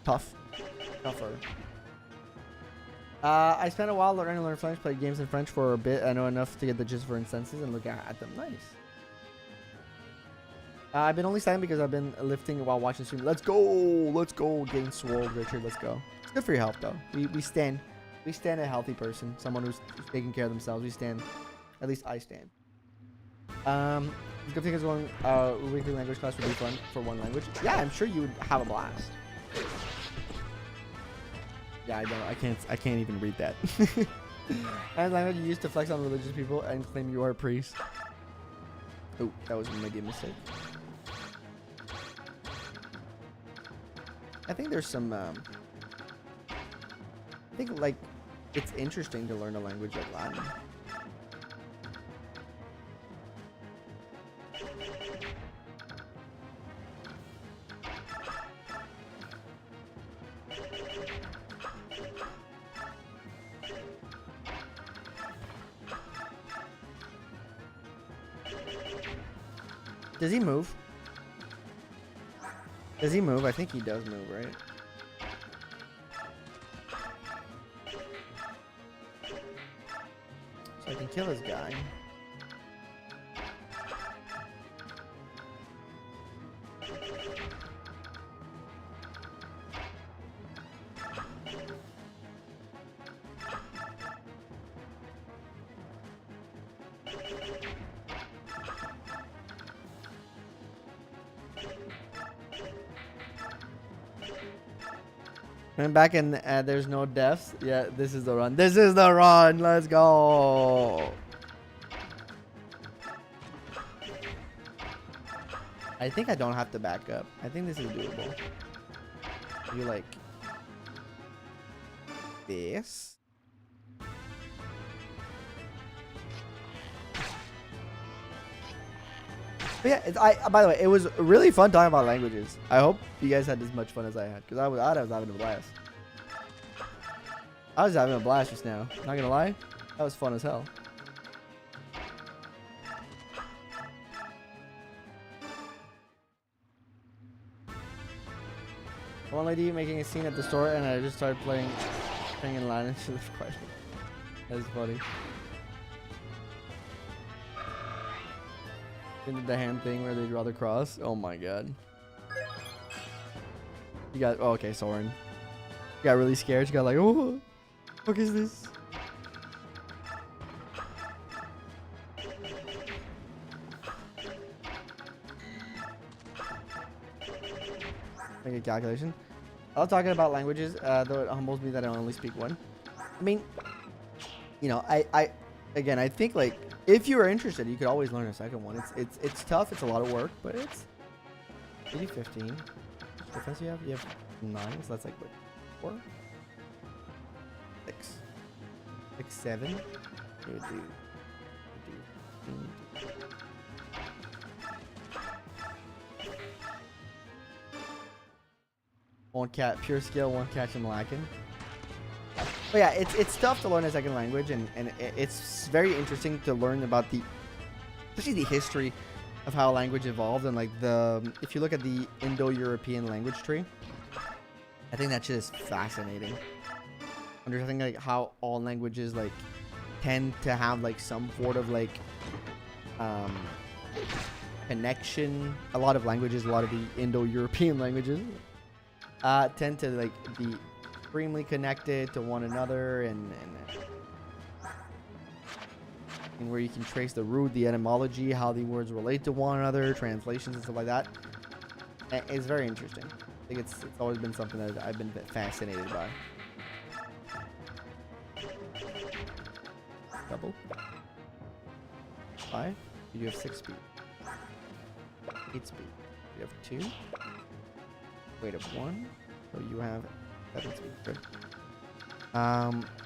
tougher. I spent a while learning to learn French, played games in French for a bit. I know enough to get the gist for instances and look at them. Nice. I've been only silent because I've been lifting while watching the stream. Let's go, getting swole, Richard. Let's go. It's good for your health, though. We stand a healthy person, someone who's taking care of themselves. We stand, at least I stand. Good thing is going weekly language class would be fun for one language. Yeah, I'm sure you would have a blast. Yeah, I know. I can't even read that. And language you use to flex on religious people and claim you are a priest. Oh, that was maybe a mistake. I think there's some. I think like it's interesting to learn a language like Latin. Does he move? Does he move? I think he does move, right? So I can kill this guy. And back in, there's no deaths. Yeah, this is the run. This is the run. Let's go. I think I don't have to back up. I think this is doable. You like this? But yeah, by the way, it was really fun talking about languages. I hope you guys had as much fun as I had, because I was having a blast. I was having a blast just now. Not gonna lie, that was fun as hell. One lady making a scene at the store, and I just started playing in Latin. She was quite. That's funny. Into the hand thing where they draw the cross. Oh my god. You got, oh, okay, Soren. You got really scared. You got like, oh, what is this? Make a calculation. I love talking about languages, though it humbles me that I only speak one. I mean, you know, again, I think like if you are interested, you could always learn a second one. It's tough. It's a lot of work, but it's 80, 15. Defense you have 9, so that's like what, 4, 6, 7. You would do. One cat, pure skill, one catch and lacking. But yeah, it's tough to learn a second language, and it's very interesting to learn about especially the history of how language evolved, and like if you look at the Indo-European language tree, I think that shit is fascinating. Understanding like how all languages like tend to have like some sort of like connection. A lot of languages, a lot of the Indo-European languages tend to like be extremely connected to one another, and where you can trace the root, the etymology, how the words relate to one another, translations and stuff like that. It's very interesting. I think it's always been something that I've been fascinated by. Double. 5. You have 6 speed. 8 speed. You have 2. Weight of 1. So you have 7 speed. Good.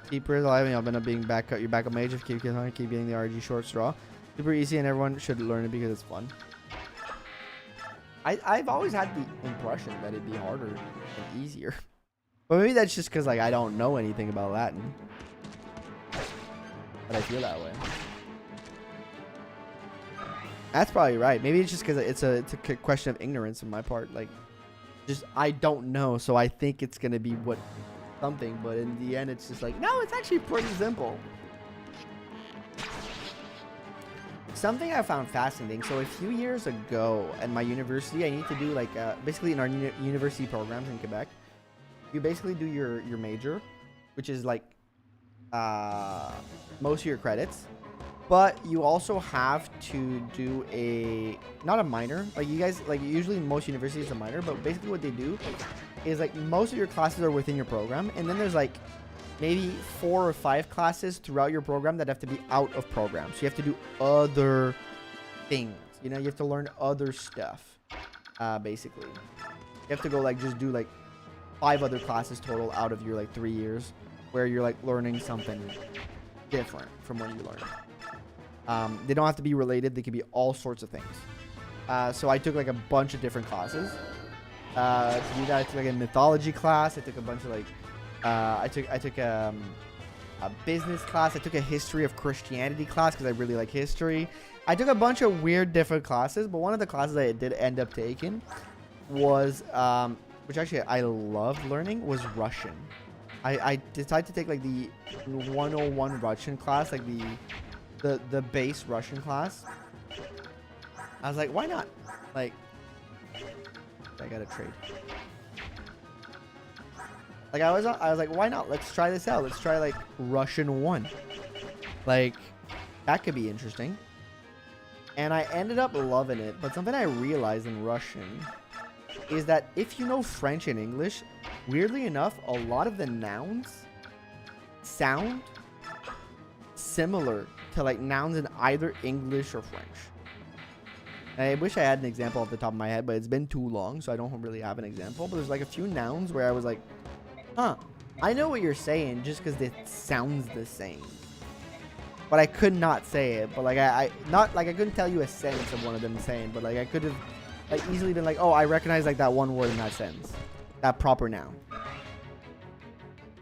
Keepers alive, and y'all been up being backup. Your backup mage if keep getting the RG short straw. Super easy, and everyone should learn it because it's fun. I've always had the impression that it'd be harder and easier, but maybe that's just because like I don't know anything about Latin. But I feel that way. That's probably right. Maybe it's just because it's a question of ignorance on my part. Like, just I don't know, so I think it's gonna be something. But in the end, it's just like, no, it's actually pretty simple. Something I found fascinating. So a few years ago at my university, I need to do like basically in our university programs in Quebec, you basically do your major, which is like most of your credits, but you also have to do not a minor. Like you guys, like usually most universities a minor, but basically what they do is like most of your classes are within your program, and then there's like maybe 4 or 5 classes throughout your program that have to be out of program. So you have to do other things. You know, you have to learn other stuff. Basically, you have to go like just do like 5 other classes total out of your like 3 years, where you're like learning something different from what you learn. They don't have to be related. They can be all sorts of things. So I took like a bunch of different classes. To do that, I took like a mythology class. I took a bunch of like, I took a business class. I took a history of Christianity class because I really like history. I took a bunch of weird different classes, but one of the classes I did end up taking was, which actually I loved learning, was Russian. I decided to take like the 101 Russian class, like the base Russian class. I was like, why not? Like, I gotta trade. Like I was like, why not? Let's try this out. Let's try like Russian 1. Like that could be interesting. And I ended up loving it. But something I realized in Russian is that if you know French and English, weirdly enough, a lot of the nouns sound similar to like nouns in either English or French. I wish I had an example off the top of my head, but it's been too long, so I don't really have an example. But there's like a few nouns where I was like, huh, I know what you're saying just because it sounds the same. But I could not say it. But like I couldn't tell you a sentence of one of them saying, but like I could have like easily been like, oh, I recognize like that one word in that sentence. That proper noun.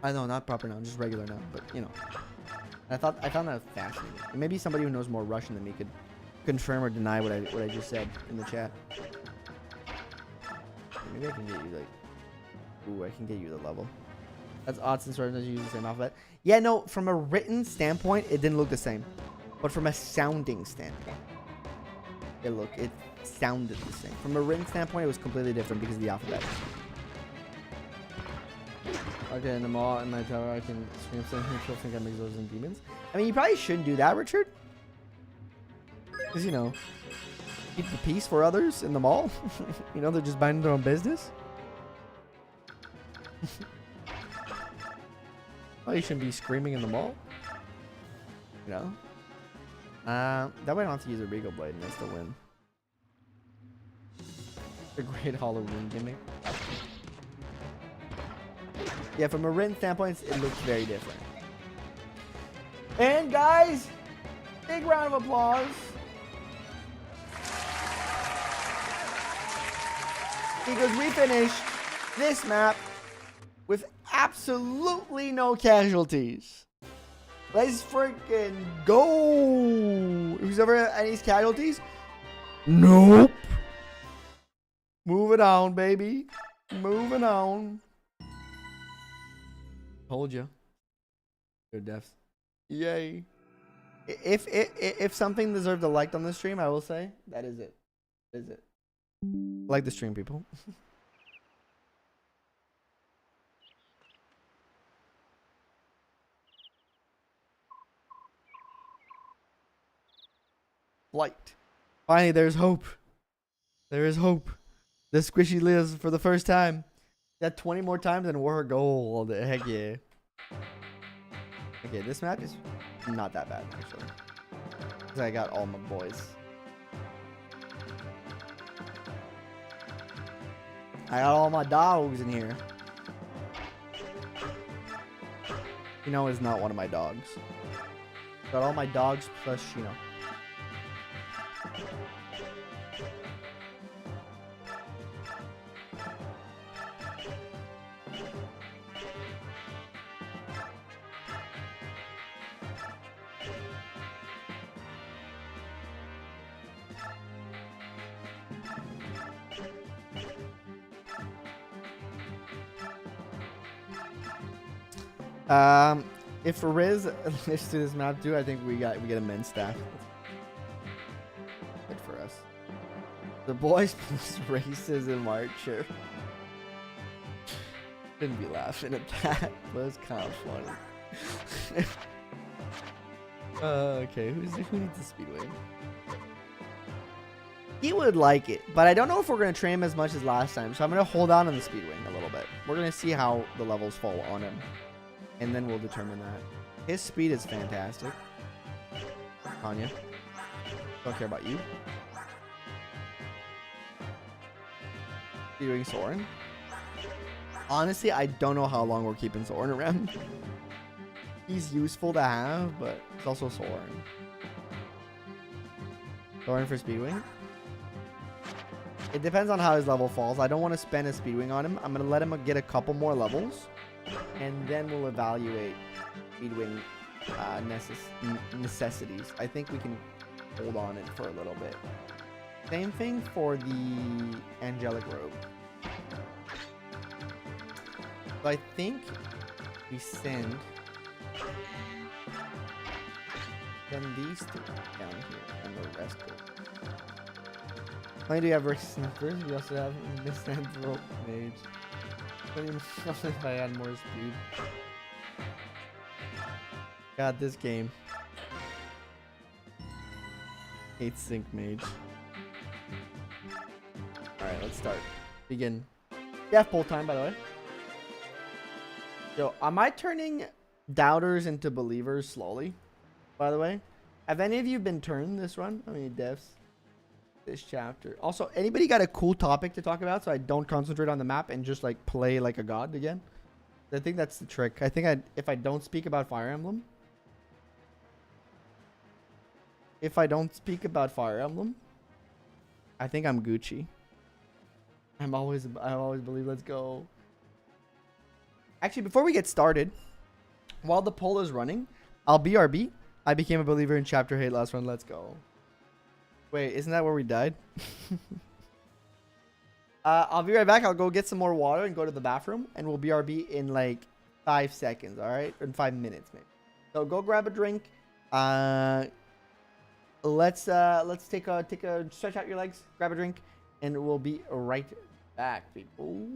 I know, not proper noun, just regular noun, but you know. I found that fascinating. And maybe somebody who knows more Russian than me could confirm or deny what I just said in the chat. Maybe I can get you like, ooh, I can get you the level. That's odd since Russians use the same alphabet. Yeah, no, from a written standpoint, it didn't look the same, but from a sounding standpoint, it sounded the same. From a written standpoint, it was completely different because of the alphabet. Okay, in the mall in my tower, I can scream something. People think I'm exorcising demons. I mean, you probably shouldn't do that, Richard. Because, you know, keep the peace for others in the mall. You know, they're just minding their own business. Oh, you shouldn't be screaming in the mall. You know? That way I don't have to use a Regal Blade and I still win. A great Halloween gimmick. Yeah, from a written standpoint, it looks very different. And guys, big round of applause. Because we finished this map with absolutely no casualties. Let's freaking go. Who's ever had any casualties? Nope. Moving on, baby. Moving on. Told you. Good deaths. Yay. If something deserved a like on the stream, I will say that is it. Is it? Like the stream, people. Light. Finally, there's hope. There is hope. The squishy lives for the first time. That 20 more times and we're gold. Heck yeah. Okay, this map is not that bad actually. Because I got all my boys. I got all my dogs in here. You know, is not one of my dogs. Got all my dogs plus, you know. If Riz lives to this map too, I think we get a men's staff. Good for us. The boys plus racism archer. Shouldn't be laughing at that, but it's kind of funny. Okay, who needs the speedway? He would like it, but I don't know if we're gonna train him as much as last time, so I'm gonna hold on the speedwing a little bit. We're gonna see how the levels fall on him. And then we'll determine that. His speed is fantastic. Tanya. Don't care about you. Doing Soren. Honestly, I don't know how long we're keeping Soren around. He's useful to have, but it's also Soren. Soren for Speedwing. It depends on how his level falls. I don't want to spend a Speedwing on him. I'm going to let him get a couple more levels. And then we'll evaluate Speedwing necessities. I think we can hold on it for a little bit. Same thing for the Angelic Robe. So I think we send these two down here and the rest of it. Not only do we have Rick Sniffers, we also have this Rope Mage. If I had more speed. God, this game. Hate Sync Mage. Alright, let's start. Begin. Death Bolt time, by the way. Yo, am I turning doubters into believers slowly? By the way, have any of you been turned this run? How many deaths? This chapter. Also, anybody got a cool topic to talk about so I don't concentrate on the map and just like play like a god again? I think that's the trick. I think if I don't speak about Fire Emblem, I think I'm Gucci. I always believe. Let's go. Actually, before we get started, while the poll is running, I'll BRB. I became a believer in chapter 8 last run. Let's go. Wait, isn't that where we died? I'll be right back. I'll go get some more water and go to the bathroom, and we'll BRB in like 5 seconds. All right, in 5 minutes, maybe. So go grab a drink. Let's take a stretch out your legs, grab a drink, and we'll be right back, people.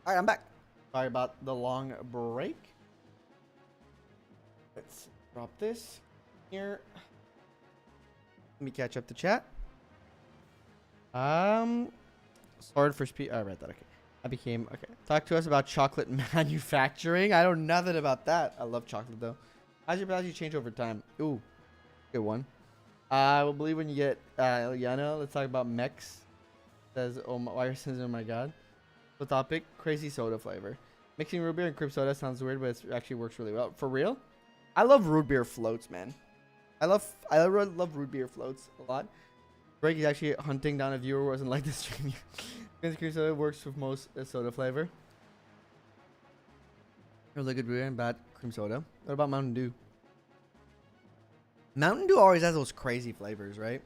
All right, I'm back. Sorry about the long break. Let's drop this here. Let me catch up the chat. Sword for speed. I read that. Okay. I became okay. Talk to us about chocolate manufacturing. I know nothing about that. I love chocolate though. How's your value change over time? Ooh, good one. I will believe when you get Eliana. Let's talk about mechs. Says, oh my, why says, oh my god. The topic: crazy soda flavor. Mixing root beer and cream soda sounds weird, but it actually works really well. For real? I love root beer floats, man. I love root beer floats a lot. Greg is actually hunting down a viewer who wasn't like the stream. Cream soda works with most soda flavor. Really good beer and bad cream soda. What about Mountain Dew? Mountain Dew always has those crazy flavors, right?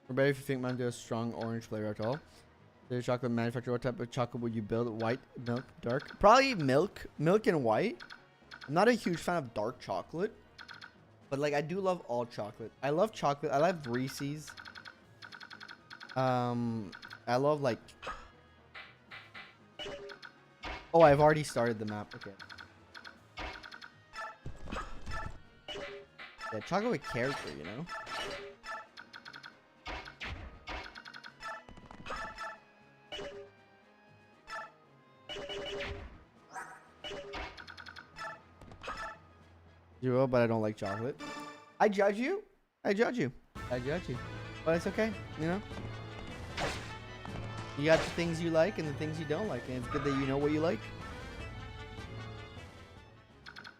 Or better if you think Mountain Dew has strong orange flavor at all. The chocolate manufacturer, what type of chocolate would you build? White, milk, dark? Probably milk. Milk and white. I'm not a huge fan of dark chocolate. But like I do love all chocolate. I love chocolate. I love Reese's. I love like... Oh, I've already started the map. Okay. Yeah, chocolate with character, you know? Zero, but I don't like chocolate. I judge you. I judge you. I judge you. But it's okay, you know? You got the things you like and the things you don't like, and it's good that you know what you like.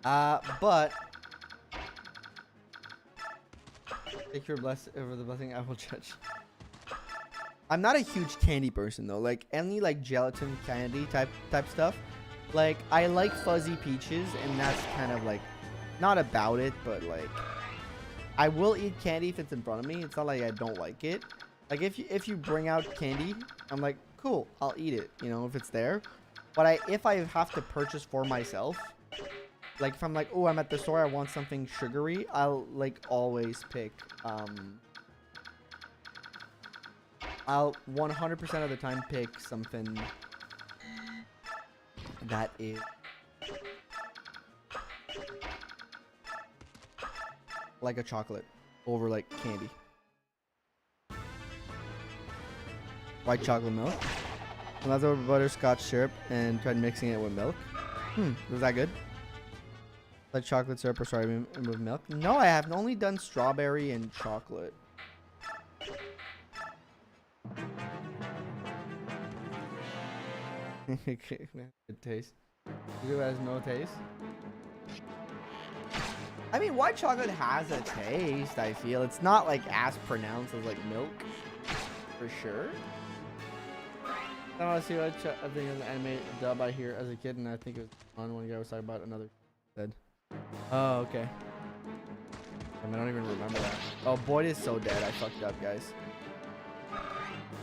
But take your over the blessing. I will judge. I'm not a huge candy person though. Like any like gelatin candy type stuff. Like I like fuzzy peaches, and that's kind of like not about it, but like I will eat candy if it's in front of me. It's not like I don't like it. Like if you bring out candy, I'm like, cool, I'll eat it, you know, if it's there. But if I have to purchase for myself, like if I'm like, oh, I'm at the store, I want something sugary, I'll like always pick I'll 100% of the time pick something that is like a chocolate over like candy. White chocolate milk. And that's over butterscotch syrup and tried mixing it with milk. Was that good? Like chocolate syrup or sorry with milk? No, I have only done strawberry and chocolate. Good taste. You has no taste. I mean, white chocolate has a taste, I feel. It's not like as pronounced as like milk. For sure. I want to see what I think of the anime dub I hear as a kid, and I think it was on one guy was talking about another dead. Oh, okay. I don't even remember that. Oh, Boyd is so dead. I fucked up, guys.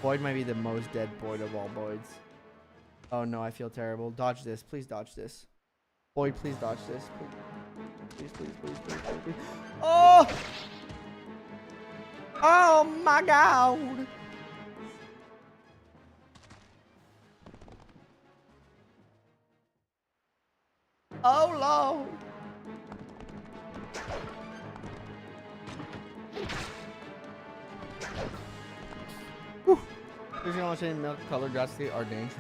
Boyd might be the most dead Boyd of all Boyds. Oh no, I feel terrible. Dodge this. Please dodge this. Boyd, please dodge this. Please, please, please, please, please, please. Oh! Oh my god! Oh Lord! Whew. There's no saying milk color drastically are dangerous.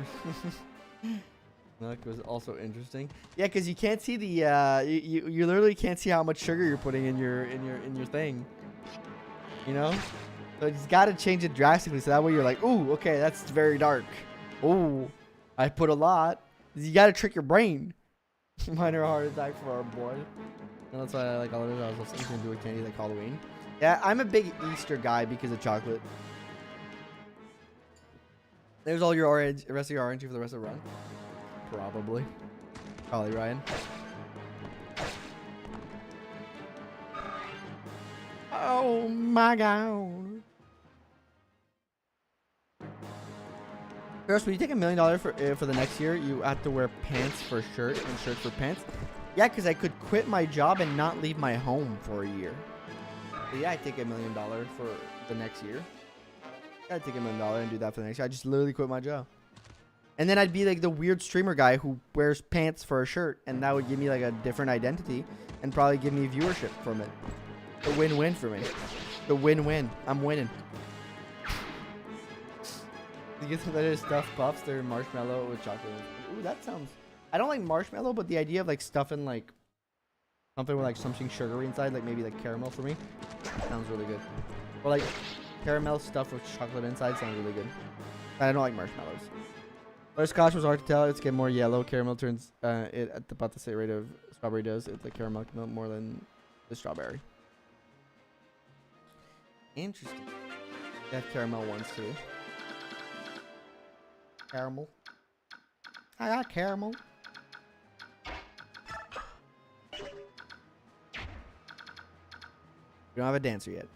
Milk was also interesting. Yeah, because you can't see the you literally can't see how much sugar you're putting in your thing. You know? So you just gotta change it drastically so that way you're like, ooh, okay, that's very dark. Ooh, I put a lot. You gotta trick your brain. Minor heart attack for our boy. And that's why I like all of it. I was also gonna do a candy like Halloween. Yeah, I'm a big Easter guy because of chocolate. There's all your orange, the rest of your orange for the rest of the run. Probably. Probably, Ryan. Oh my god. First, when you take $1 million for the next year, you have to wear pants for shirt and shirt for pants. Yeah, because I could quit my job and not leave my home for a year. So yeah, I take $1 million for the next year. I take $1 million and do that for the next year. I just literally quit my job. And then I'd be like the weird streamer guy who wears pants for a shirt, and that would give me like a different identity and probably give me viewership from it. A win-win for me. The win-win. I'm winning. You get some better stuffed puffs. They're marshmallow with chocolate. Ooh, that sounds... I don't like marshmallow, but the idea of like stuffing like something with like something sugary inside, like maybe like caramel for me, sounds really good. Or like caramel stuff with chocolate inside sounds really good. I don't like marshmallows. Butterscotch was hard to tell. It's get more yellow. Caramel turns it at about the same rate of strawberry does. It's like caramel more than the strawberry. Interesting. They have caramel ones too. Caramel. I got caramel. We don't have a dancer yet.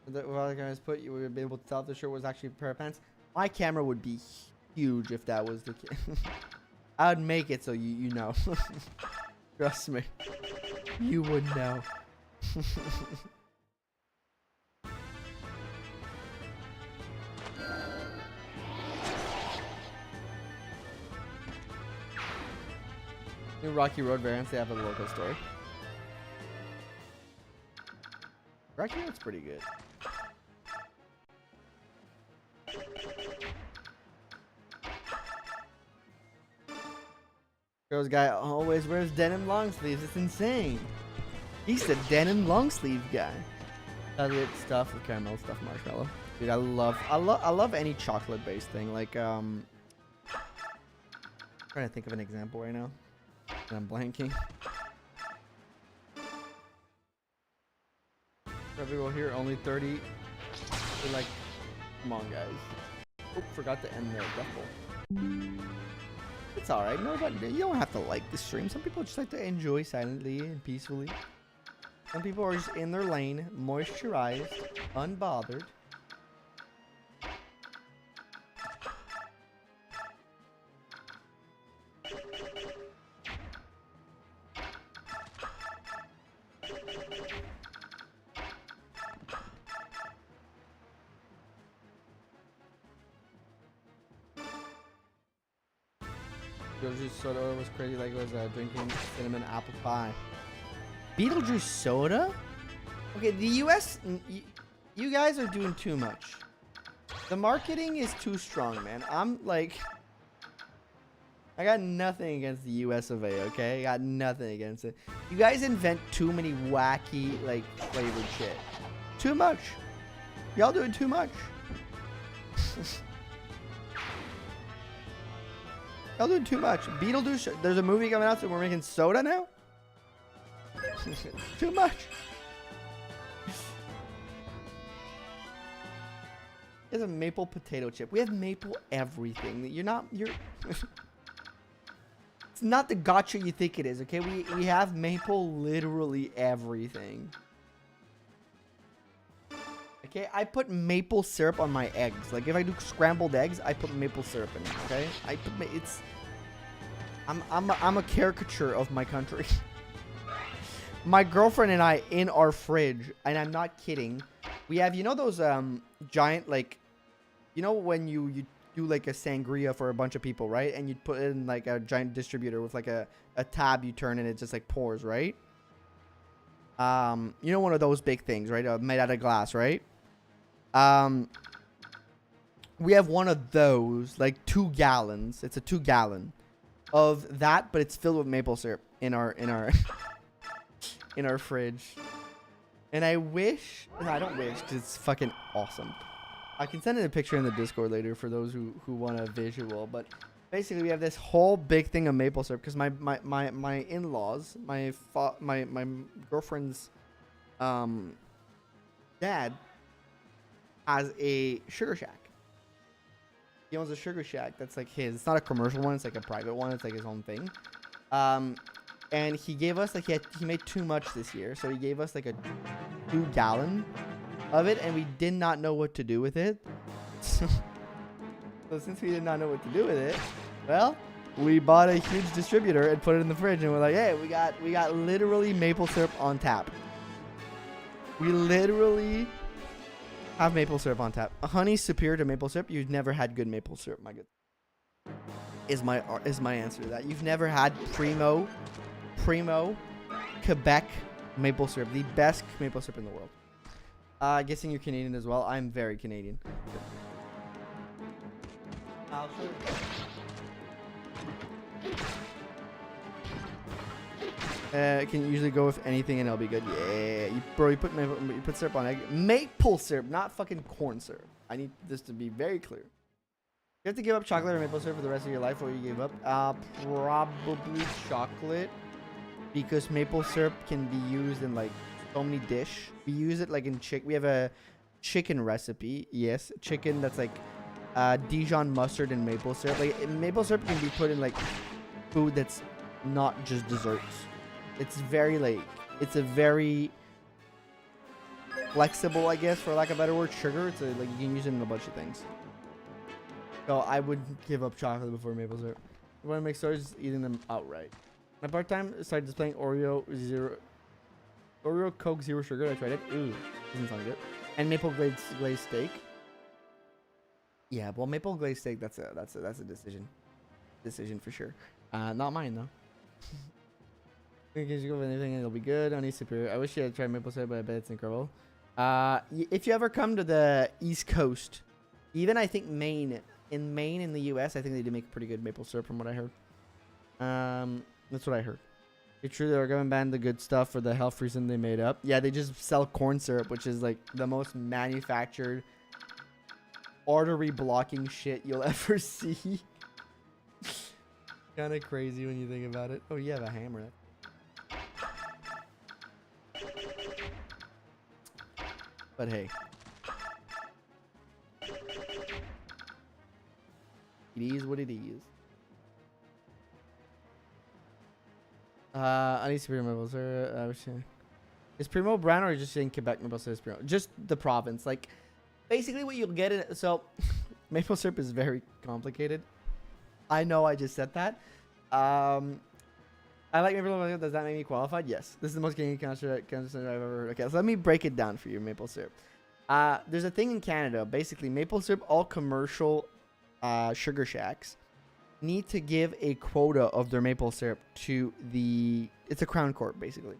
Well, I guys put you would be able to tell if the shirt was actually a pair of pants. My camera would be huge if that was the case. I would make it so you know. Trust me. You would know. New Rocky Road variants, they have a local story. Rocky Road's pretty good. Girls guy always wears denim long sleeves. It's insane. He's the denim long sleeve guy. Chocolate stuff with caramel stuff, marshmallow. Dude, I love any chocolate based thing. Like trying to think of an example right now. And I'm blanking. People here only 30. They're like, come on, guys. Oh, forgot to end the duffel. It's alright. Nobody, you don't have to like the stream. Some people just like to enjoy silently and peacefully. Some people are just in their lane, moisturized, unbothered. Beetlejuice soda was crazy, like it was drinking cinnamon apple pie. Beetlejuice soda? Okay, the US, you guys are doing too much. The marketing is too strong, man. I'm like, I got nothing against the US of A, okay? I got nothing against it. You guys invent too many wacky, like, flavored shit. Too much. Y'all doing too much. Y'all doing too much. Beetlejuice, there's a movie coming out, so we're making soda now? Too much. There's a maple potato chip. We have maple everything. You're It's not the gotcha you think it is, okay? We have maple literally everything. Okay, I put maple syrup on my eggs. Like if I do scrambled eggs, I put maple syrup in it. Okay, I'm a caricature of my country. My girlfriend and I in our fridge, and I'm not kidding. We have, you know those giant, like, you know when you do like a sangria for a bunch of people, right? And you put it in like a giant distributor with like a tab you turn and it just like pours, right? You know, one of those big things, right? Made out of glass, right? We have one of those, like 2 gallons. It's a 2-gallon of that, but it's filled with maple syrup in our in our fridge. And I wish, no, I don't wish, because it's fucking awesome. I can send in a picture in the Discord later for those who want a visual. But basically, we have this whole big thing of maple syrup because my in-laws, my girlfriend's dad has a sugar shack. He owns a sugar shack that's like his. It's not a commercial one. It's like a private one. It's like his own thing. And he gave us like he made too much this year, so he gave us like a 2-gallon of it, and we did not know what to do with it. So since we did not know what to do with it, well, we bought a huge distributor and put it in the fridge, and we're like, hey, we got literally maple syrup on tap. We literally have maple syrup on tap. Honey's superior to maple syrup. You've never had good maple syrup, my good. is my answer to that. You've never had primo Quebec maple syrup, the best maple syrup in the world. Guessing you're Canadian as well. I'm very Canadian. I'll show you. Can usually go with anything and it'll be good. Yeah, you put syrup on egg. Maple syrup, not fucking corn syrup. I need this to be very clear. You have to give up chocolate or maple syrup for the rest of your life. What you give up? Probably chocolate, because maple syrup can be used in like so many dish. We use it like in we have a chicken recipe. Yes, chicken that's like Dijon mustard and maple syrup. Like maple syrup can be put in like food that's not just desserts. It's very like, it's a very flexible, I guess, for lack of a better word, sugar. It's like you can use it in a bunch of things. So I would give up chocolate before maple syrup. I want to make stories, eating them outright. My part-time started displaying Oreo Coke Zero Sugar. I tried it. Ooh, doesn't sound good. And maple glazed steak. Yeah, well, maple glazed steak, that's a decision for sure. Not mine though. You can go with anything and it'll be good. Only superior. I wish you had tried maple syrup, but I bet it's incredible. If you ever come to the East Coast, even I think Maine in the US, I think they do make pretty good maple syrup from what I heard. That's what I heard. It's true they're gonna ban the good stuff for the health reason they made up. Yeah, they just sell corn syrup, which is like the most manufactured, artery blocking shit you'll ever see. Kind of crazy when you think about it. Oh, you have a hammer. But hey, it is what it is. I need to be maple syrup. Is Primo brand or just in Quebec maple syrup? Primo? Just the province. Like, basically what you'll get in. So, maple syrup is very complicated. I know I just said that. I like maple syrup. Does that make me qualified? Yes. This is the most Canadian concert I've ever heard. Okay, so let me break it down for you, maple syrup. There's a thing in Canada. Basically, maple syrup, all commercial sugar shacks need to give a quota of their maple syrup to the... It's a crown corp, basically.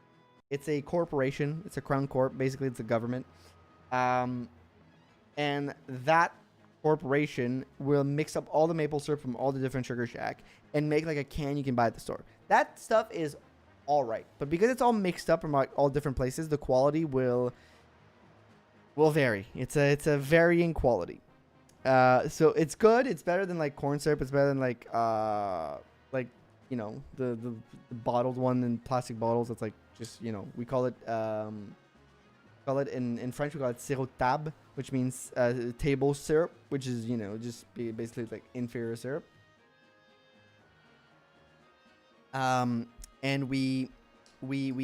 It's a corporation. It's a crown corp. Basically, it's a government. And that corporation will mix up all the maple syrup from all the different sugar shack and make like a can you can buy at the store. That stuff is all right, but because it's all mixed up from like all different places, the quality will vary. It's a varying quality. So it's good. It's better than like corn syrup. It's better than like you know the bottled one in plastic bottles. It's like just, you know, we call it in French we call it sirop de table, which means table syrup, which is, you know, just basically like inferior syrup. And we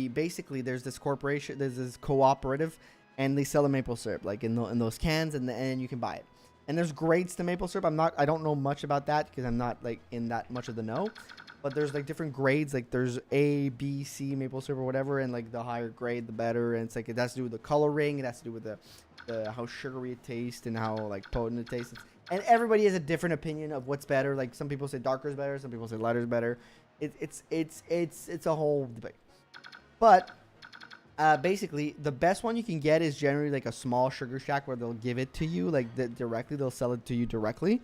basically, there's this corporation, there's this cooperative, and they sell the maple syrup like in those cans, and you can buy it. And there's grades to maple syrup. I don't know much about that because I'm not like in that much of the know. But there's like different grades. Like there's A, B, C maple syrup or whatever, and like the higher grade, the better. And it's like it has to do with the coloring. It has to do with the how sugary it tastes and how like potent it tastes. And everybody has a different opinion of what's better. Like some people say darker is better. Some people say lighter is better. It's a whole debate. But basically, the best one you can get is generally like a small sugar shack where they'll give it to you like directly. They'll sell it to you directly.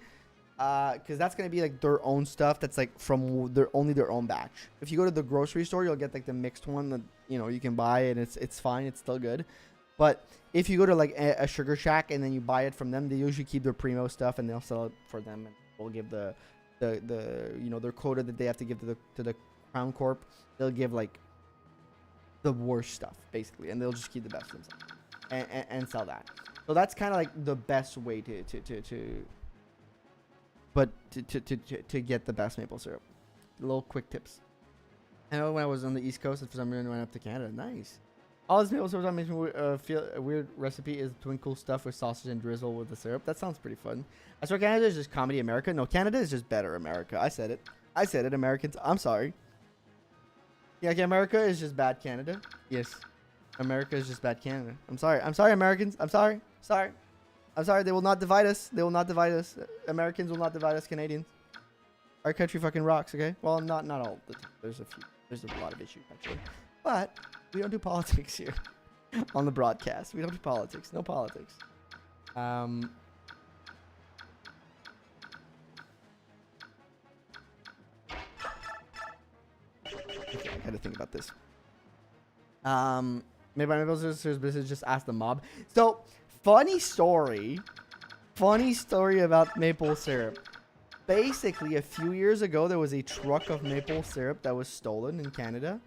Because that's going to be like their own stuff that's like from only their own batch. If you go to the grocery store, you'll get like the mixed one that, you know, you can buy, and it's fine. It's still good. But if you go to like a sugar shack and then you buy it from them, they usually keep their primo stuff and they'll sell it for them, and we'll give the you know, their quota that they have to give to the Crown Corp. They'll give like the worst stuff basically, and they'll just keep the best themselves and sell that. So that's kind of like the best way to get the best maple syrup. Little quick tips. I know when I was on the East Coast, and for some reason I went up to Canada. Nice. All this maple syrup makes me feel a weird recipe is twinkle stuff with sausage and drizzle with the syrup. That sounds pretty fun. I swear Canada is just comedy America. No, Canada is just better America. I said it, Americans. I'm sorry. Yeah, okay, America is just bad Canada. Yes. America is just bad Canada. I'm sorry, Americans. I'm sorry. Sorry. They will not divide us. Americans will not divide us, Canadians. Our country fucking rocks, okay? Well, not all the time. There's a lot of issues actually, but we don't do politics here on the broadcast. We don't do politics. No politics. Okay, I gotta think about this. Maybe my business just ask the mob. So funny story about maple syrup. Basically, a few years ago, there was a truck of maple syrup that was stolen in Canada.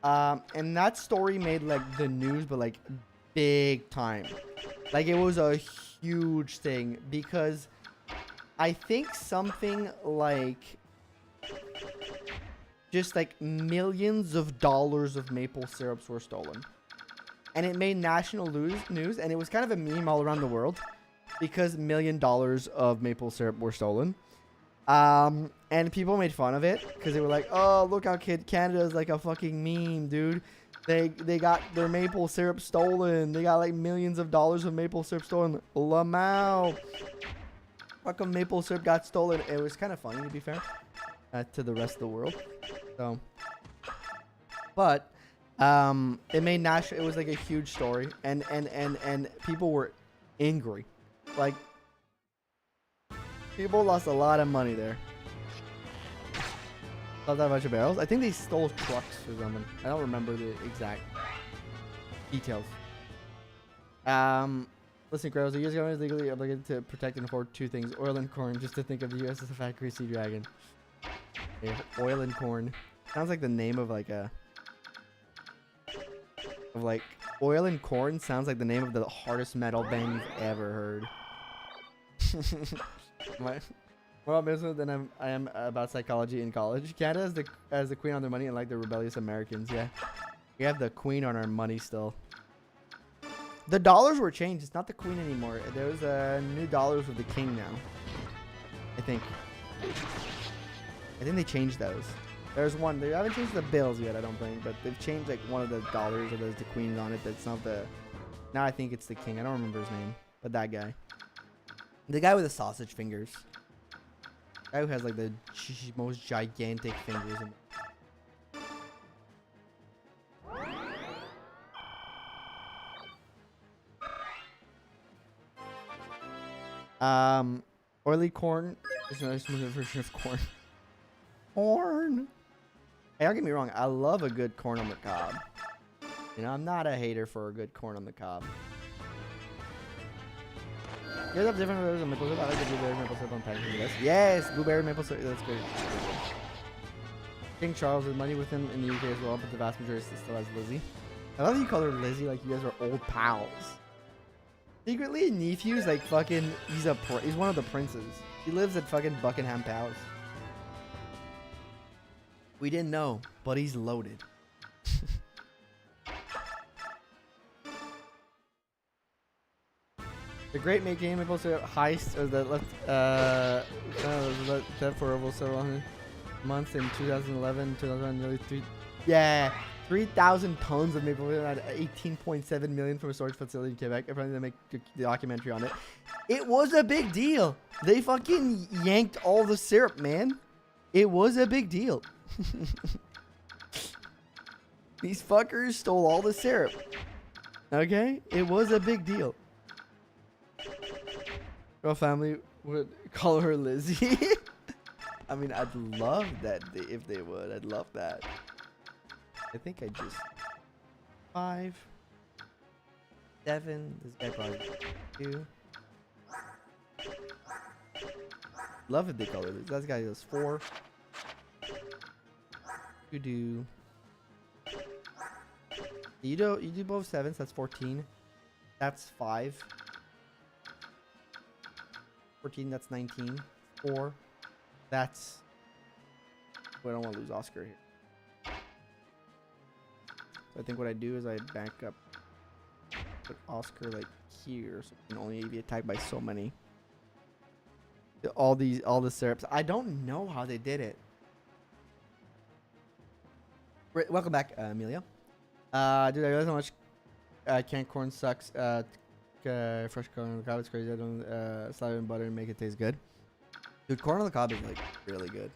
And that story made like the news, but like big time. Like it was a huge thing because I think something like just like millions of dollars of maple syrups were stolen. And it made national news, and it was kind of a meme all around the world because $1 million of maple syrup were stolen. And people made fun of it because they were like, oh, look how Canada is like a fucking meme, dude. They got their maple syrup stolen. They got like millions of dollars of maple syrup stolen. Lamau. Fucking maple syrup got stolen. It was kind of funny, to be fair, to the rest of the world. So, but it made national. It was like a huge story, and people were angry. Like, people lost a lot of money there. Not that bunch of barrels. I think they stole trucks or something. I don't remember the exact details. Listen, Crows, the U.S. government is legally obligated to protect and afford two things: oil and corn. Just to think of the U.S. as a factory sea dragon. Okay, oil and corn. Sounds like the name of like a... oil and corn sounds like the name of the hardest metal band you've ever heard. More about business than I am about psychology in college. Canada has the queen on their money, and like the rebellious Americans. Yeah, we have the queen on our money still. The dollars were changed. It's not the queen anymore. There's new dollars with the king now. I think they changed those. There's one. They haven't changed the bills yet, I don't think, but they've changed like one of the dollars where there's the queen on it. That's not the. Now I think it's the king. I don't remember his name, but that guy. The guy with the sausage fingers. The guy who has like the most gigantic fingers. Oily corn is another smoother version of corn. Corn. Hey, don't get me wrong. I love a good corn on the cob. You know, I'm not a hater for a good corn on the cob. You guys have different flavors of maple syrup. I like the blueberry maple syrup on packaging this. Yes, blueberry maple syrup. That's great. King Charles has money with him in the UK as well, but the vast majority still has Lizzie. I love that you call her Lizzie, like you guys are old pals. Secretly, Nephew's like fucking. He's one of the princes. He lives at fucking Buckingham Palace. We didn't know, but he's loaded. The Great Game Maple Syrup heist, or the left for over several hundred months in 2011, 2011, nearly 3,000 tons of maple syrup at 18.7 million from a storage facility in Quebec. Apparently, they make a documentary on it. It was a big deal. They fucking yanked all the syrup, man. It was a big deal. These fuckers stole all the syrup. Okay? It was a big deal. Girl family would call her Lizzie. I mean, I'd love that if they would. I'd love that. I think I just 5, 7. This guy probably 2. Love it. They call her Lizzie. That guy goes 4. You do. You do both 7s. That's 14. That's 5. 14. That's 19. 4. That's. I don't want to lose Oscar here. So I think what I do is I back up, put Oscar like here, so it can only be attacked by so many. All the syrups. I don't know how they did it. Welcome back, Emilio. Dude, I realize how much canned corn sucks. Fresh corn on the cob, it's crazy. I don't slap it in butter and make it taste good. Dude, corn on the cob is like really good.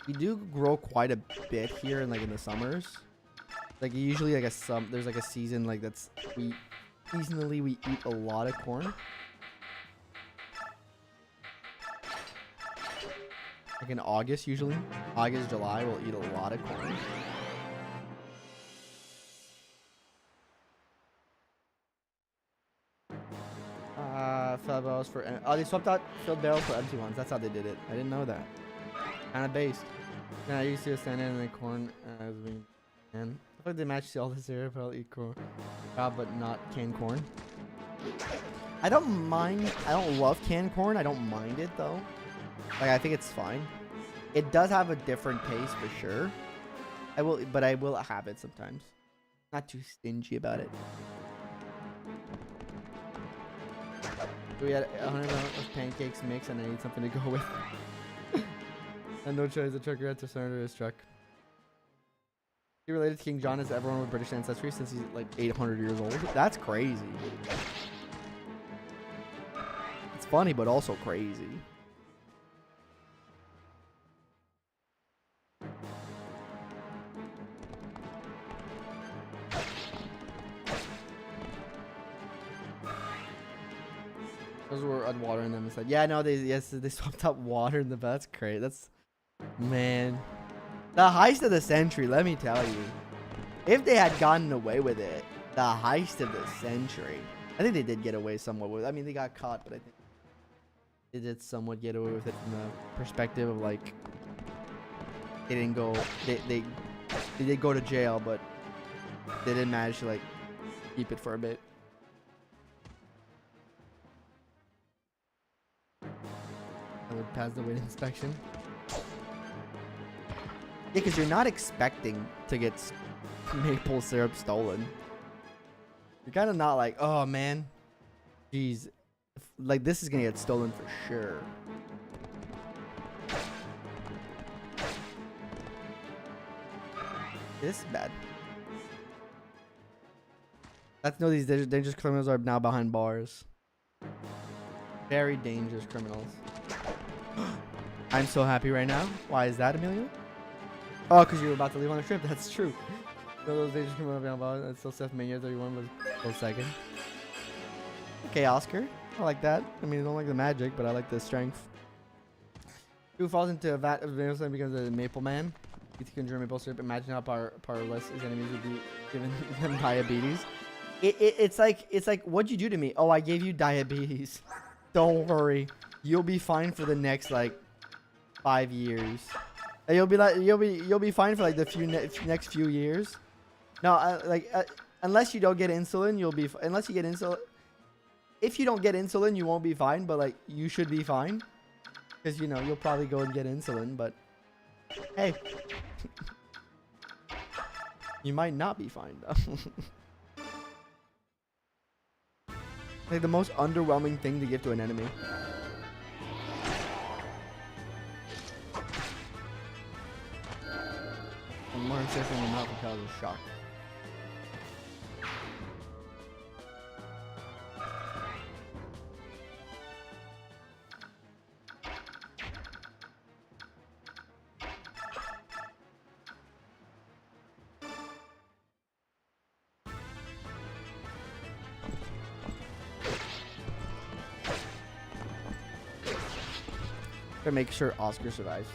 We do grow quite a bit here in like in the summers. Like usually like there's like a season like that's seasonally we eat a lot of corn. Like in August usually. August, July we'll eat a lot of corn. Filled barrels for they swapped out filled barrels for empty ones. That's how they did it. I didn't know that. Kind of based. Yeah, I used to stand in the corn as we can. I thought they matched all the syrup. I'll eat corn, but not canned corn. I don't mind. I don't love canned corn. I don't mind it though. Like I think it's fine. It does have a different taste for sure. But I will have it sometimes. Not too stingy about it. We had 100 of pancakes mix and I need something to go with. And no choice, the trucker had to surrender his truck. He related to King John as everyone with British ancestry since he's like 800 years old. That's crazy. It's funny, but also crazy. Those were watering them and said, yeah, no, they swapped out water in the bed. That's great. That's, man, the heist of the century. Let me tell you, if they had gotten away with it, the heist of the century. I think they did get away somewhat with it. I mean, they got caught, but I think they did somewhat get away with it from the perspective of like they didn't go. They did go to jail, but they didn't manage to like keep it for a bit. I would pass the weight inspection. Yeah, because you're not expecting to get maple syrup stolen. You're kind of not like, oh man, jeez, like this is gonna get stolen for sure. This is bad. Let's know these dangerous criminals are now behind bars. Very dangerous criminals. I'm so happy right now. Why is that, Amelia? Oh, because you were about to leave on a trip. That's true. No, those dangerous criminals behind bars. It's still Seth Mania 31 was close second. Okay, Oscar. I like that. I mean, I don't like the magic, but I like the strength. Who falls into a vat of maple syrup becomes a maple man? You can conjure maple syrup. Imagine how powerless his enemies would be given them diabetes. It's like what'd you do to me? Oh, I gave you diabetes. Don't worry, you'll be fine for the next like 5 years. And you'll be fine for like the next few years. No, unless you don't get insulin, you'll be unless you get insulin. If you don't get insulin, you won't be fine. But like you should be fine, because you know you'll probably go and get insulin. But hey, you might not be fine though. Like the most underwhelming thing to give to an enemy. And more safe in the mouth because of shock. To make sure Oscar survives.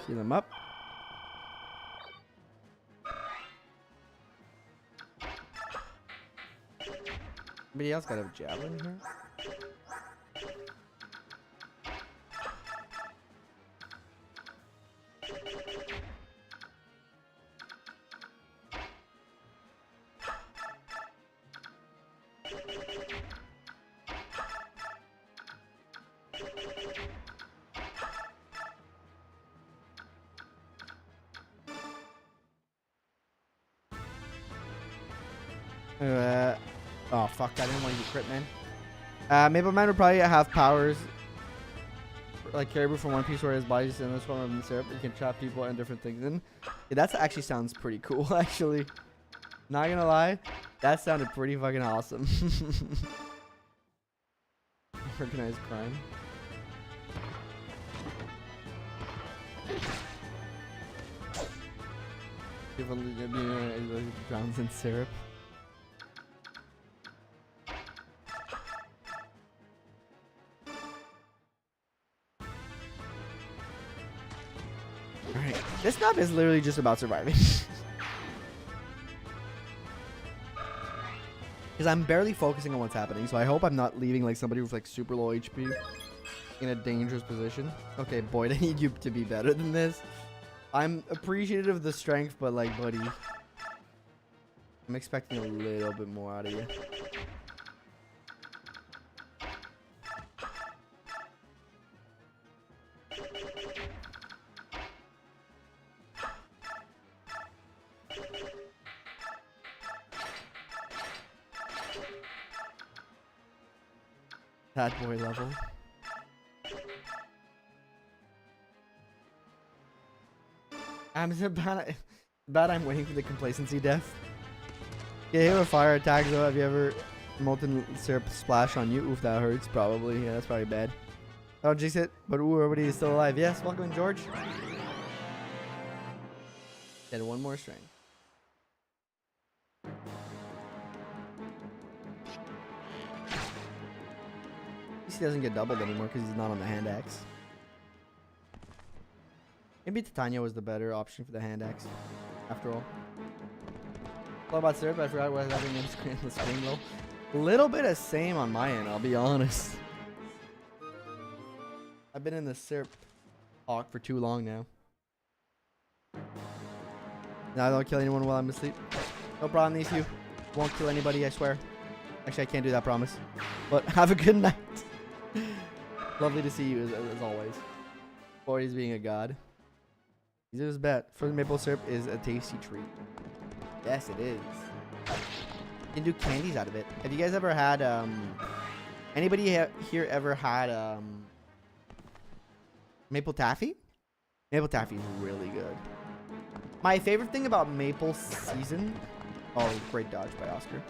See them up. Anybody else got a javelin here? Oh fuck, I didn't want to get crit, man. Maple Man would probably have powers like Caribou from One Piece, where his body's in this form of the syrup. You can trap people and different things in. Yeah, that actually sounds pretty cool, actually. Not gonna lie, that sounded pretty fucking awesome. Organized crime. People drowns in syrup. Alright, this map is literally just about surviving. Because I'm barely focusing on what's happening, so I hope I'm not leaving like somebody with like super low HP in a dangerous position. Okay, Boyd, I need you to be better than this. I'm appreciative of the strength, but like, buddy, I'm expecting a little bit more out of you. Bad boy level. I'm so bad I'm waiting for the complacency death. Yeah, hit with fire attacks though. Have you ever molten syrup splash on you? Oof, that hurts probably. Yeah, that's probably bad. Oh, jinx it. But ooh, everybody is still alive. Yes, welcome in, George. Get one more string. He doesn't get doubled anymore because he's not on the hand axe. Maybe Titania was the better option for the hand axe, after all. What about syrup? I forgot what I was having in the screen though. A little bit of same on my end, I'll be honest. I've been in the syrup talk for too long now. Now I don't kill anyone while I'm asleep. No problem, these you. Won't kill anybody, I swear. Actually, I can't do that promise. But have a good night. Lovely to see you as always. Forty's being a god. He's his bet. Frozen maple syrup is a tasty treat. Yes, it is. You can do candies out of it. Have you guys ever had anybody here ever had maple taffy? Maple taffy is really good. My favorite thing about maple season. Oh, great dodge by Oscar.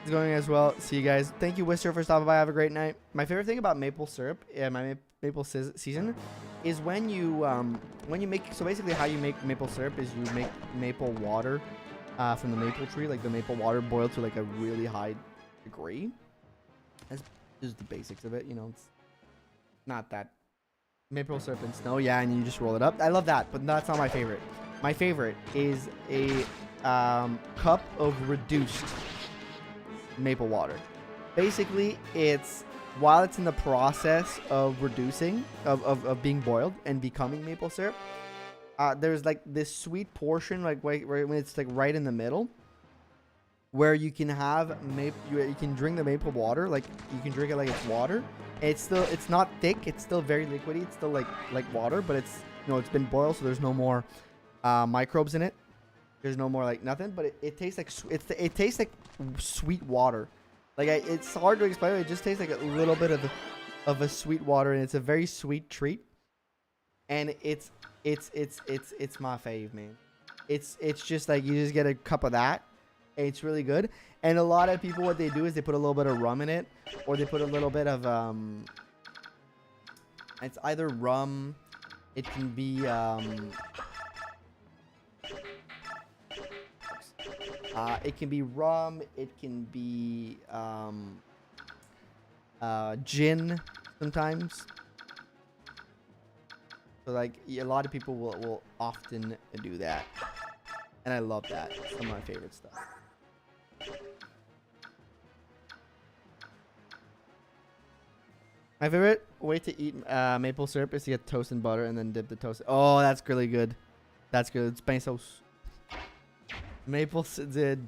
It's going as well. See you guys. Thank you, Wister, for stopping by. Have a great night. My favorite thing about maple syrup, maple season, is when you make. So basically, how you make maple syrup is you make maple water from the maple tree, like the maple water boiled to like a really high degree. That's just the basics of it. You know, it's not that maple syrup and snow. Yeah, and you just roll it up. I love that, but that's not my favorite. My favorite is a cup of reduced maple water. Basically, it's while it's in the process of reducing, of being boiled and becoming maple syrup, there's like this sweet portion, like when it's like right in the middle, where you can have you can drink the maple water, like you can drink it like it's water. It's not thick, it's still very liquidy, it's still like water, but it's, you know, it's been boiled, so there's no more microbes in it. There's no more like nothing, but it tastes like it tastes like sweet water. Like it's hard to explain. It just tastes like a little bit of a sweet water, and it's a very sweet treat. And it's my fave, man. It's just like you just get a cup of that, and it's really good. And a lot of people, what they do is they put a little bit of rum in it, or they put a little bit of it's either rum, it can be it can be rum, it can be gin sometimes. So like a lot of people will often do that, and I love that. It's some of my favorite stuff. My favorite way to eat maple syrup is to get toast and butter and then dip the toast. Oh, that's really good. That's good. It's pesos. Maple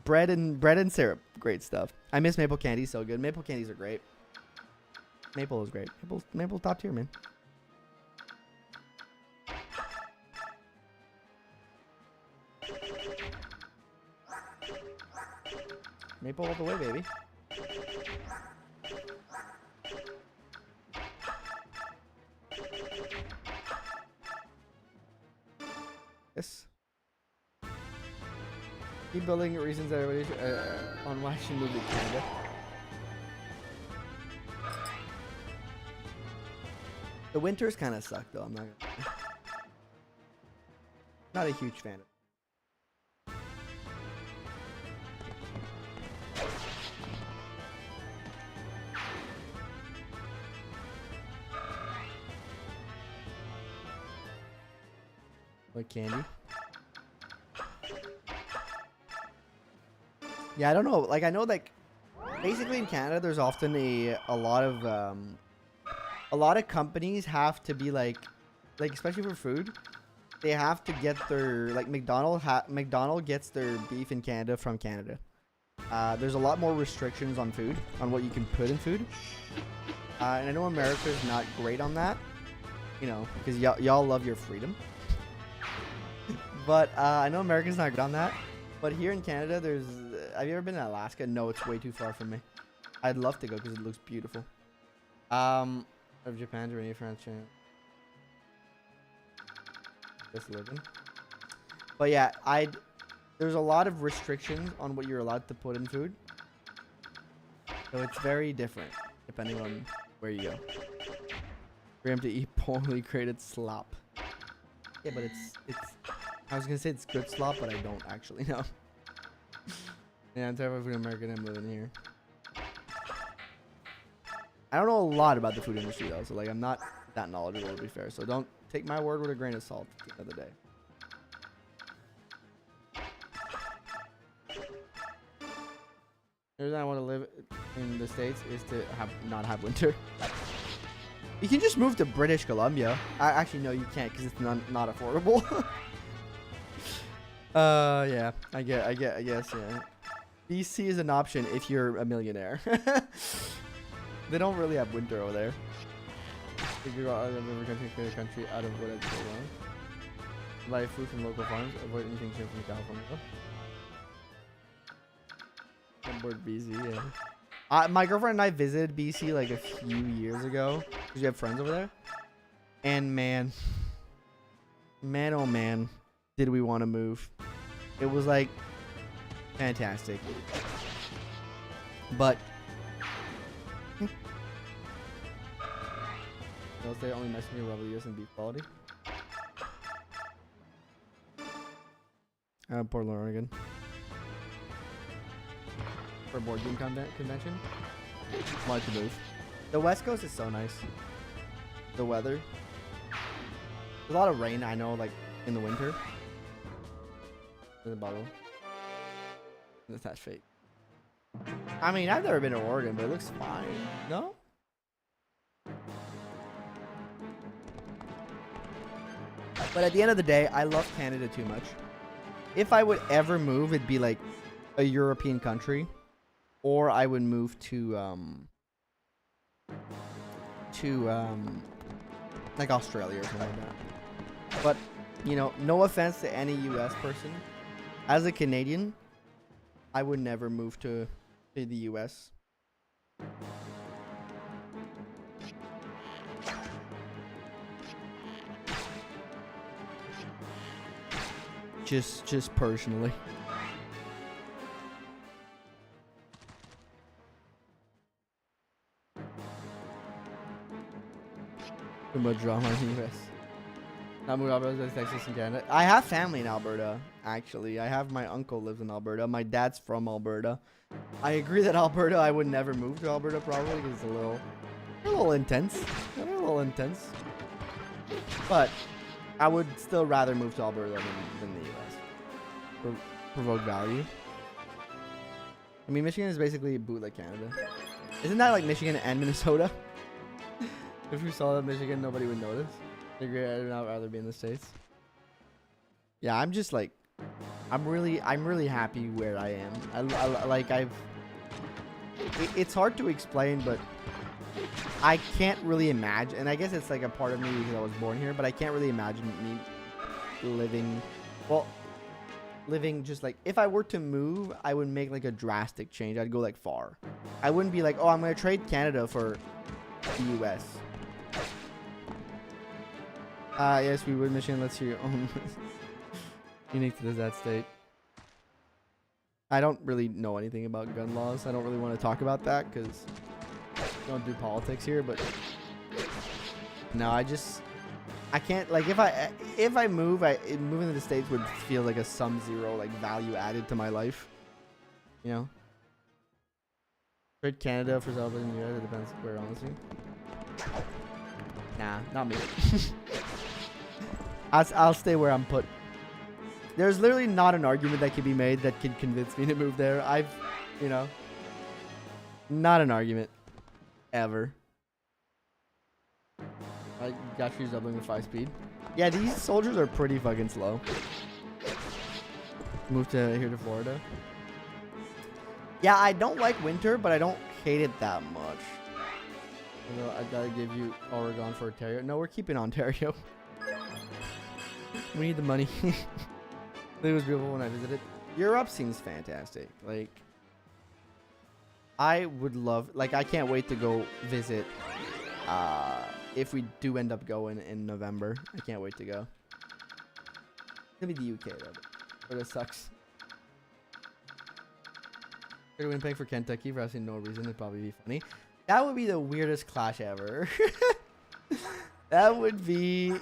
bread and syrup, great stuff. I miss maple candy, so good. Maple candies are great. Maple is great. Maple top tier, man. Maple all the way, baby. Yes. Keep building reasons that everybody on why she moved to Canada. The winters kind of suck though. I'm not gonna. Not a huge fan of. Like candy. Yeah, I don't know. Like I know, like basically in Canada, there's often a lot of companies have to be like especially for food, they have to get their like McDonald gets their beef in Canada from Canada. There's a lot more restrictions on food, on what you can put in food. And I know America's not great on that, you know, because y'all love your freedom. But I know America's not good on that. But here in Canada, there's... have you ever been to Alaska? No, it's way too far from me. I'd love to go because it looks beautiful. Of Japan, Germany, France, China. Just living. But yeah, there's a lot of restrictions on what you're allowed to put in food. So it's very different depending on where you go. For him to eat poorly created slop. Yeah, but it's I was gonna say it's good slop, but I don't actually know. Yeah, I'm terrible food in America and I'm living here. I don't know a lot about the food industry though, so like I'm not that knowledgeable to be fair. So don't take my word with a grain of salt at the end of the day. The reason I want to live in the States is to not have winter. You can just move to British Columbia. Actually, no, you can't because it's not affordable. Yeah, I guess, yeah. BC is an option if you're a millionaire. They don't really have winter over there. Figure out every country, create a country out of what it's going on. Buy food from local farms. Avoid anything shipped from California. Board BC, yeah. My girlfriend and I visited BC like a few years ago because we have friends over there. And man, oh man, did we want to move. It was like fantastic. But they'll say only Mexican level US and beef quality. Portland, Oregon. For board game convention. Wanted to move. The West Coast is so nice. The weather. There's a lot of rain, I know, like in the winter. In the bottle. That's fake. I mean, I've never been to Oregon, but it looks fine. No? But at the end of the day, I love Canada too much. If I would ever move, it'd be like a European country. Or I would move to like Australia or something like that. But, you know, no offense to any US person. As a Canadian, I would never move to the US. Just personally. Too much drama in the US. Not moved Alberta, Texas, and Canada. I have family in Alberta, actually. I have my uncle lives in Alberta. My dad's from Alberta. I agree that Alberta, I would never move to Alberta probably because it's a little intense. A little intense. But I would still rather move to Alberta than the US. Provoke value. I mean, Michigan is basically a bootleg Canada. Isn't that like Michigan and Minnesota? If we saw that Michigan, nobody would notice. I agree. I'd rather be in the States. Yeah, I'm just like, I'm really happy where I am. It's hard to explain, but I can't really imagine. And I guess it's like a part of me because I was born here, but I can't really imagine me living just like, if I were to move, I would make like a drastic change. I'd go like far. I wouldn't be like, oh, I'm gonna trade Canada for the US. Yes, we would, Michigan. Let's hear your own. Unique to that state. I don't really know anything about gun laws. I don't really want to talk about that because we don't do politics here. But no, I can't, like, if I move, moving to the States would feel like a sum zero, like, value added to my life. You know? Trade Canada for Zelda in the US, it depends where, honestly. Nah, not me. I'll stay where I'm put. There's literally not an argument that can be made that can convince me to move there. You know, not an argument. Ever. I got you doubling with 5 speed. Yeah, these soldiers are pretty fucking slow. Moved here to Florida. Yeah, I don't like winter, but I don't hate it that much. Although I gotta give you Oregon for Ontario. No, we're keeping Ontario. We need the money. It was beautiful when I visited. Europe seems fantastic. Like, I would love, like, I can't wait to go visit. If we do end up going in November, I can't wait to go. It's gonna be the UK though, but it sucks. Winnipeg for Kentucky for absolutely no reason. It'd probably be funny. That would be the weirdest clash ever. That would be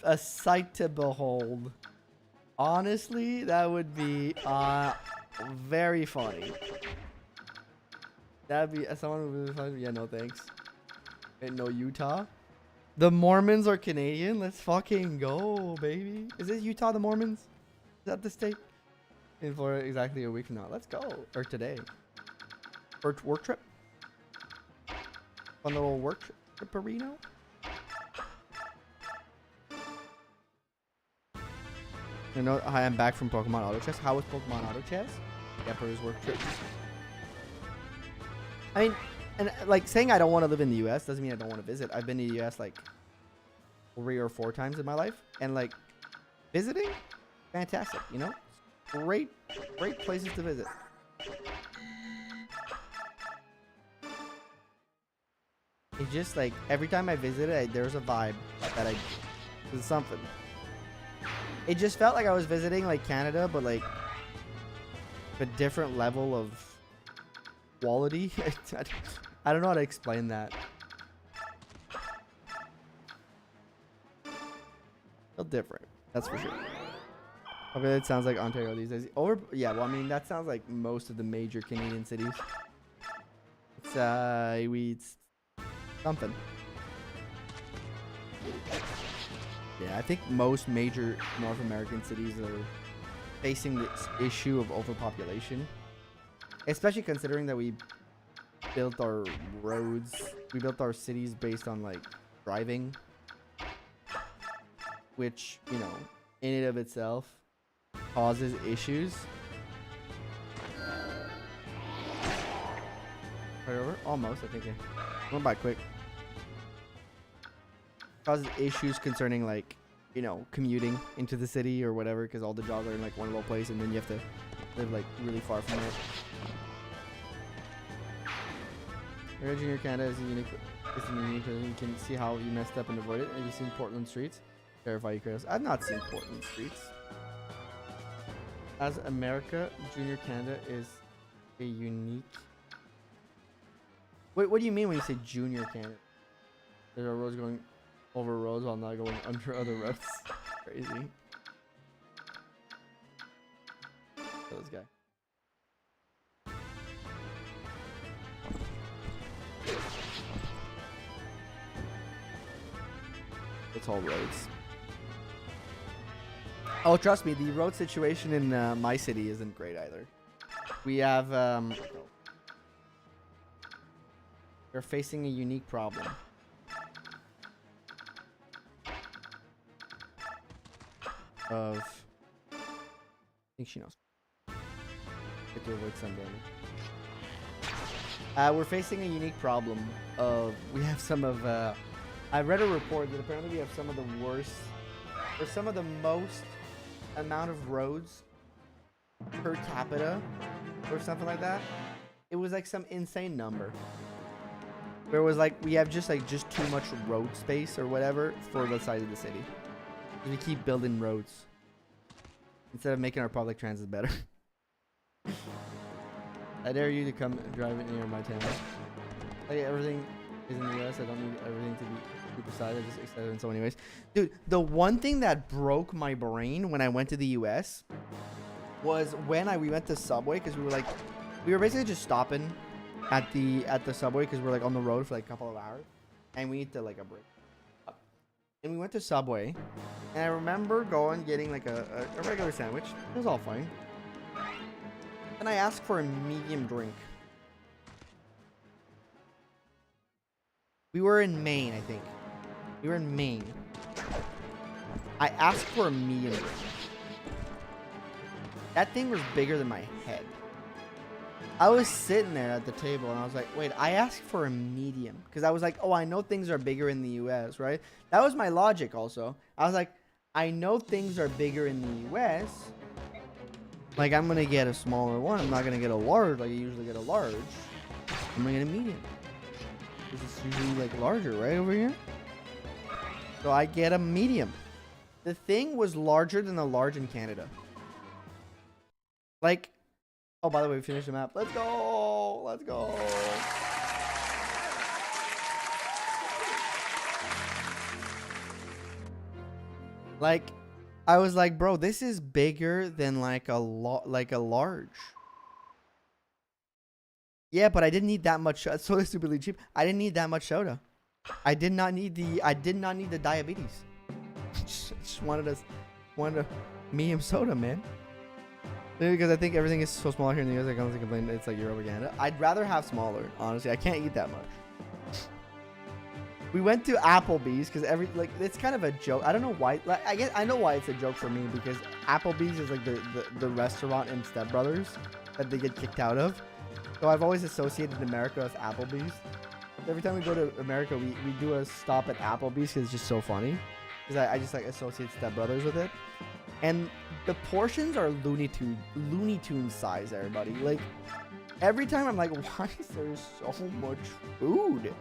a sight to behold. Honestly, that would be very funny. That'd be someone who would be, yeah, no thanks. And no Utah. The Mormons are Canadian. Let's fucking go, baby. Is this Utah, the Mormons? Is that the state? In Florida exactly a week from now. Let's go. Or today. Or work trip. Fun little work trip, Reno. You know, hi, I'm back from Pokemon Auto Chess. How was Pokemon Auto Chess? Yeah, for his work trip. I mean, and like saying I don't want to live in the US doesn't mean I don't want to visit. I've been to the US like 3 or 4 times in my life, and like visiting, fantastic. You know, great places to visit. It's just like every time I visited, there's a vibe that there's something. It just felt like I was visiting like Canada, but like a different level of quality. I don't know how to explain that. Feel different, that's for sure. Okay, it sounds like Ontario these days. Yeah, well, I mean, that sounds like most of the major Canadian cities. It's something. Yeah, I think most major North American cities are facing this issue of overpopulation. Especially considering that we built our roads, we built our cities based on like driving, which, you know, in and of itself causes issues. Right over? Almost, I think. I went by quick. Causes issues concerning like, you know, commuting into the city or whatever, because all the jobs are in like one little place and then you have to live like really far from it. Junior Canada is unique. You can see how you messed up and avoid it. Have you seen Portland streets? Verify you, Chris. I've not seen Portland streets. As America, Junior Canada is a unique. Wait, what do you mean when you say Junior Canada? There are roads going over roads while not going under other roads. Crazy. Kill this guy. It's all roads. Oh, trust me, the road situation in my city isn't great either. We have we're facing a unique problem. I think she knows. Get to avoid sun damage. We're facing a unique problem of we have some of I read a report that apparently we have some of the worst or some of the most amount of roads per capita or something like that. It was like some insane number where it was like we have just too much road space or whatever for the size of the city. We keep building roads. instead of making our public transit better. I dare you to come drive it near my town. Like, everything is in the US. I don't need everything to be super excited. Just excited in so many ways. Dude, the one thing that broke my brain when I went to the US was when we went to Subway, because we were basically just stopping at the Subway because we're like on the road for like a couple of hours and we need to like a break. And we went to Subway and I remember getting like a regular sandwich. It was all fine. And I asked for a medium drink. We were in Maine, I think. We were in Maine. I asked for a medium drink. That thing was bigger than my head. I was sitting there at the table and I was like, wait, I asked for a medium. Because I was like, oh, I know things are bigger in the US, right? That was my logic also. I was like, I know things are bigger in the US. Like, I'm going to get a smaller one. I'm not going to get a large like I usually get a large. I'm going to get a medium. This is usually like larger, right over here? So I get a medium. The thing was larger than the large in Canada. Like, oh, by the way, we finished the map. Let's go. Let's go. Like, I was like, bro, this is bigger than like a large. Yeah, but I didn't need that much. Soda stupidly cheap. I didn't need that much soda. I did not need the diabetes. just wanted a medium soda, man. Maybe because I think everything is so small here in the US, I can't complain. It's like Europe or Canada. I'd rather have smaller. Honestly, I can't eat that much. We went to Applebee's because it's kind of a joke. I don't know why. Like, I know why it's a joke for me, because Applebee's is like the restaurant in Step Brothers that they get kicked out of. So I've always associated America with Applebee's. Every time we go to America, we do a stop at Applebee's because it's just so funny. Because I just like associate Step Brothers with it. And the portions are Looney Tunes size, everybody. Like, every time I'm like, why is there so much food?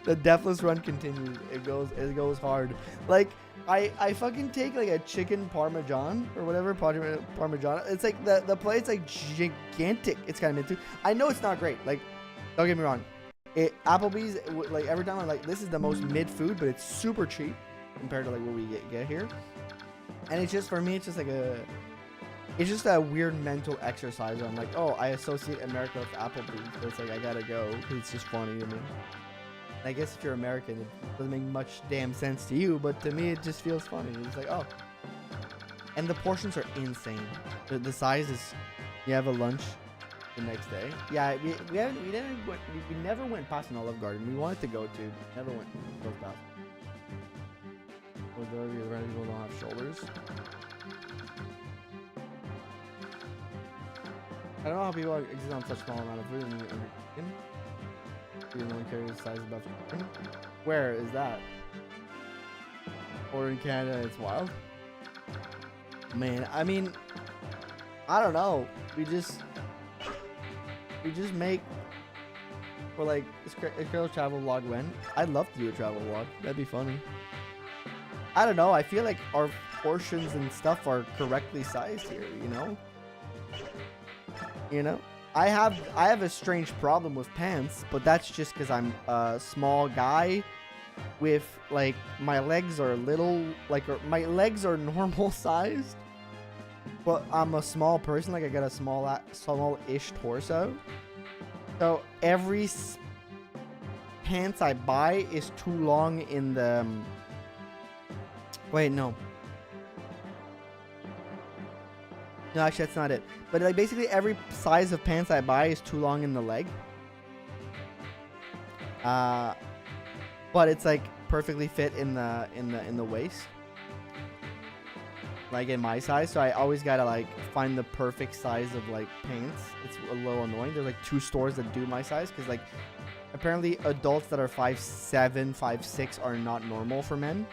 The deathless run continues. It goes hard. Like, I fucking take like a chicken parmesan or whatever, parmesan. It's like the plate's like gigantic. It's kind of into. I know it's not great. Like, don't get me wrong. Applebee's, like, every time I'm like, this is the most mid food, but it's super cheap compared to like what we get here. And it's just, for me, it's just like it's just a weird mental exercise. I'm like, oh, I associate America with Applebee's, but it's like, I gotta go because it's just funny to me. And I guess if you're American, it doesn't make much damn sense to you, but to me, it just feels funny. It's like, oh. And the portions are insane. The size is, you have a lunch the next day. Yeah, we never went past an Olive Garden. We wanted to go to, never went past. Majority of the people don't have shoulders. I don't know how people exist on such small amount of food and you only carry the size above. Where is that? Or in Canada, it's wild. Man, I mean, I don't know. We just make for like a girl travel vlog when. I'd love to do a travel vlog. That'd be funny. I don't know. I feel like our portions and stuff are correctly sized here, you know? You know? I have a strange problem with pants, but that's just because I'm a small guy with, like, my legs are little, like, my legs are normal sized, but I'm a small person. Like, I got a small-ish torso. So every pants I buy is too long in the... Wait, no. No, actually, that's not it. But like basically every size of pants I buy is too long in the leg. But it's like perfectly fit in the waist. Like in my size, so I always gotta like find the perfect size of like pants. It's a little annoying. There's like 2 stores that do my size because like apparently adults that are 5'7", 5'6" are not normal for men.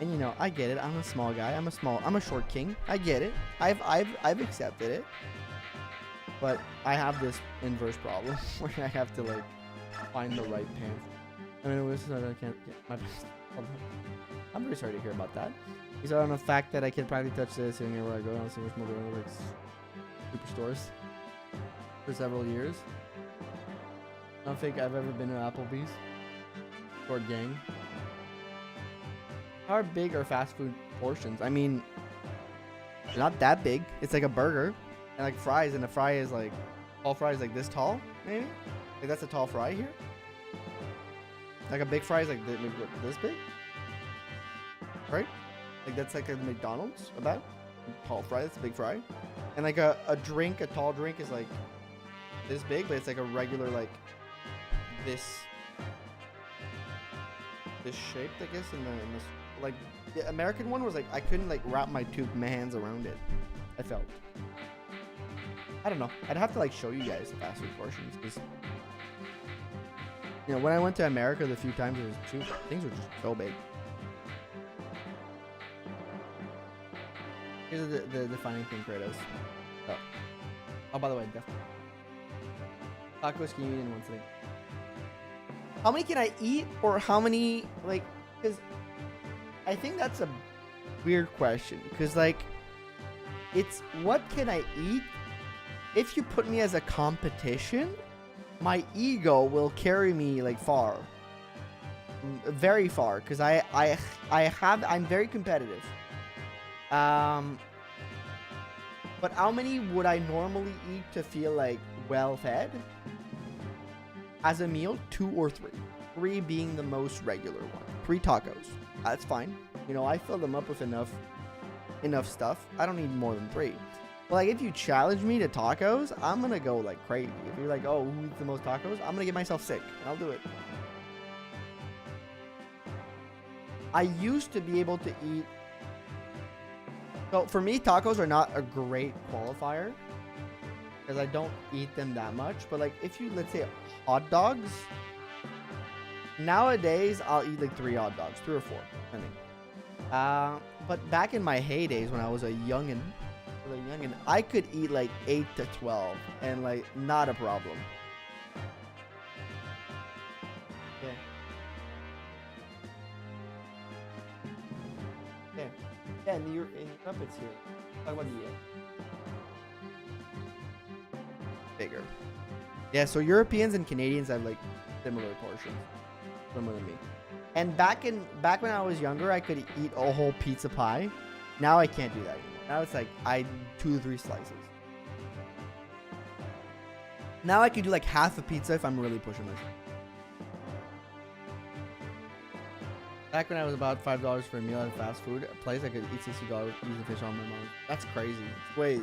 And you know, I get it. I'm a small guy. I'm a short king. I get it. I've accepted it. But I have this inverse problem where I have to like find the right pants. I mean, I can't get my best. I'm very sorry to hear about that. He's on the fact that I can probably touch this anywhere I go. I don't see much more going like superstores for several years. I don't think I've ever been to Applebee's. Short gang. How big are fast food portions? I mean, they're not that big. It's like a burger and like fries, and the fry is like, all fries like this tall, maybe? Like that's a tall fry here. Like a big fry is like this big, right? Like that's like a McDonald's about tall fry. That's a big fry, and like a drink, a tall drink is like this big, but it's like a regular like this shape, I guess. In this like the American one was like I couldn't like wrap my hands around it. I felt. I don't know. I'd have to like show you guys the fast food portions because. You know, when I went to America the few times, things were just so big. Here's the defining thing, Kratos. Oh, by the way, definitely. Tacos can you eat in one sitting? How many can I eat, or how many, like, because I think that's a weird question. Because, like, it's what can I eat? If you put me as a competition, my ego will carry me like far, very far, because I'm very competitive. But how many would I normally eat to feel like well fed? As a meal, 2 or 3. 3 being the most regular one. 3 tacos. That's fine. You know, I fill them up with enough stuff. I don't need more than 3. Like, if you challenge me to tacos, I'm gonna go like crazy. If you're like, oh, who eats the most tacos? I'm gonna get myself sick. I'll do it. I used to be able to eat. So for me, tacos are not a great qualifier because I don't eat them that much. But like, if you, let's say, hot dogs. Nowadays, I'll eat like 3 hot dogs, 3 or 4, depending. But back in my heydays when I was a youngin', I could eat like 8 to 12 and like not a problem. Yeah. Yeah, and you're in Muppets here. Talk about the bigger. Yeah, so Europeans and Canadians have like similar portions. Similar to me. And back when I was younger, I could eat a whole pizza pie. Now I can't do that anymore. Now it's like I 2 or 3 slices. Now I could do like half a pizza if I'm really pushing myself. Back when I was about $5 for a meal at fast food place, I could eat $60 using fish on my mom. That's crazy.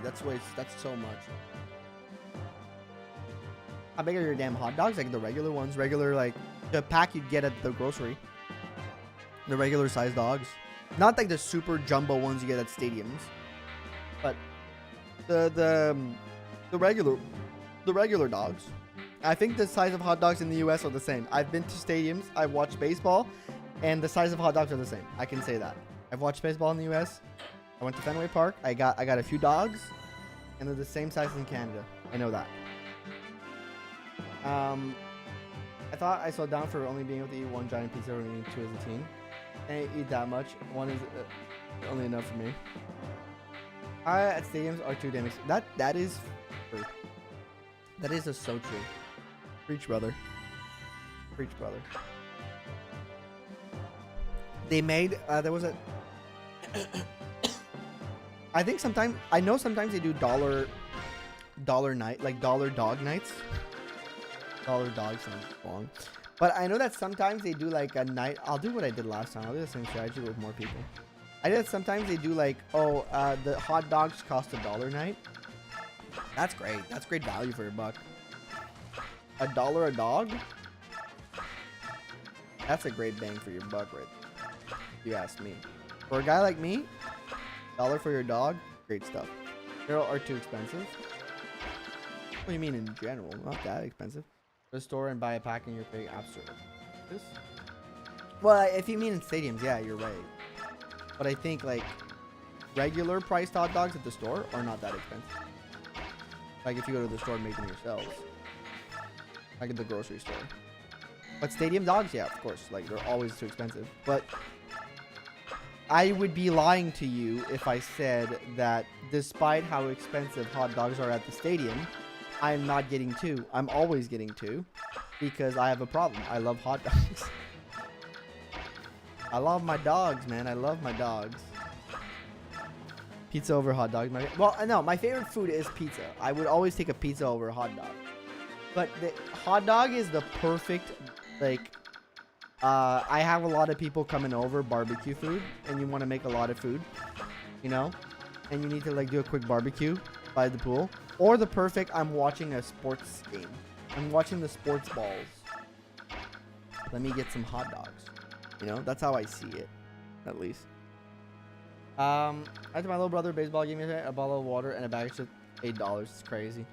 That's so much. How big are your damn hot dogs? Like the regular ones, like the pack you'd get at the grocery. The regular size dogs. Not like the super jumbo ones you get at stadiums. But the regular dogs. I think the size of hot dogs in the US are the same. I've been to stadiums, I've watched baseball, and the size of hot dogs are the same. I can say that. I've watched baseball in the US. I went to Fenway Park. I got a few dogs, and they're the same size in Canada. I know that. I thought I slowed down for only being able to eat 1 giant pizza or eating 2 as a teen. I didn't eat that much. 1 is only enough for me. At stadiums are too damn expensive. That is true. That is so true. Preach, brother. Preach, brother. They made there was a I think sometimes they do dollar night, like dollar dog nights. Dollar dog sounds long. But I know that sometimes they do like a night. I'll do what I did last time. I'll do the same strategy with more people. I know that sometimes they do like, the hot dogs cost $1 night. That's great. That's great value for your buck. $1 a dog? That's a great bang for your buck right there, if you ask me. For a guy like me, $1 for your dog, great stuff. They are too expensive. What do you mean in general? Not that expensive. Go to the store and buy a pack in your big app store. This? Well, if you mean in stadiums, yeah, you're right. But I think like regular priced hot dogs at the store are not that expensive. Like if you go to the store and make them yourselves. Like at the grocery store. But stadium dogs, yeah, of course. Like, they're always too expensive. But I would be lying to you if I said that despite how expensive hot dogs are at the stadium, I'm not getting two. I'm always getting two because I have a problem. I love hot dogs. I love my dogs, man. I love my dogs. Pizza over hot dog. Well, no, my favorite food is pizza. I would always take a pizza over a hot dog. But the hot dog is the perfect, like, I have a lot of people coming over, barbecue food, and you want to make a lot of food, you know? And you need to, like, do a quick barbecue by the pool. Or the perfect, I'm watching a sports game. I'm watching the sports balls. Let me get some hot dogs. You know? That's how I see it, at least. I took my little brother a baseball game yesterday, a bottle of water, and a bag of chips, $8. It's crazy.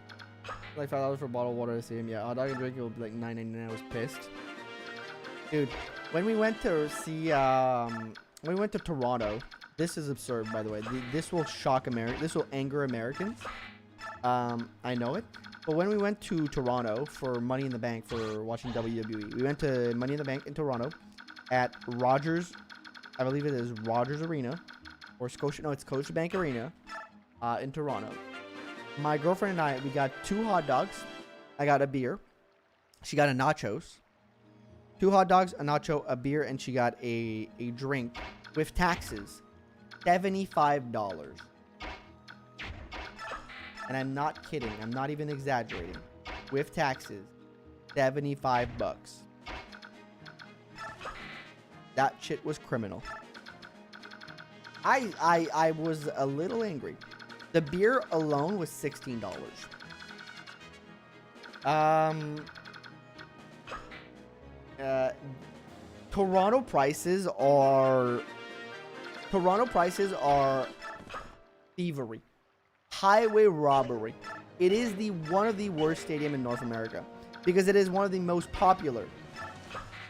Like $5 for a bottle of water to see him. Yeah, hot dog and drink, it will be like $9.99. I was pissed. Dude, when we went to see, when we went to Toronto, this is absurd, by the way. This will shock Americans. This will anger Americans. I know it. But when we went to Toronto for Money in the Bank for watching WWE, we went to Money in the Bank in Toronto at Rogers, I believe it is Rogers Arena, or Scotia, no, it's Scotiabank Arena, in Toronto. My girlfriend and I, we got 2 hot dogs. I got a beer. She got a nachos. 2 hot dogs, a nacho, a beer, and she got a drink with taxes. $75. And I'm not kidding. I'm not even exaggerating. With taxes, $75. That shit was criminal. I was a little angry. The beer alone was $16. Toronto prices are thievery, highway robbery. It is one of the worst stadium in North America because it is one of the most popular,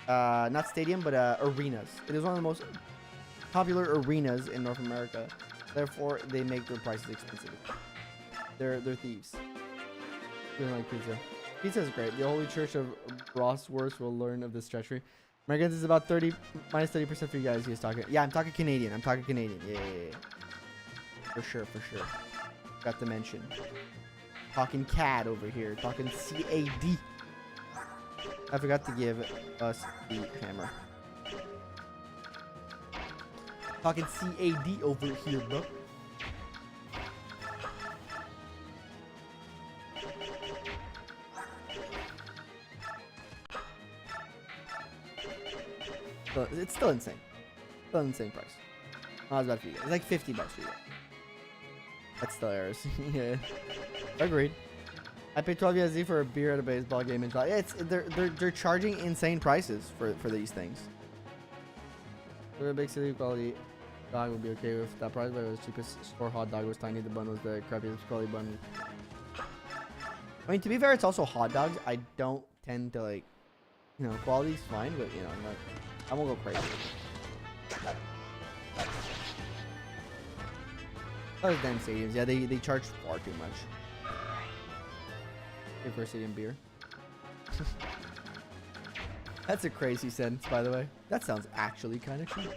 not stadium, but arenas. It is one of the most popular arenas in North America. Therefore, they make their prices expensive. They're thieves. We don't like pizza. Pizza is great. The Holy Church of Bratwurst will learn of this treachery. Americans is about minus 30% for you guys. He's talking. Yeah, I'm talking Canadian. Yeah. For sure. Got to mention. Talking CAD over here. Talking CAD. I forgot to give us the hammer. Talking CAD over here, bro. So it's still insane. Still an insane price. Not as bad for you guys. It's like $50 for you guys. That's still errors. Yeah. Agreed. I paid 12 USD for a beer at a baseball game in July. Yeah, they're charging insane prices for these things. For a big city quality dog would be okay with that price, but it was cheapest store hot dog was tiny. The bun was the crappiest quality bun. I mean, to be fair, it's also hot dogs. I don't tend to like, you know, quality's fine, but you know, I won't go crazy. Those damn stadiums, yeah, they charge far too much. Pay for a stadium beer. That's a crazy sentence, by the way. That sounds actually kind of cheap.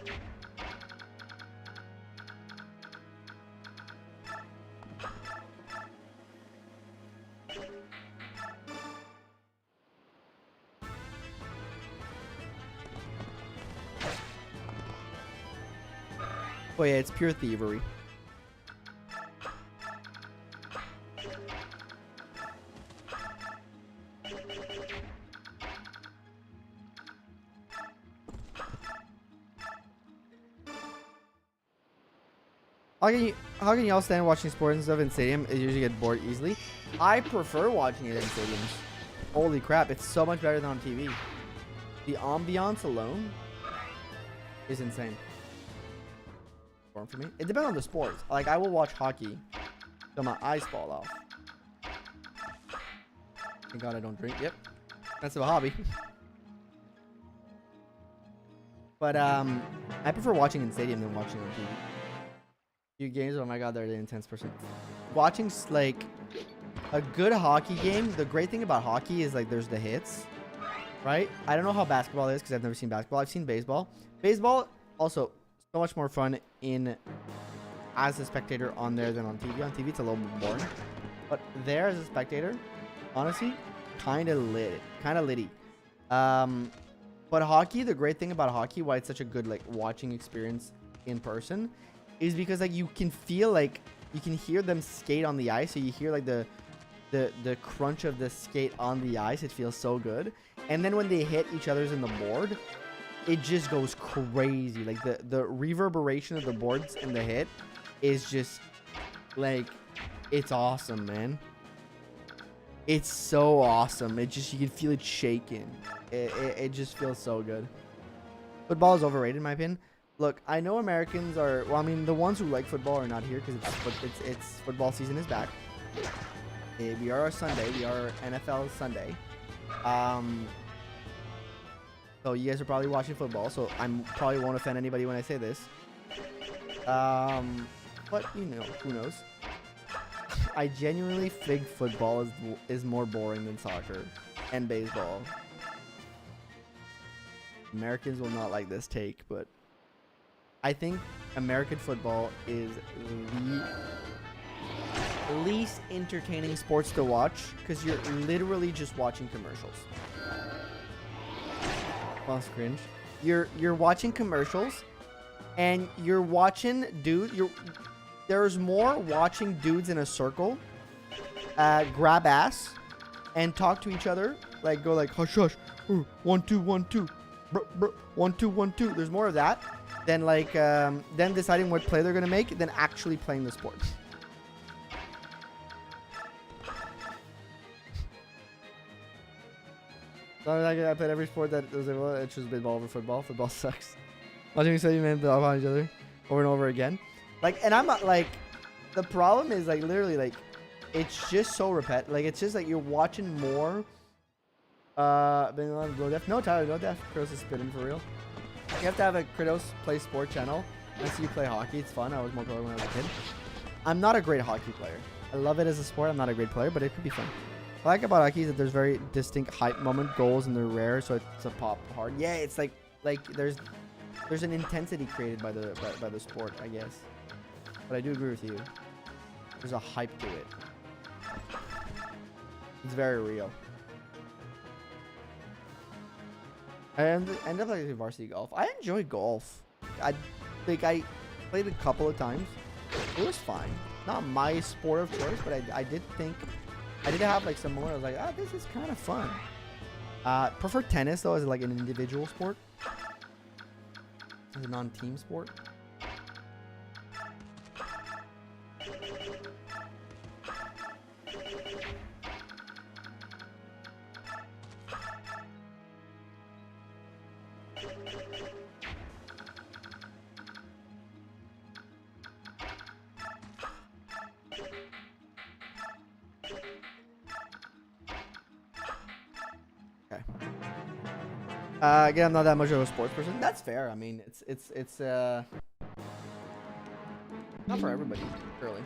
Oh yeah, it's pure thievery. How can y'all stand watching sports and stuff in stadium? It usually get bored easily. I prefer watching it in stadiums. Holy crap, it's so much better than on TV. The ambiance alone is insane. For me, it depends on the sports. Like, I will watch hockey till my eyes fall off. Thank God I don't drink. Yep, that's a hobby. But I prefer watching in stadium than watching on TV. Few games, oh my God, they're the intense person. Watching like a good hockey game. The great thing about hockey is like there's the hits, right? I don't know how basketball is because I've never seen basketball. I've seen baseball. Baseball also so much more fun as a spectator on there than on TV. On TV, it's a little bit boring, but there as a spectator, honestly, kind of litty. But hockey, the great thing about hockey, why it's such a good like watching experience in person, is because like you can feel like you can hear them skate on the ice, so you hear like the crunch of the skate on the ice. It feels so good. And then when they hit each other's in the board, it just goes crazy. Like the reverberation of the boards and the hit is just like, it's awesome, man. It's so awesome. It just, you can feel it shaking. It just feels so good. Football is overrated in my opinion. Look, I know Americans are, well, I mean, the ones who like football are not here because it's football season is back. We are a Sunday. We are NFL Sunday. So you guys are probably watching football, so I probably won't offend anybody when I say this. But you know, who knows? I genuinely think football is more boring than soccer and baseball. Americans will not like this take, but I think American football is the least entertaining sports to watch because you're literally just watching commercials. Well, it's cringe. You're watching commercials and you're watching there's more watching dudes in a circle grab ass and talk to each other, like go like hush hush, 1 2 1 2, 1 2 1 2. There's more of that than like them deciding what play they're gonna make than actually playing the sport. I played every sport that was able to choose baseball over football. Football sucks. Watching me say you men off on each other over and over again. Like, and I'm not like, the problem is like literally like, it's just so repetitive. Like, it's just like you're watching more. Being on Blow Deaf. No, Tyler, no Deaf. Kratos is spitting for real. You have to have a Kratos Play Sport channel. I see you play hockey. It's fun. I was more pro when I was a kid. I'm not a great hockey player. I love it as a sport. I'm not a great player, but it could be fun. What I like about hockey is that there's very distinct hype moment goals and they're rare, so it's a pop hard. Yeah, it's like there's an intensity created by the sport, I guess. But I do agree with you. There's a hype to it. It's very real. I end up like varsity golf. I enjoy golf. I think I played a couple of times. It was fine. Not my sport of choice, but I did have like some moments I was like, ah, this is kind of fun. Prefer tennis though as like an individual sport. As a non-team sport. Again, I'm not that much of a sports person. That's fair. I mean, it's not for everybody, really.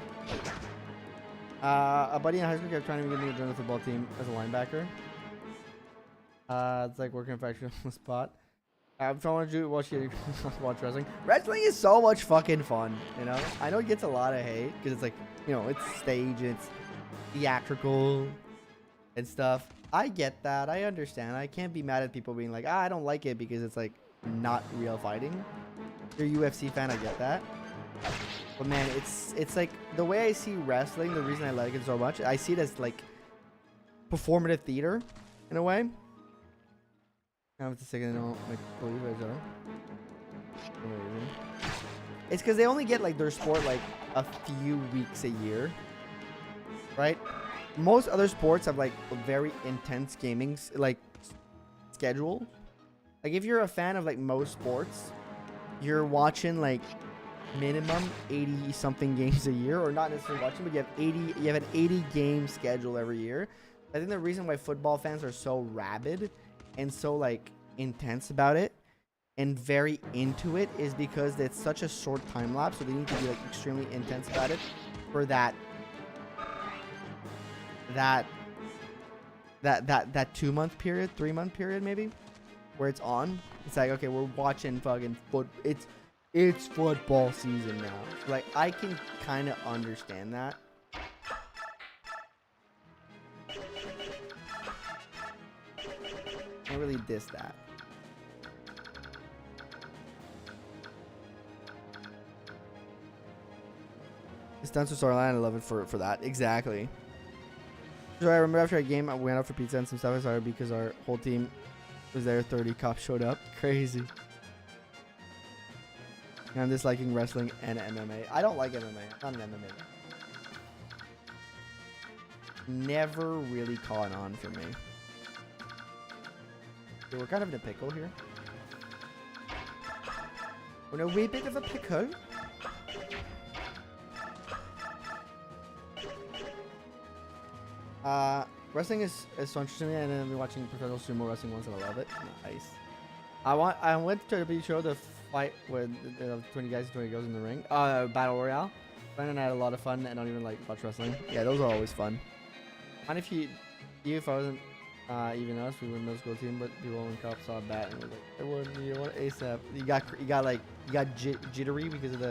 A buddy in high school kept trying to get me to join the football team as a linebacker. It's like working a factory on the spot. I'm trying to watch wrestling. Wrestling is so much fucking fun, you know? I know it gets a lot of hate because it's like, you know, it's stage, it's theatrical and stuff. I get that. I understand. I can't be mad at people being like, I don't like it because it's like not real fighting. If you're a UFC fan, I get that. But man, it's like the way I see wrestling, the reason I like it so much, I see it as like performative theater in a way. I have to say I don't like believe each other. It's because they only get like their sport like a few weeks a year, right? Most other sports have like a very intense gaming like schedule. Like if you're a fan of like most sports, you're watching like minimum 80 something games a year, or not necessarily watching, but you have an 80 game schedule every year. I think the reason why football fans are so rabid and so like intense about it and very into it is because it's such a short time lapse, so they need to be like extremely intense about it for that that 2-month period, 3-month period maybe, where it's on. It's like, okay, we're watching fucking it's football season now. Like, I can kind of understand that. I really diss that. It's done to storyline. I love it for that. Exactly. So I remember after a game, I went out for pizza and some stuff. I started because our whole team was there. 30 cops showed up. Crazy. And I'm disliking wrestling and MMA. I don't like MMA. I'm not an MMA. Never really caught on for me. So we're kind of in a pickle here. We're in a wee bit of a pickle. Wrestling is so interesting, and then I've been watching professional sumo wrestling once, and I love it. Nice. I went to the show to fight with 20 guys and 20 girls in the ring. Battle Royale. Brandon and I had a lot of fun. I don't even like watch wrestling. Yeah, those are always fun. And if if I wasn't even us, we were in middle school team, but people in cop saw a bat and was like, "I won, you want ASAP." You got jittery because of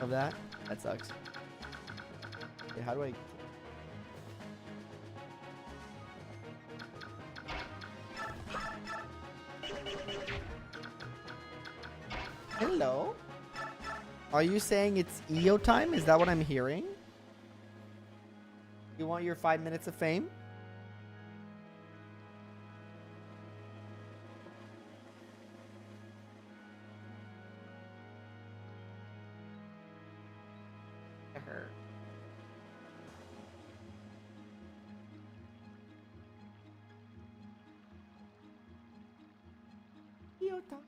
that. That sucks. Okay, how do I? Hello? Are you saying it's EO time? Is that what I'm hearing? You want your 5 minutes of fame? EO time.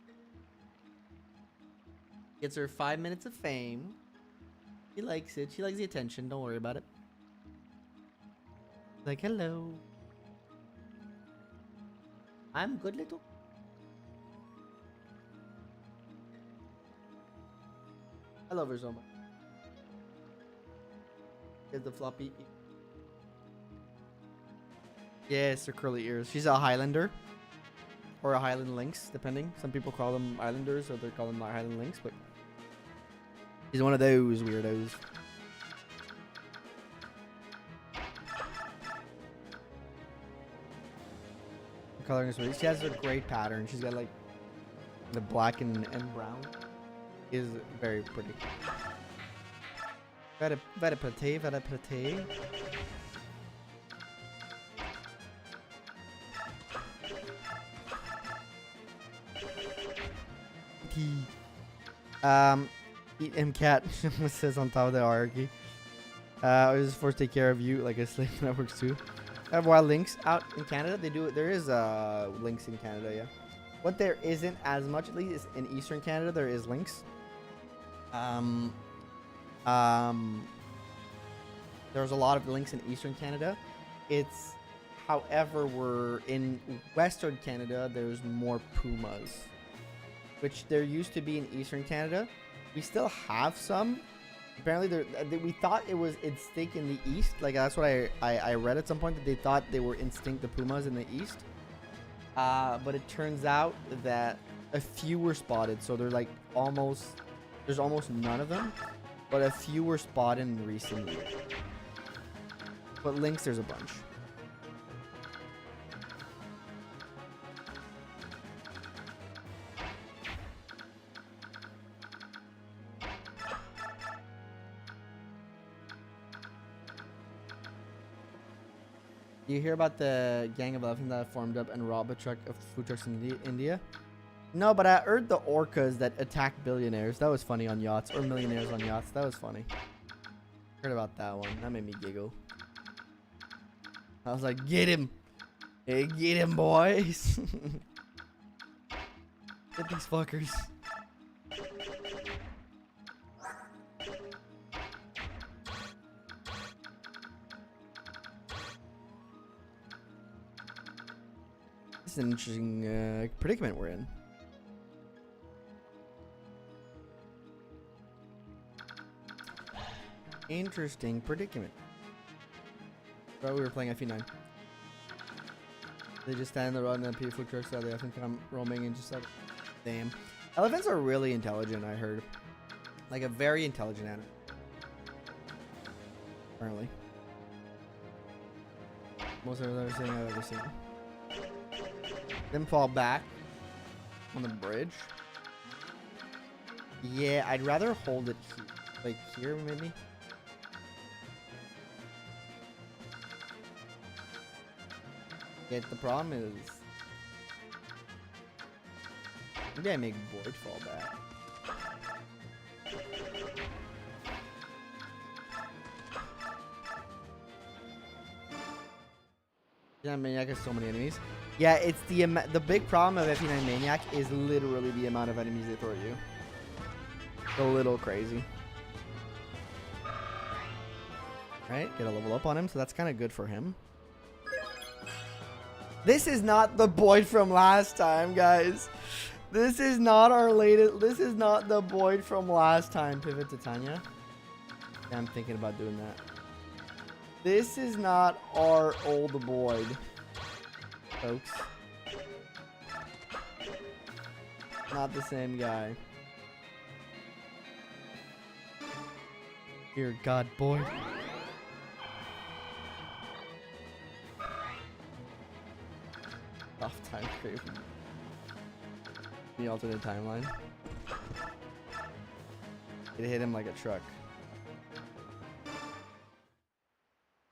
Gets her 5 minutes of fame. She likes it. She likes the attention. Don't worry about it. Like, hello. I'm good, little. I love her so much. Is the floppy. Yes, her curly ears. She's a Highlander. Or a Highland Lynx, depending. Some people call them Islanders, or they call them Highland Lynx, but she's one of those weirdos. The coloring is really. She has a great pattern. She's got like the black and brown. Is very pretty. Very pretty, very pretty. Eat him, cat. Says on top of the hierarchy. I was forced to take care of you like a slave. That works too. I have wild lynx out in Canada. They do. There is lynx in Canada. Yeah. What there isn't as much, at least, is in Eastern Canada. There is lynx. There's a lot of lynx in Eastern Canada. It's, however, we're in Western Canada. There's more pumas, which there used to be in Eastern Canada. We still have some. Apparently, we thought it was extinct in the East. Like, that's what I read at some point, that they thought they were extinct, the pumas in the East. But it turns out that a few were spotted. So they're like there's almost none of them. But a few were spotted in recent years. But lynx, there's a bunch. You hear about the gang of elephants that formed up and robbed a truck of food trucks in India? No, but I heard the orcas that attacked billionaires. That was funny on yachts, or millionaires on yachts. That was funny. Heard about that one. That made me giggle. I was like, get him. Hey, get him, boys. Get these fuckers. This is an interesting predicament we're in. Interesting predicament. Well, we were playing FE9. They just stand in the road and then people tricks that they often come roaming and just like, damn. Elephants are really intelligent, I heard. Like a very intelligent animal. Apparently. Most of everything I've ever seen. Then fall back on the bridge. Yeah, I'd rather hold it here. Like here, maybe? The problem is maybe I make Boyd fall back. Yeah, Maniac has so many enemies. Yeah, it's the big problem of F9 Maniac is literally the amount of enemies they throw at you. It's a little crazy. Right, get a level up on him, so that's kind of good for him. This is not the Boyd from last time, guys. This is not our latest. This is not the Boyd from last time. Pivot to Tanya. Yeah, I'm thinking about doing that. This is not our old Boyd, folks. Not the same guy. Dear God, Boyd. Off time creep. The alternate timeline. It hit him like a truck.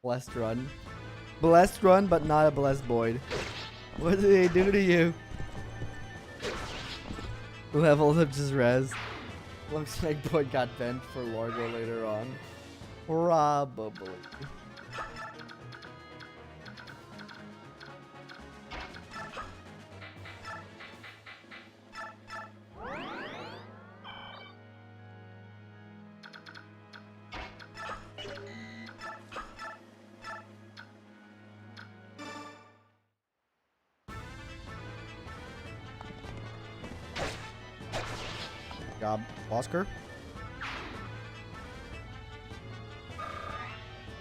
Blessed run. Blessed run, but not a blessed Boyd. What did they do to you? Leveled up just res. Looks like Boyd got bent for Largo later on. Probably. Job, Oscar.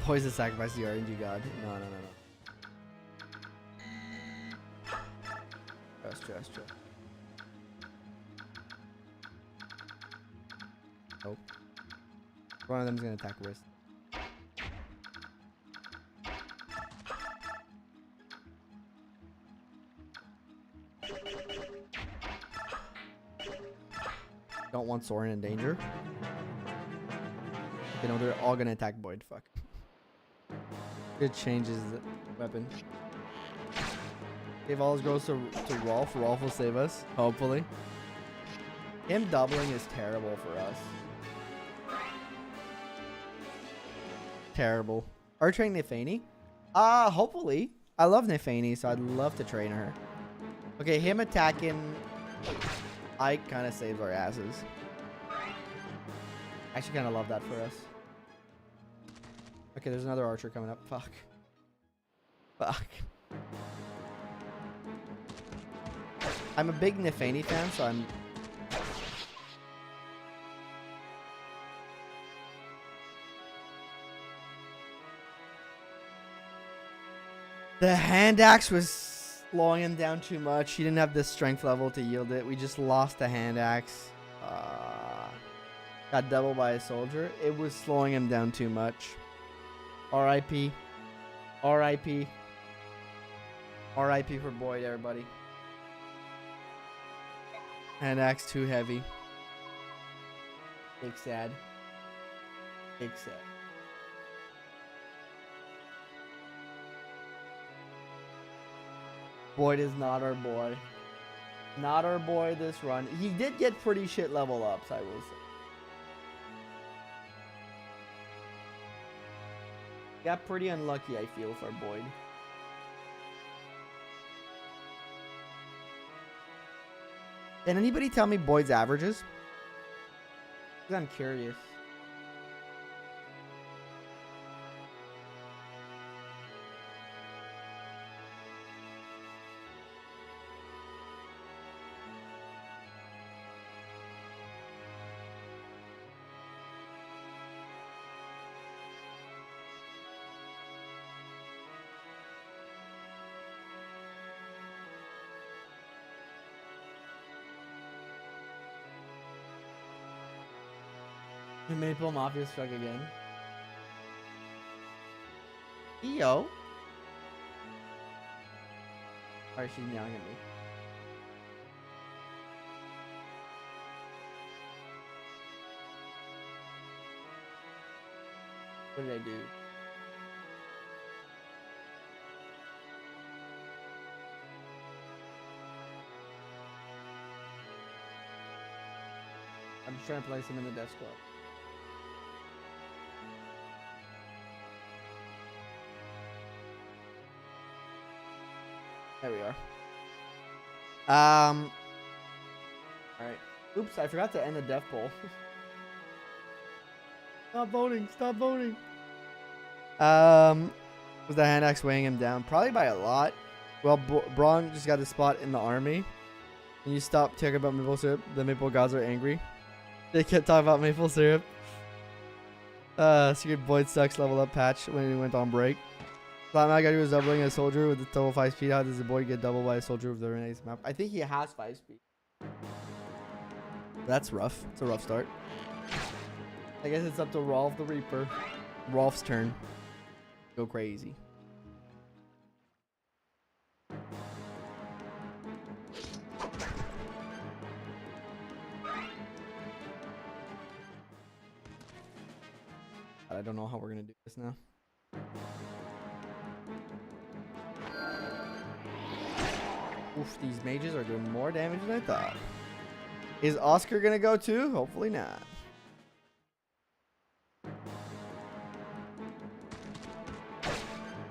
Poison sacrifice the RNG god. No. Trust. Oh. One of them's gonna attack wrist. Don't want Soren in danger. You know, they're all gonna attack Boyd. Fuck. It changes the weapon. If all goes to Rolf, Rolf will save us. Hopefully. Him doubling is terrible for us. Terrible. Are train Nefani? Hopefully. I love Nefani, so I'd love to train her. Okay, him attacking Ike kind of saves our asses. I actually kind of love that for us. Okay, there's another archer coming up. Fuck. I'm a big Nefani fan, so I'm... The hand axe was slowing him down too much. He didn't have the strength level to yield it. We just lost the hand axe. Got doubled by a soldier. It was slowing him down too much. R.I.P. R.I.P. R.I.P. for Boyd, everybody. Hand axe too heavy. Big sad. Big sad. Boyd is not our boy. Not our boy this run. He did get pretty shit level ups, I will say. Got pretty unlucky, I feel, for Boyd. Can anybody tell me Boyd's averages? 'Cause I'm curious. The Maple Mafia struck again. EO. Alright, she's yelling at me. What did I do? I'm just trying to place him in the death squad. There we are. Alright. Oops, I forgot to end the death poll. Stop voting, stop voting. Was the hand axe weighing him down? Probably by a lot. Well, Braun just got a spot in the army. And you stop talking about maple syrup. The maple gods are angry. They kept talking about maple syrup. Secret Void sucks level up patch when he went on break. Flatmouth guy was doubling a soldier with the total 5 speed. How does the boy get doubled by a soldier with the Renee's map? I think he has 5 speed. That's rough. It's a rough start. I guess it's up to Rolf the Reaper. Rolf's turn. Go crazy. I don't know how we're gonna do this now. Oof, these mages are doing more damage than I thought. Is Oscar gonna go too? Hopefully not.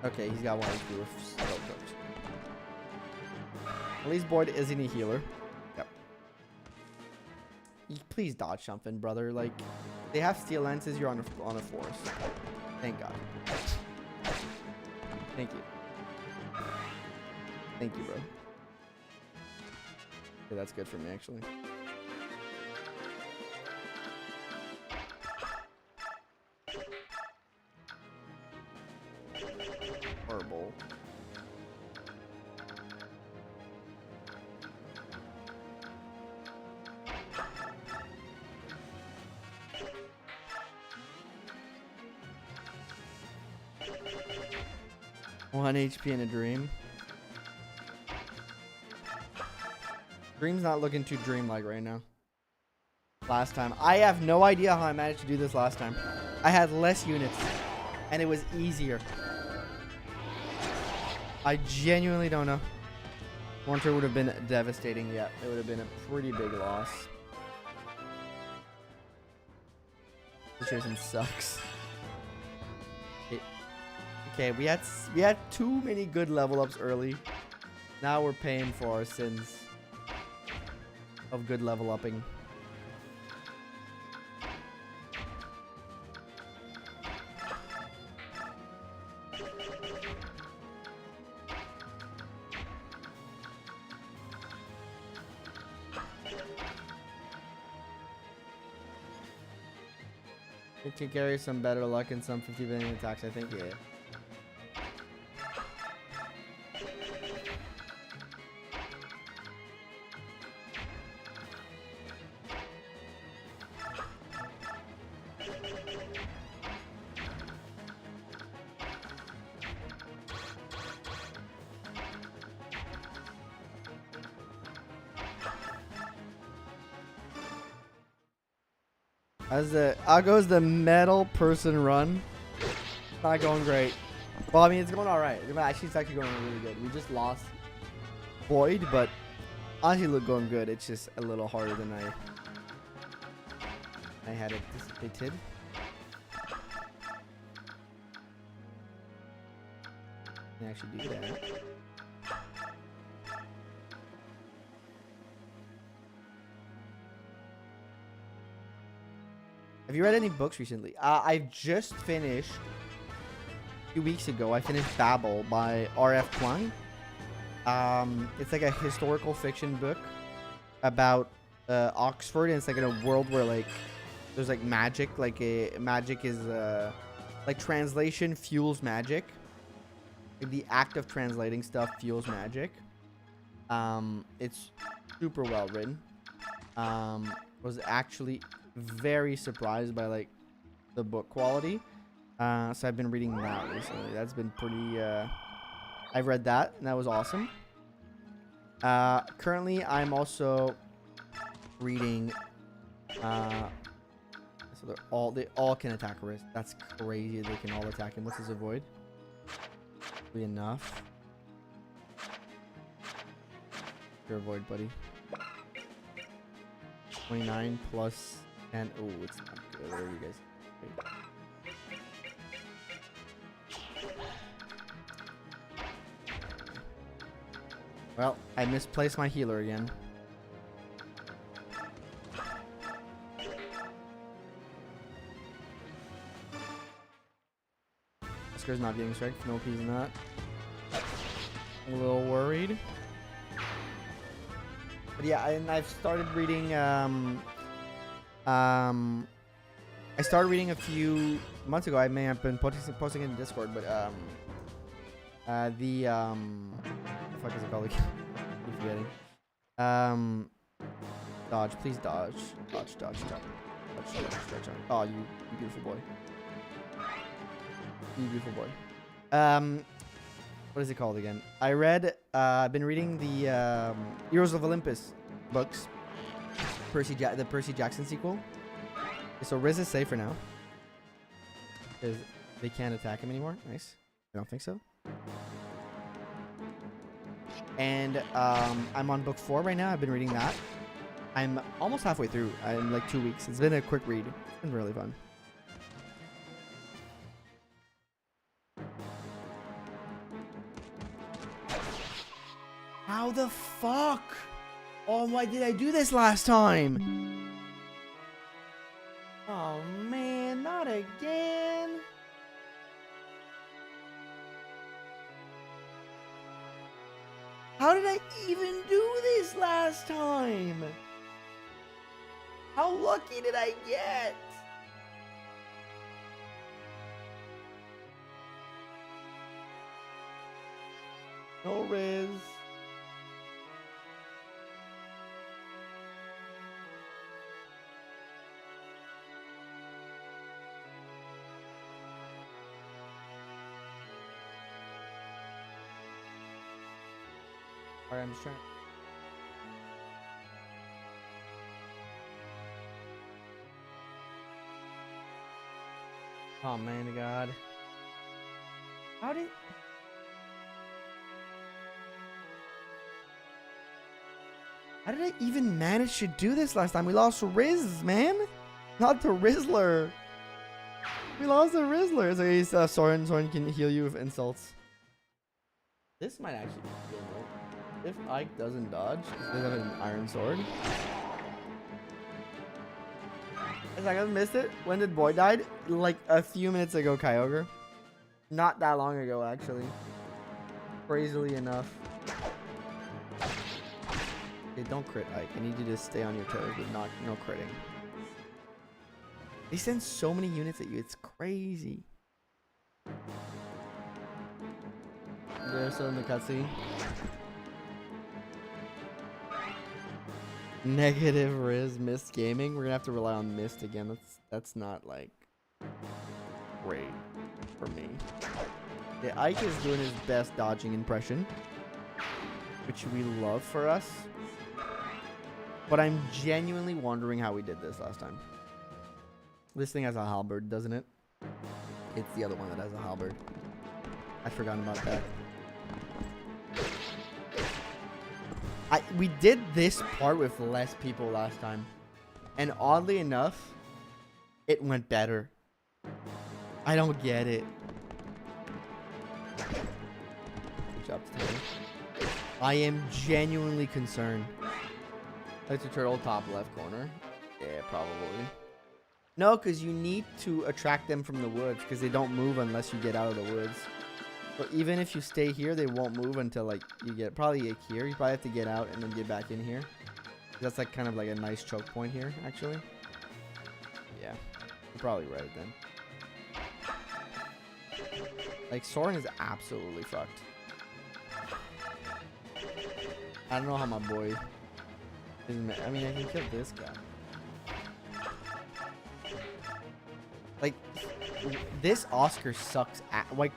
Okay, he's got one of his roofs. At least Boyd isn't a healer. Yep. Please dodge something, brother. Like, they have steel lances. You're on a force. Thank God. Thank you. Thank you, bro. Okay, that's good for me, actually. Horrible. One HP in a dream. Dream's not looking too dreamlike right now. Last time. I have no idea how I managed to do this last time. I had less units. And it was easier. I genuinely don't know. Winter would have been devastating. Yeah, it would have been a pretty big loss. Situation sucks. Okay, we had too many good level ups early. Now we're paying for our sins of good level upping. It can carry some better luck and some 50 billion attacks, I think, yeah. How goes the metal person run? Not going great. Well, I mean, it's going alright. Actually, it's actually going really good. We just lost Boyd, but honestly, look going good. It's just a little harder than I had anticipated. Can actually do that. Have you read any books recently? I've just finished, a few weeks ago, I finished Babel by R.F. Kuang. It's like a historical fiction book about Oxford, and it's like in a world where like there's like magic, magic is like translation fuels magic. Like, the act of translating stuff fuels magic. It's super well written. Was actually very surprised by like the book quality. So I've been reading that recently. That's been pretty. I've read that, and that was awesome. Currently, I'm also reading. So they all can attack Riz. That's crazy. They can all attack him. What's his avoid? Be enough. Your avoid, buddy. 29 plus 10. Oh, it's not good. Where are you guys? Wait. Well, I misplaced my healer again. Oscar's not getting striked. Nope, he's not. A little worried. But yeah, and I've started reading. I started reading a few months ago. I may have been posting in Discord, but what the fuck is it called again? I'm forgetting. Dodge, please dodge. Dodge. Oh, you beautiful boy. You beautiful boy. What is it called again? I've been reading the Heroes of Olympus books. The Percy Jackson sequel. So Riz is safe for now. Because they can't attack him anymore. Nice. I don't think so. And I'm on book 4 right now. I've been reading that. I'm almost halfway through. I'm like 2 weeks. It's been a quick read. It's been really fun. How the fuck? Oh, why did I do this last time? Oh man, not again. How did I even do this last time? How lucky did I get? No Riz. Alright, I'm just trying. Oh man, God. How did I even manage to do this last time? We lost Riz, man. Not the Rizzler. We lost the Rizzler. So he's Soren. Soren can heal you with insults. This might actually be good, right? If Ike doesn't dodge, he doesn't have an iron sword. It's like I missed it. When did Boy died? Like a few minutes ago, Kyogre. Not that long ago, actually. Crazily enough. Okay, don't crit, Ike. I need you to stay on your toes, but no critting. They send so many units at you. It's crazy. They're still in the cutscene. Negative Riz, Mist Gaming. We're gonna have to rely on Mist again. That's not like great for me. Yeah, Ike is doing his best dodging impression, which we love for us. But I'm genuinely wondering how we did this last time. This thing has a halberd, doesn't it? It's the other one that has a halberd. I'd forgotten about that. We did this part with less people last time. And oddly enough, it went better. I don't get it. Good job, Tanner. I am genuinely concerned. That's a turtle top left corner. Yeah, probably. No, because you need to attract them from the woods, because they don't move unless you get out of the woods. But even if you stay here, they won't move until like you get probably like here. You probably have to get out and then get back in here. That's like kind of like a nice choke point here, actually. Yeah, you're probably right then. Like Soren is absolutely fucked. I don't know how my boy isn't. I mean, I can kill this guy. Like, this Oscar sucks. Like,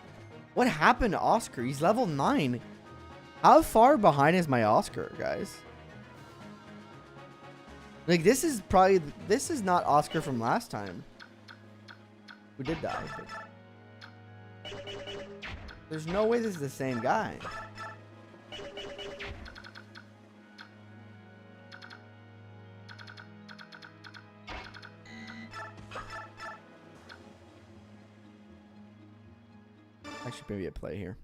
what happened to Oscar? He's level 9. How far behind is my Oscar, guys? Like, this is not Oscar from last time. Who did die? There's no way this is the same guy. Actually, maybe a play here.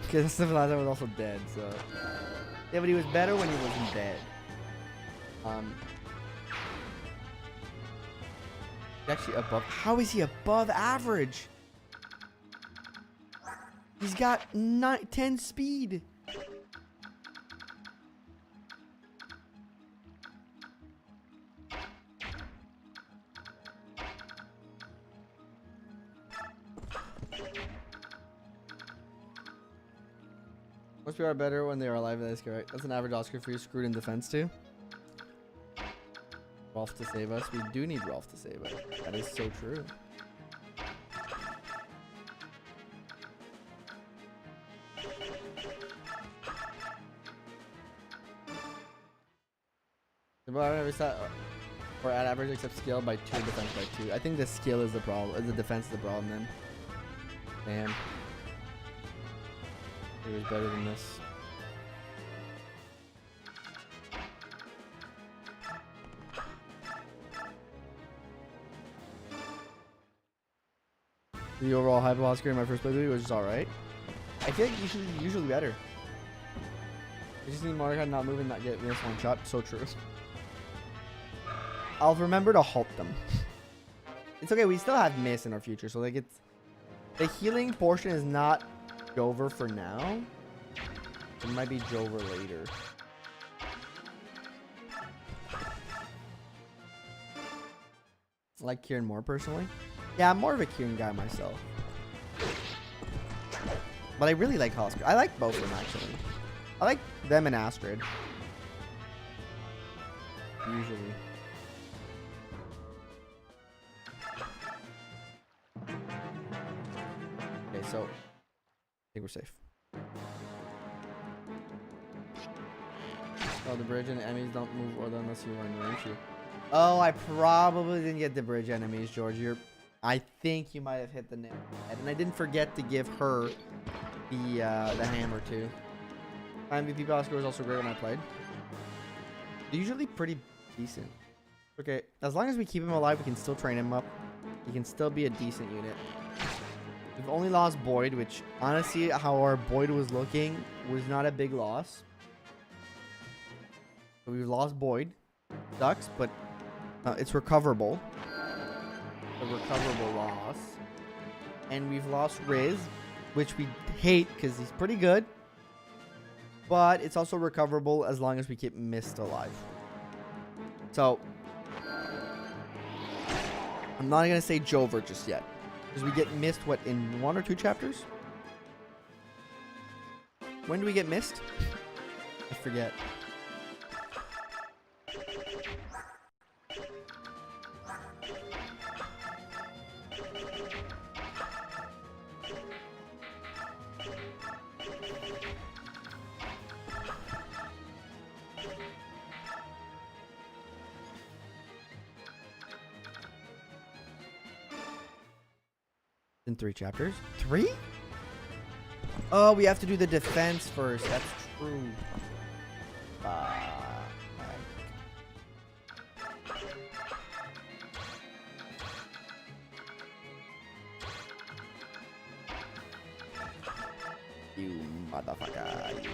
Because the last time was also dead, so. Yeah, but he was better when he wasn't dead. He's actually above. How is he above average? He's got 10 speed. Most people are better when they are alive. That's correct. That's an average Oscar for you. Screwed in defense too. Rolf to save us. We do need Rolf to save us. That is so true. Or at average except skill by 2, defense by 2. I think the skill is the problem. The defense is the problem then. Damn. It was better than this. The overall hype of Oscar in my first playthrough was just alright. I feel like usually better. I just need Mordecai not moving, not get missed one shot. So true. I'll remember to halt them. It's okay, we still have miss in our future, so like it's the healing portion is not over for now. It might be Jover later. I like Kieran more personally. Yeah, I'm more of a Kieran guy myself. But I really like Oscar. I like both of them actually. I like them and Astrid. Usually. Okay, so I think we're safe. Oh, the bridge and enemies don't move or unless you run range you. Oh, I probably didn't get the bridge enemies, George. I think you might have hit the nail on the head. And I didn't forget to give her the hammer too. MVP Oscar was also great when I played. They're usually pretty decent. Okay, as long as we keep him alive, we can still train him up. He can still be a decent unit. We've only lost Boyd, which honestly, how our Boyd was looking was not a big loss. So we've lost Boyd. Sucks, but it's recoverable. A recoverable loss. And we've lost Riz, which we hate because he's pretty good. But it's also recoverable as long as we keep Mist alive. So I'm not going to say Jover just yet. Because we get Mist, what, in 1 or 2 chapters? When do we get Mist? I forget. In 3 chapters? 3? Oh, we have to do the defense first. That's true. You motherfucker. You.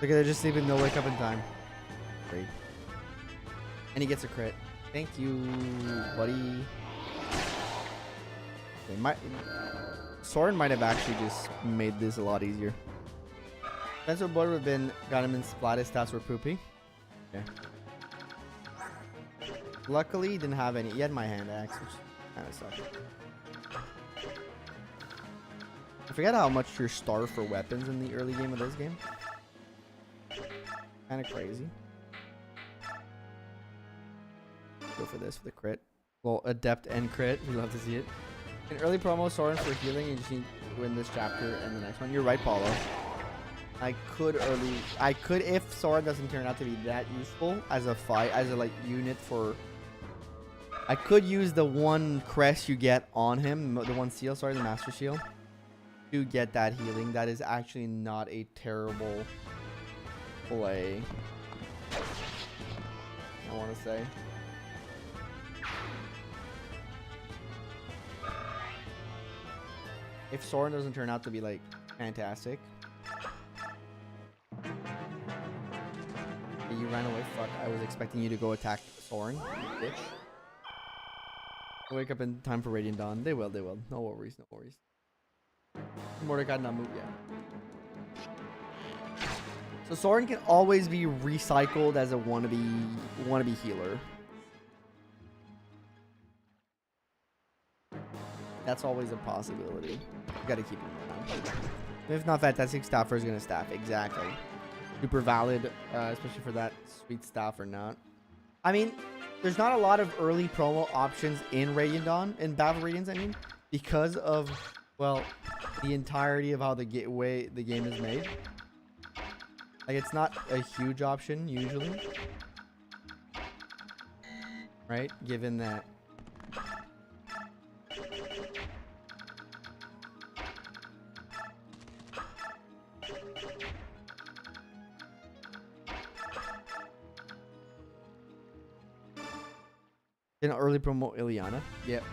Look at, they're just sleeping, no wake up in time. Great. And he gets a crit. Thank you, buddy. Okay, Soren might have actually just made this a lot easier. Pencil board would have been got him in splat. His stats were poopy. Okay. Luckily, he didn't have any. He had my hand axe, which kind of sucked. I forget how much you're starved for weapons in the early game of this game. Kind of crazy. Go for this for the crit. Well, adept and crit. We love to see it. In early promo, Soren for healing, you just need to win this chapter and the next one. You're right, Paulo. I could, if Soren doesn't turn out to be that useful as a fight, as a like unit for. I could use the one crest you get on him, the one seal, sorry, the Master Shield, to get that healing. That is actually not a terrible play, I want to say. If Soren doesn't turn out to be like fantastic. Hey, you ran away. Fuck, I was expecting you to go attack Soren, bitch. Wake up in time for Radiant Dawn. They will, they will. No worries, no worries. Mordecai not move yet. So Soren can always be recycled as a wannabe healer. That's always a possibility. You gotta keep him around. If not, Fantastic Staffer is gonna staff. Exactly. Super valid, especially for that sweet staff or not. I mean, there's not a lot of early promo options in Radiant Dawn, in Battle Radiance, I mean, because of, well, the entirety of how the way the game is made. Like, it's not a huge option, usually. Right? Given that. In early promo, Ileana. Yep.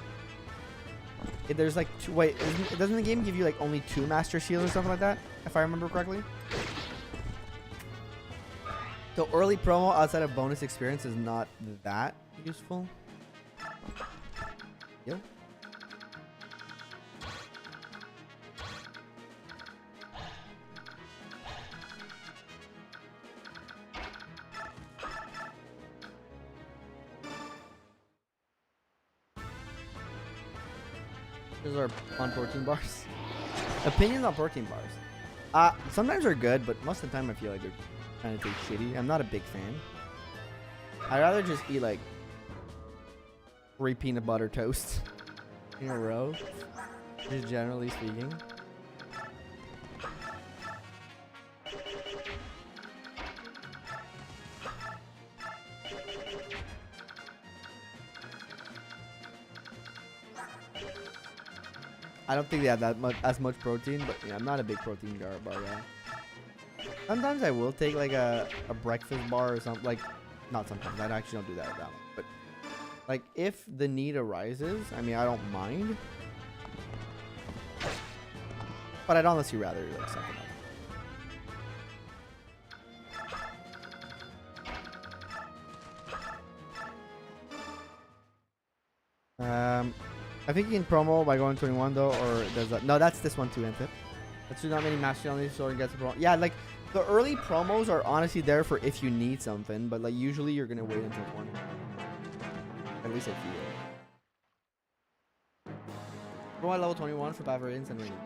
There's like two. Wait, doesn't the game give you like only 2 Master Shields or something like that? If I remember correctly. So early promo outside of bonus experience is not that useful. Yep. Those are on protein bars. Opinions on protein bars. Sometimes they're good, but most of the time I feel like they're kind of shitty. I'm not a big fan. I'd rather just eat like 3 peanut butter toasts in a row, just generally speaking. I don't think they have as much protein, but yeah, I'm not a big protein bar guy. Sometimes I will take like a breakfast bar or something. Like, not sometimes. I actually don't do that much. But like, if the need arises, I mean, I don't mind. But I'd honestly rather like something else. I think you can promo by going 21 though, or does that? No, that's this one too, Antip. That's not many master challenges, so it gets a promo. Yeah, like the early promos are honestly there for if you need something, but like usually you're gonna wait until 20. At least I feel. Promo at level 21 for Bavarians and Radiant.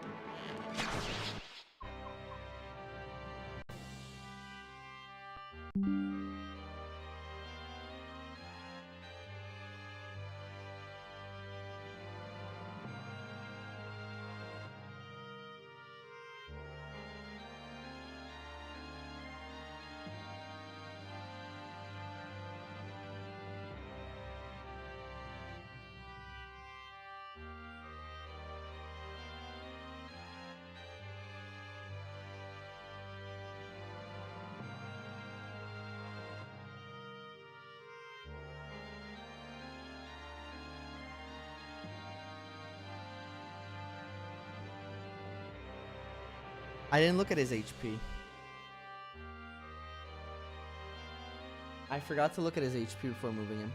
I didn't look at his HP. I forgot to look at his HP before moving him.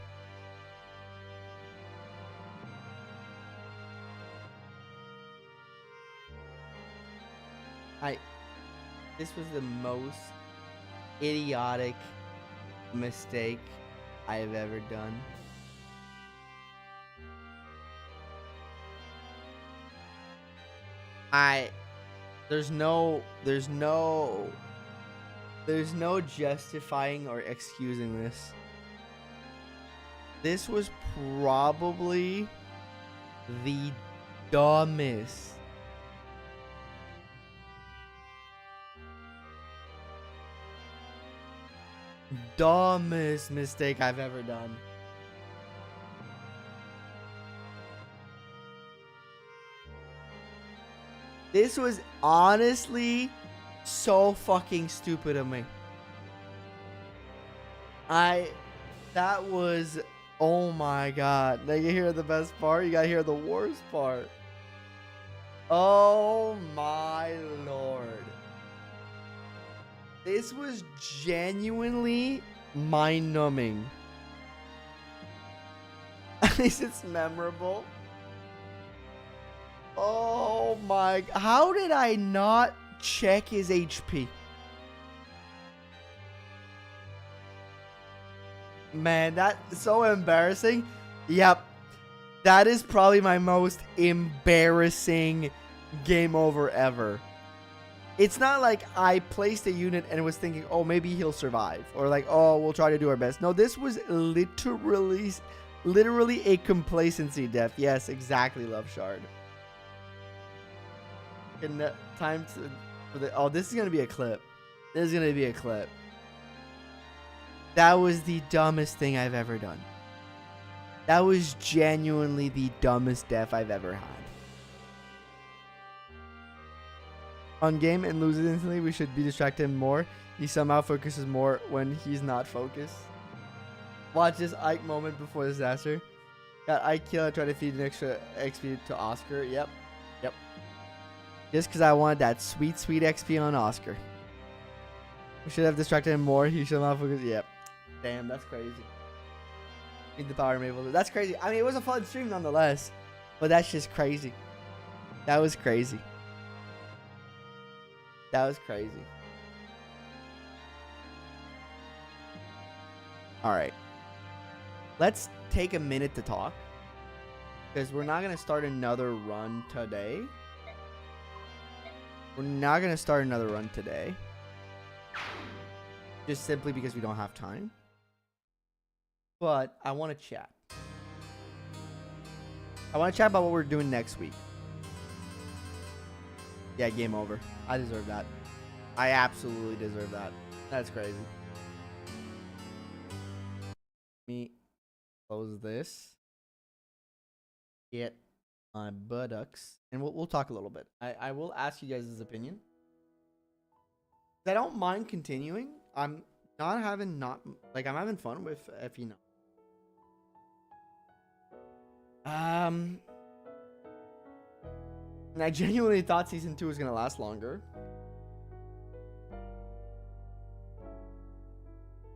This was the most idiotic mistake I have ever done. There's no justifying or excusing this. This was probably the dumbest mistake I've ever done. This was honestly so fucking stupid of me. That was, oh my god. Now you hear the best part, you gotta hear the worst part. Oh my lord. This was genuinely mind-numbing. At least it's memorable. Oh my, how did I not check his HP? Man, that's so embarrassing. Yep. That is probably my most embarrassing game over ever. It's not like I placed a unit and was thinking, oh, maybe he'll survive. Or like, oh, we'll try to do our best. No, this was literally a complacency death. Yes, exactly, Love Shard. And time for the, oh, this is going to be a clip. This is going to be a clip. That was the dumbest thing I've ever done. That was genuinely the dumbest death I've ever had. On game and loses instantly, we should be distracted him more. He somehow focuses more when he's not focused. Watch this Ike moment before disaster. Got Ike kill and try to feed an extra XP to Oscar. Yep. Yep. Just because I wanted that sweet, sweet XP on Oscar. We should have distracted him more. He should not focus. Yep. Damn, that's crazy. Need the power Mabel. That's crazy. I mean, it was a fun stream nonetheless. But that's just crazy. That was crazy. That was crazy. Alright. Let's take a minute to talk. Because we're not going to start another run today. We're not going to start another run today. Just simply because we don't have time. But I want to chat. I want to chat about what we're doing next week. Yeah, game over. I deserve that. I absolutely deserve that. That's crazy. Let me close this. Get my buttocks. And we'll talk a little bit. I will ask you guys' opinion. I don't mind continuing. I'm having fun with FE9. And I genuinely thought season 2 was gonna last longer.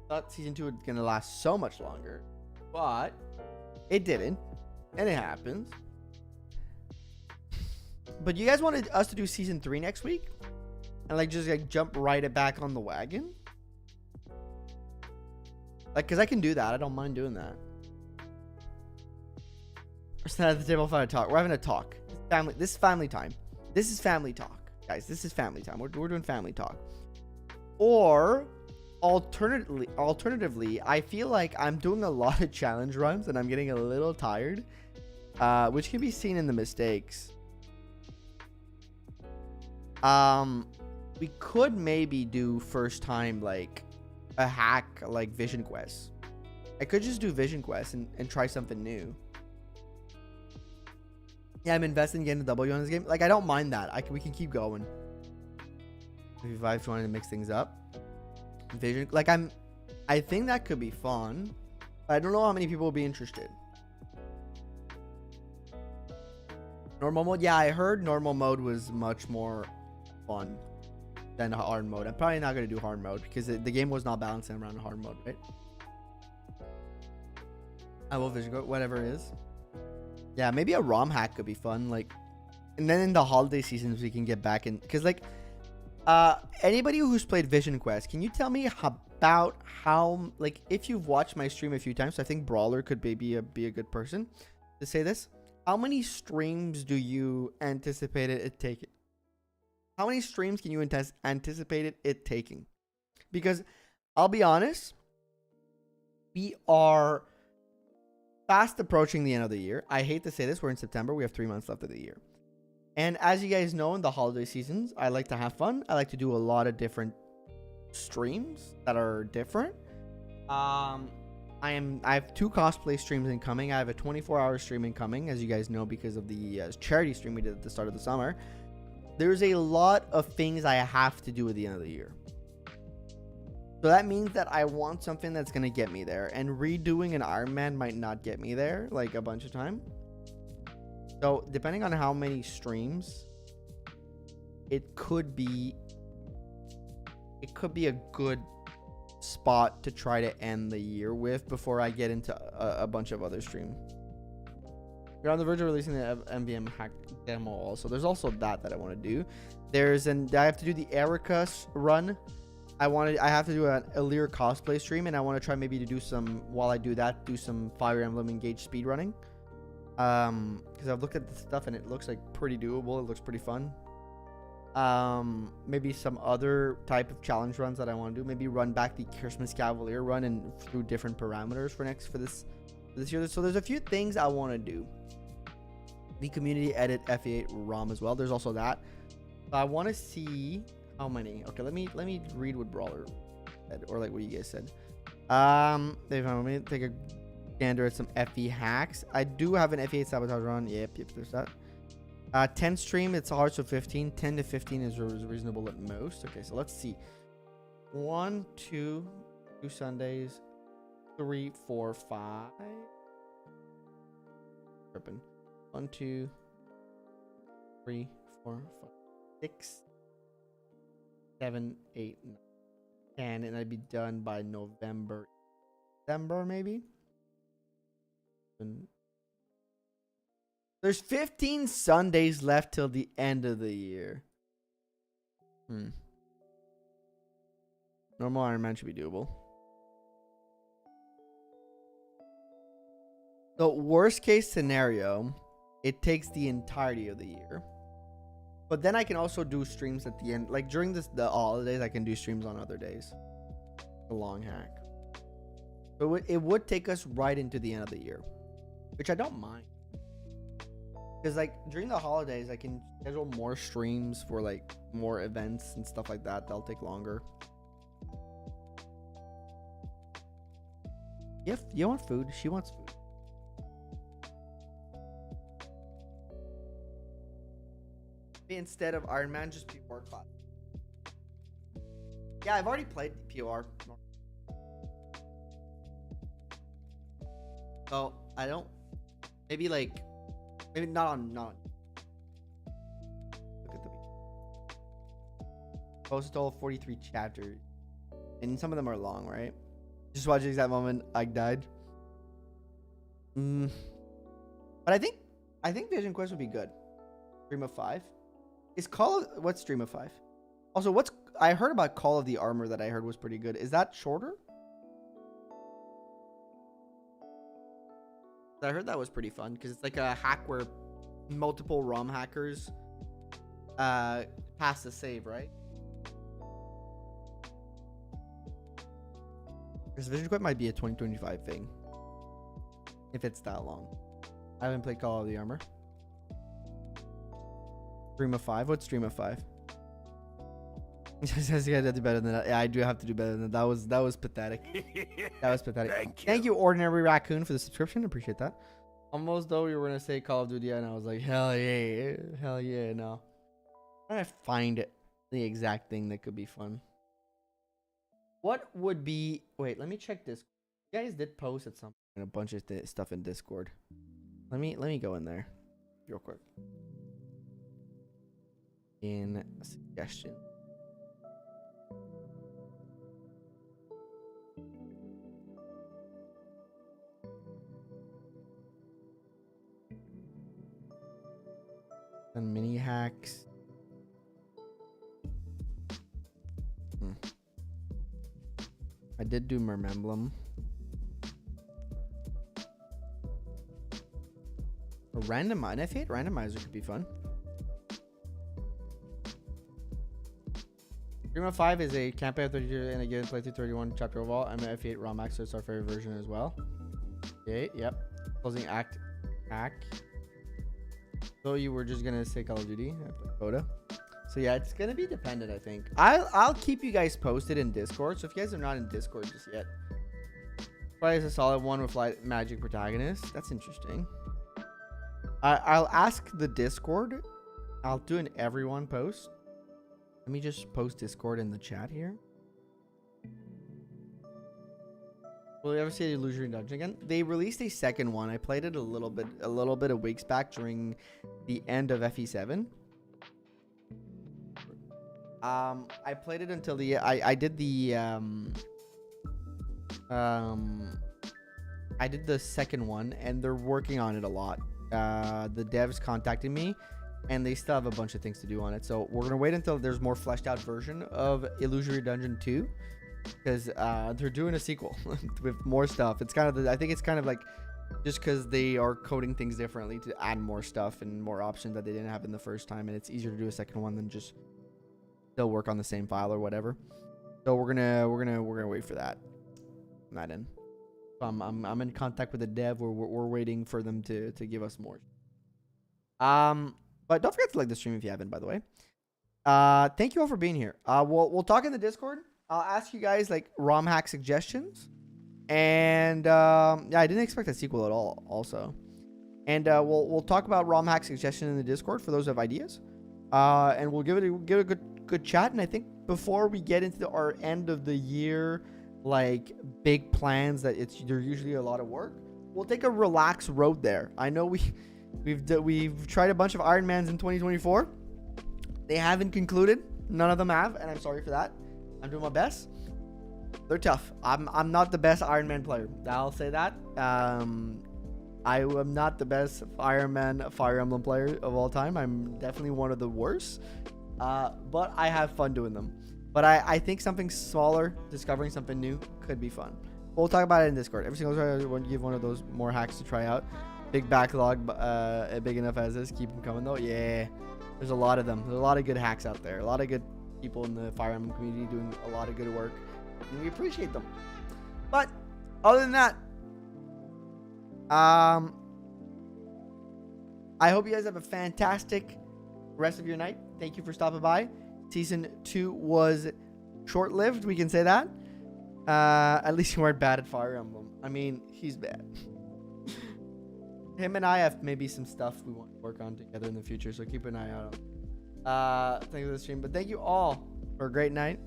Thought season 2 was gonna last so much longer, but it didn't, and it happens. But you guys wanted us to do season 3 next week, and like just like jump right back on the wagon, like because I can do that. I don't mind doing that. We're sitting at the table having a talk. We're having a talk. Family. This is family time. This is family talk, guys. This is family time. We're doing family talk. Or alternatively, I feel like I'm doing a lot of challenge runs and I'm getting a little tired, which can be seen in the mistakes. We could maybe do first time like a hack like Vision Quest. I could just do Vision Quest and try something new. Yeah, I'm investing in getting a W on this game. Like, I don't mind that. We can keep going. If I wanted to mix things up. Vision, like I think that could be fun. But I don't know how many people will be interested. Normal mode? Yeah, I heard normal mode was much more fun than hard mode. I'm probably not going to do hard mode because the game was not balancing around hard mode, right? I will Vision Go, whatever it is. Yeah, maybe a ROM hack could be fun, like, and then in the holiday seasons we can get back in, because like anybody who's played Vision Quest, can you tell me about how, like, if you've watched my stream a few times, so I think Brawler could maybe be a good person to say this, how many streams do you anticipate it taking how many streams can you anticipate it taking? Because I'll be honest, we are fast approaching the end of the year. I hate to say this, we're in September. We have 3 months left of the year. And as you guys know, in the holiday seasons, I like to have fun. I like to do a lot of different streams that are different. I have 2 cosplay streams incoming. I have a 24-hour stream incoming, as you guys know, because of the charity stream we did at the start of the summer. There's a lot of things I have to do at the end of the year. So that means that I want something that's going to get me there. And redoing an Iron Man might not get me there, like, a bunch of time. So, depending on how many streams, it could be a good spot to try to end the year with before I get into a bunch of other streams. You're on the verge of releasing the MVM hack demo also. There's also that I want to do. I have to do the Erica run. I have to do an Illyr cosplay stream, and I want to try maybe to do some, while I do that, do some Fire Emblem Engage speedrunning. Because I've looked at the stuff and it looks like pretty doable. It looks pretty fun. Maybe some other type of challenge runs that I want to do. Maybe run back the Christmas Cavalier run and through different parameters for this year. So there's a few things I want to do. The community edit FE8 ROM as well. There's also that. So I want to see how many. Okay, let me read what Brawler said, or like what you guys said. Let me take a gander at some FE hacks. I do have an FE8 sabotage run. Yep, there's that. 10 stream, it's hard, so 15. 10 to 15 is reasonable at most. Okay, so let's see. 1, 2 Sundays, 3, 4, 5. Tripping. 1, 2, 3, 4, 5, 6, 7, 8, 9, 10, and I'd be done by November, December maybe. And there's 15 Sundays left till the end of the year. Normal Iron Man should be doable. So worst case scenario, it takes the entirety of the year. But then I can also do streams at the end. Like during the holidays, I can do streams on other days. A long hack. But it would take us right into the end of the year, which I don't mind. Because like during the holidays, I can schedule more streams for like more events and stuff like that. That'll take longer. You want food? She wants food. Instead of Iron Man, just POR class. Yeah, I've already played POR. So I don't. Maybe not on. Look at the post all 43 chapters, and some of them are long, right? Just watching that moment, I died. But I think Vision Quest would be good. Stream of 5. Is what's Stream of 5? Also, I heard about Call of the Armor that I heard was pretty good. Is that shorter? I heard that was pretty fun because it's like a hack where multiple ROM hackers pass the save, right? Because Vision Quest might be a 2025 thing. If it's that long. I haven't played Call of the Armor. Stream of 5? What's Stream of 5? Says you gotta do better than that. Yeah, I do have to do better than that. That was pathetic. That was pathetic. Thank you, Ordinary Raccoon, for the subscription. Appreciate that. Almost though you were gonna say Call of Duty, and I was like, hell yeah, no. I'm trying to find the exact thing that could be fun. What would be? Wait, let me check this. You guys did post at some a bunch of stuff in Discord. Let me go in there real quick. In suggestion. And mini hacks. I did do Emblem. A randomizer. I think randomizer could be fun. Dream of 5 is a campaign of 32 and a given playthrough 31 chapter overall. I'm an F8 ROM max, so it's our favorite version as well. Okay, yep. Closing act. So you were just gonna say Call of Duty. I played Coda. So yeah, it's gonna be dependent, I think. I'll keep you guys posted in Discord. So if you guys are not in Discord just yet, probably is a solid one with light magic protagonist. That's interesting. I'll ask the Discord. I'll do an everyone post. Let me just post Discord in the chat here. Will you ever see the Illusory Dungeon again? They released a second one. I played it a little bit of weeks back during the end of FE7. I played it until the I did the I did the second one, and they're working on it a lot. The devs contacted me, and they still have a bunch of things to do on it. So we're gonna wait until there's more fleshed out version of Illusory Dungeon 2, because they're doing a sequel with more stuff. It's kind of I think it's kind of like just because they are coding things differently to add more stuff and more options that they didn't have in the first time, and it's easier to do a second one than just still work on the same file or whatever. So we're gonna wait for that. I'm not in. I'm in contact with the dev. We're waiting for them to give us more. But don't forget to like the stream if you haven't, by the way. Thank you all for being here. We'll talk in the Discord. I'll ask you guys like ROM hack suggestions, and yeah, I didn't expect a sequel at all. Also, and we'll talk about ROM hack suggestion in the Discord for those who have ideas. And we'll give it a good chat. And I think before we get into our end of the year, like big plans that they're usually a lot of work, we'll take a relaxed road there. I know we've tried a bunch of Ironmans in 2024. They haven't concluded. None of them have, and I'm sorry for that. I'm doing my best. They're tough. I'm not the best Ironman player. I'll say that. I am not the best Fire Emblem player of all time. I'm definitely one of the worst. But I have fun doing them. But I think something smaller, discovering something new, could be fun. We'll talk about it in Discord. Every single time I want to give one of those more hacks to try out. Big backlog, big enough as this. Keep them coming though. Yeah, there's a lot of them. There's a lot of good hacks out there. A lot of good people in the Fire Emblem community doing a lot of good work, and we appreciate them. But other than that, I hope you guys have a fantastic rest of your night. Thank you for stopping by. Season 2 was short-lived. We can say that. At least you weren't bad at Fire Emblem. I mean, he's bad. Him and I have maybe some stuff we want to work on together in the future, so keep an eye out. Thank you for the stream, but thank you all for a great night.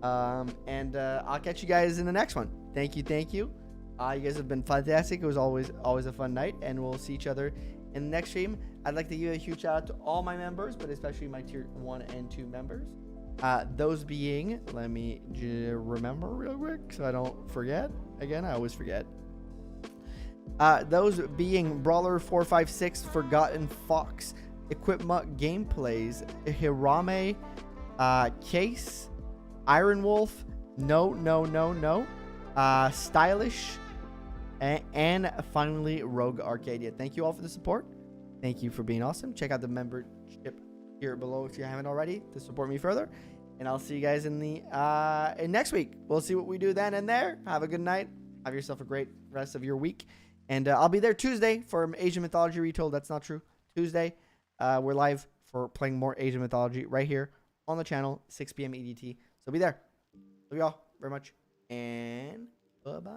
And I'll catch you guys in the next one. Thank you. You guys have been fantastic. It was always a fun night, and we'll see each other in the next stream. I'd like to give a huge shout out to all my members, but especially my tier 1 and 2 members. Those being, let me remember real quick so I don't forget. Again, I always forget. Those being Brawler 456, Forgotten Fox, Equipment Gameplays, Hirame, Case, Iron Wolf, No, Stylish, and finally Rogue Arcadia. Thank you all for the support. Thank you for being awesome. Check out the membership here below if you haven't already to support me further. And I'll see you guys in next week. We'll see what we do then and there. Have a good night. Have yourself a great rest of your week. And I'll be there Tuesday for Asian Mythology Retold. That's not true. Tuesday, we're live for playing more Asian Mythology right here on the channel, 6 p.m. EDT. So be there. Love you all very much. And bye-bye.